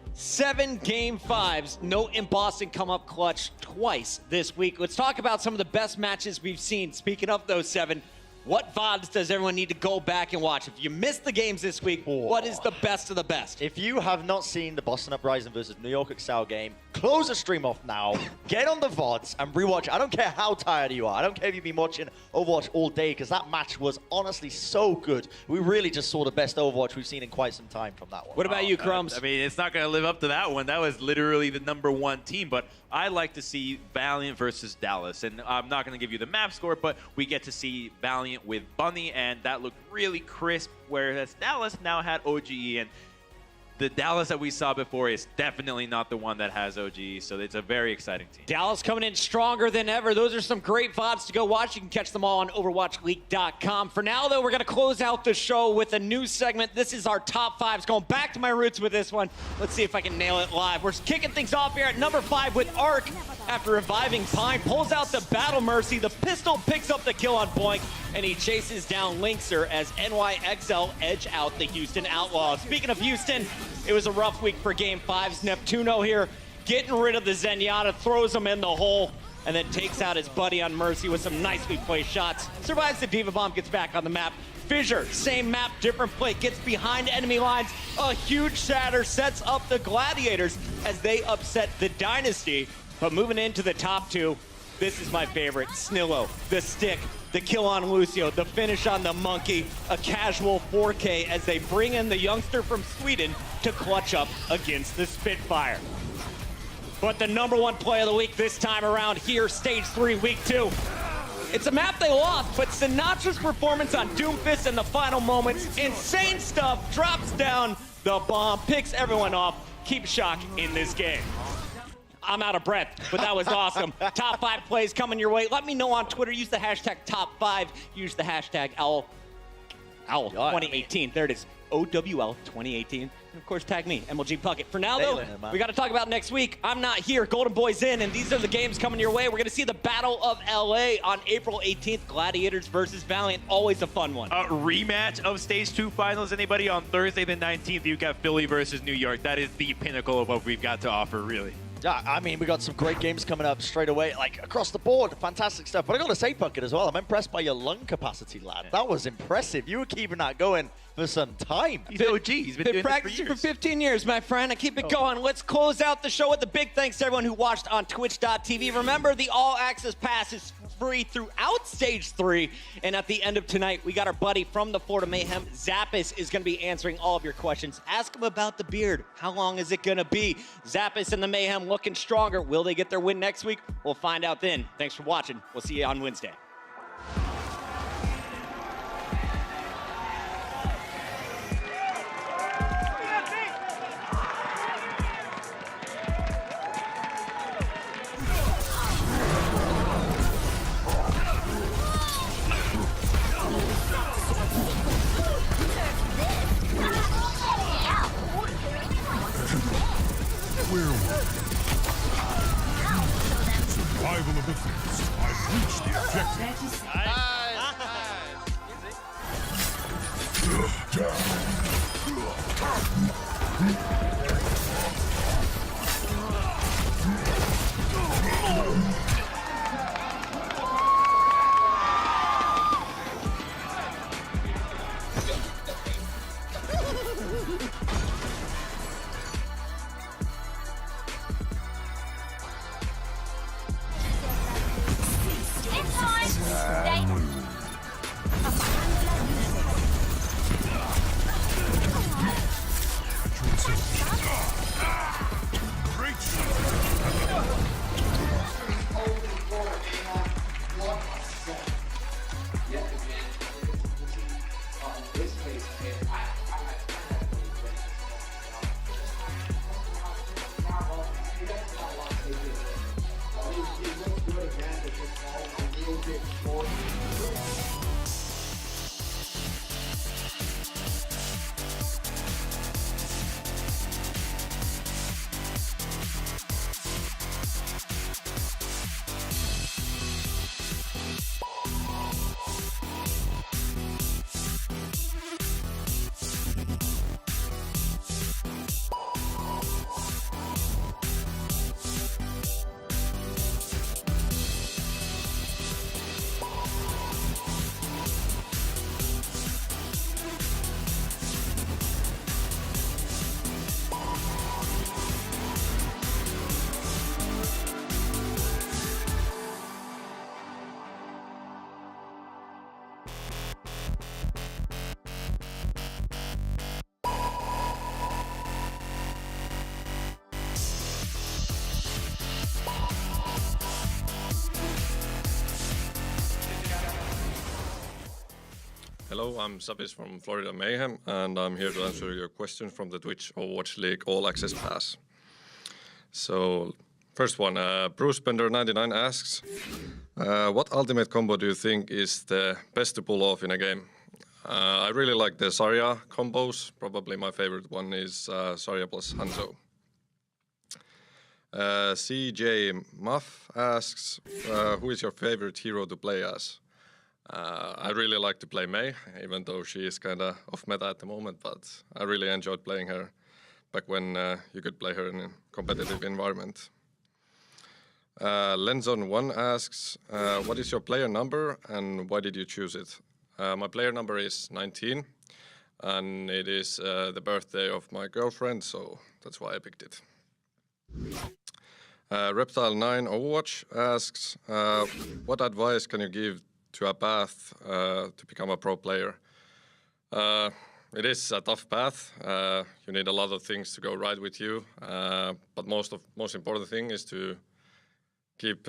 game fives. Note in Boston come up clutch twice this week. Let's talk about some of the best matches we've seen. Speaking of those 7, what VODs does everyone need to go back and watch? If you missed the games this week, what is the best of the best? If you have not seen the Boston Uprising versus New York Excel game, close the stream off now, get on the VODs and rewatch. I don't care how tired you are. I don't care if you've been watching Overwatch all day, because that match was honestly so good. We really just saw the best Overwatch we've seen in quite some time from that one. What about you, Crumbs? I mean, it's not going to live up to that one. That was literally the #1 team, but I like to see Valiant versus Dallas, and I'm not going to give you the map score, but we get to see Valiant with Bunny, and that looked really crisp, whereas Dallas now had OGE, and the Dallas that we saw before is definitely not the one that has OGE, so it's a very exciting team. Dallas coming in stronger than ever. Those are some great VODs to go watch. You can catch them all on OverwatchLeague.com. For now, though, we're going to close out the show with a new segment. This is our top 5s. Going back to my roots with this one. Let's see if I can nail it live. We're kicking things off here at number 5 with Arc. After reviving Pine, pulls out the Battle Mercy. The pistol picks up the kill on Boink, and he chases down Linkser as NYXL edge out the Houston Outlaws. Speaking of Houston, it was a rough week for Game 5's Neptuno here, getting rid of the Zenyatta, throws him in the hole, and then takes out his buddy on Mercy with some nicely placed shots. Survives the Diva Bomb, gets back on the map. Fissure, same map, different play, gets behind enemy lines. A huge shatter sets up the Gladiators as they upset the Dynasty. But moving into the top 2, this is my favorite. Snillo, the stick, the kill on Lucio, the finish on the Monkey, a casual 4K as they bring in the youngster from Sweden to clutch up against the Spitfire. But the #1 play of the week this time around here, Stage 3, Week 2. It's a map they lost, but Sinatra's performance on Doomfist in the final moments, insane stuff, drops down the bomb, picks everyone off, keeps shock in this game. I'm out of breath, but that was awesome. Top 5 plays coming your way. Let me know on Twitter. Use the hashtag top5. Use the hashtag OWL 2018. There it is. OWL 2018. And of course, tag me, MLG Puckett. For now, though, we got to talk about next week. I'm not here. Golden Boy's in, and these are the games coming your way. We're going to see the Battle of LA on April 18th. Gladiators versus Valiant. Always a fun one. A rematch of Stage 2 finals. Anybody on Thursday the 19th? You got Philly versus New York. That is the pinnacle of what we've got to offer, really. Yeah, I mean, we got some great games coming up straight away, like across the board. Fantastic stuff. But I got to say, Puckett, as well, I'm impressed by your lung capacity, lad. That was impressive. You were keeping that going for some time. He's OG. He's been doing practicing for for 15 years, my friend. I keep it going. Let's close out the show with a big thanks to everyone who watched on Twitch.tv. Remember, the All Access Pass is free throughout Stage 3. And at the end of tonight, we got our buddy from the Florida Mayhem, Zappis, is going to be answering all of your questions. Ask him about the beard. How long is it going to be? Zappis and the Mayhem looking stronger. Will they get their win next week? We'll find out then. Thanks for watching. We'll see you on Wednesday. Survival of the fittest. I've reached the objective. Hello, I'm Sabis from Florida Mayhem, and I'm here to answer your question from the Twitch Overwatch League All Access Pass. So, first one, Bruce Bender 99 asks, what ultimate combo do you think is the best to pull off in a game? I really like the Zarya combos. Probably my favorite one is Zarya plus Hanzo. CJ Muff asks, who is your favorite hero to play as? I really like to play Mei, even though she is kind of off meta at the moment, but I really enjoyed playing her back when you could play her in a competitive environment. Lenzon1 asks, what is your player number and why did you choose it? My player number is 19, and it is the birthday of my girlfriend, so that's why I picked it. Reptile9 Overwatch asks, what advice can you give to a path to become a pro player? It is a tough path. You need a lot of things to go right with you, but most important thing is to keep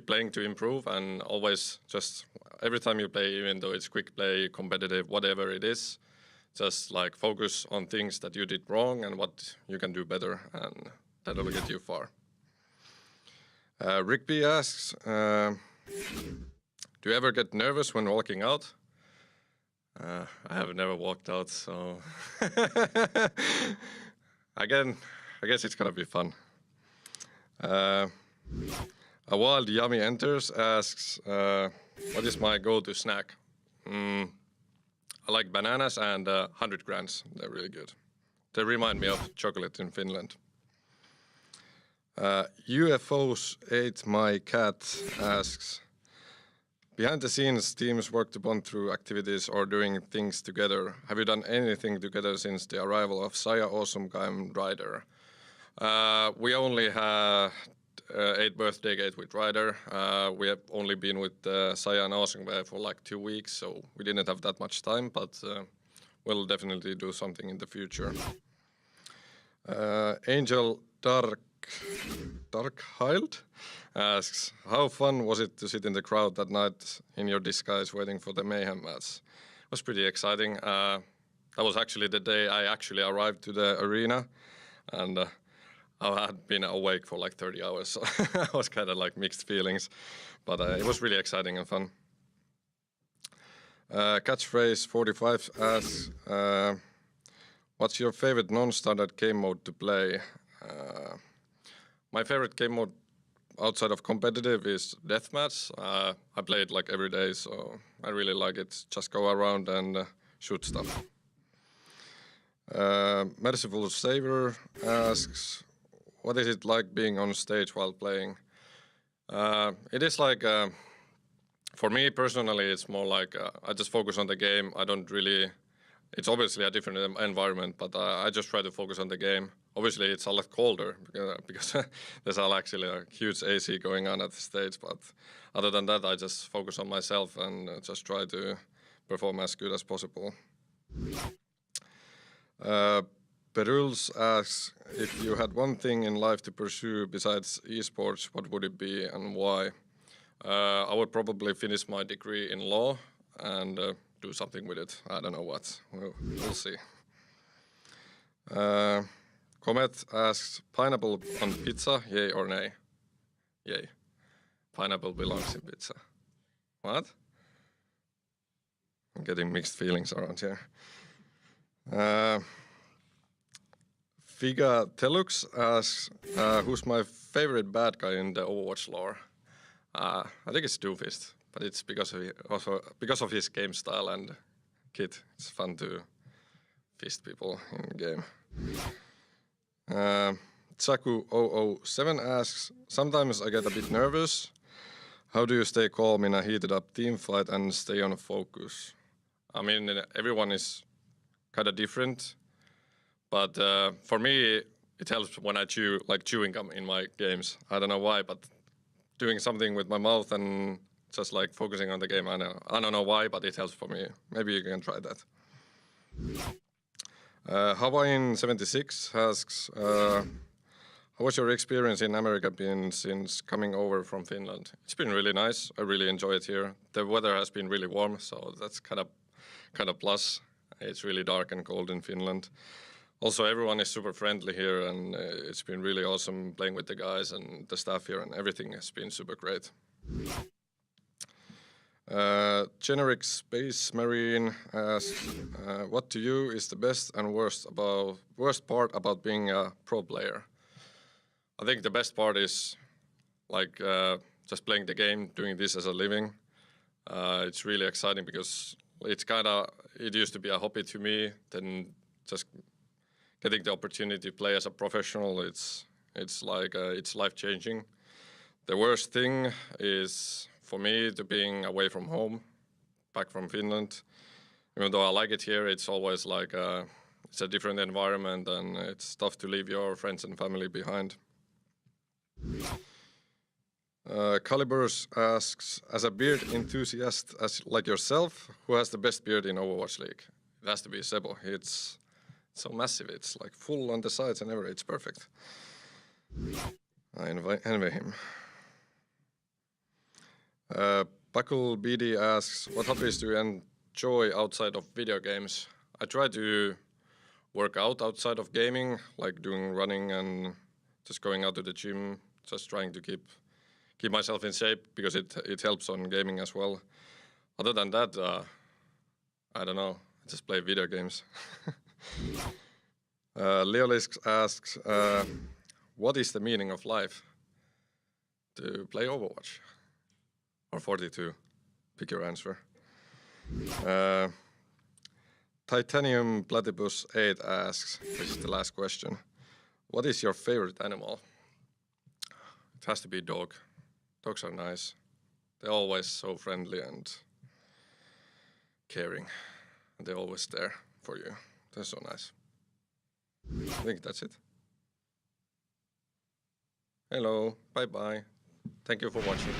playing to improve, and always just every time you play, even though it's quick play, competitive, whatever it is, just like focus on things that you did wrong and what you can do better, and that'll get you far. Rigby asks, do you ever get nervous when walking out? I have never walked out, so again, I guess it's gonna be fun. A Wild Yummy Enters asks, what is my go-to snack? I like bananas and 100 grams. They're really good. They remind me of chocolate in Finland. UFOs Ate My Cat asks, behind the scenes, teams work to bond through activities or doing things together. Have you done anything together since the arrival of Saya Awesome Guy and Ryder? We only had 8 birthday gate with Ryder. We have only been with Saya and Awesome Guy for like 2 weeks, so we didn't have that much time, but we'll definitely do something in the future. Angel Darkhild asks, how fun was it to sit in the crowd that night in your disguise waiting for the Mayhem match? It was pretty exciting. That was actually the day I actually arrived to the arena, and I had been awake for like 30 hours, so I was kind of like mixed feelings, but it was really exciting and fun. Catchphrase 45 asks, what's your favorite non-standard game mode to play? My favorite game mode outside of competitive is deathmatch. I play it like every day, so I really like it. Just go around and shoot stuff. Merciful Saver asks, what is it like being on stage while playing? It is like, for me personally, it's more like I just focus on the game. I don't really, it's obviously a different environment, but I just try to focus on the game. Obviously, it's a lot colder because there's actually a huge AC going on at the stage. But other than that, I just focus on myself and just try to perform as good as possible. Peruls asks, if you had one thing in life to pursue besides esports, what would it be and why? I would probably finish my degree in law and do something with it. I don't know what. We'll see. Comet asks, pineapple on pizza, yay or nay? Yay. Pineapple belongs in pizza. What? I'm getting mixed feelings around here. Figa Telux asks, who's my favorite bad guy in the Overwatch lore? I think it's Doomfist, but it's because of his game style and kit. It's fun to fist people in the game. Chaku007 asks, sometimes I get a bit nervous. How do you stay calm in a heated up team fight and stay on focus? I mean, everyone is kind of different, but for me, it helps when I chew, like chewing gum in my games. I don't know why, but doing something with my mouth and just like focusing on the game, I don't know why, but it helps for me. Maybe you can try that. Hawaiian76 asks, how was your experience in America been since coming over from Finland? It's been really nice. I really enjoy it here. The weather has been really warm, so that's kind of kind of plus. It's really dark and cold in Finland. Also, everyone is super friendly here, and it's been really awesome playing with the guys and the staff here, and everything has been super great. Generic Space Marine asks, what to you is the best and worst part about being a pro player? I think the best part is like just playing the game, doing this as a living. It's really exciting because it used to be a hobby to me. Then just getting the opportunity to play as a professional, it's life-changing. The worst thing is for me to being away from home, back from Finland. Even though I like it here, it's always like it's a different environment, and it's tough to leave your friends and family behind. Calibers asks, as a beard enthusiast like yourself, who has the best beard in Overwatch League? It has to be Sebo. It's so massive. It's like full on the sides and everything. It's perfect. I envy him. Bakul BD asks, what hobbies do you enjoy outside of video games? I try to work out outside of gaming, like doing running and just going out to the gym, just trying to keep myself in shape because it helps on gaming as well. Other than that, I don't know. I just play video games. Leolisk asks, what is the meaning of life? To play Overwatch. Or 42. Pick your answer. Titanium Platypus 8 asks, this is the last question. What is your favorite animal? It has to be dog. Dogs are nice. They're always so friendly and caring. And they're always there for you. They're so nice. I think that's it. Hello, bye-bye. Thank you for watching.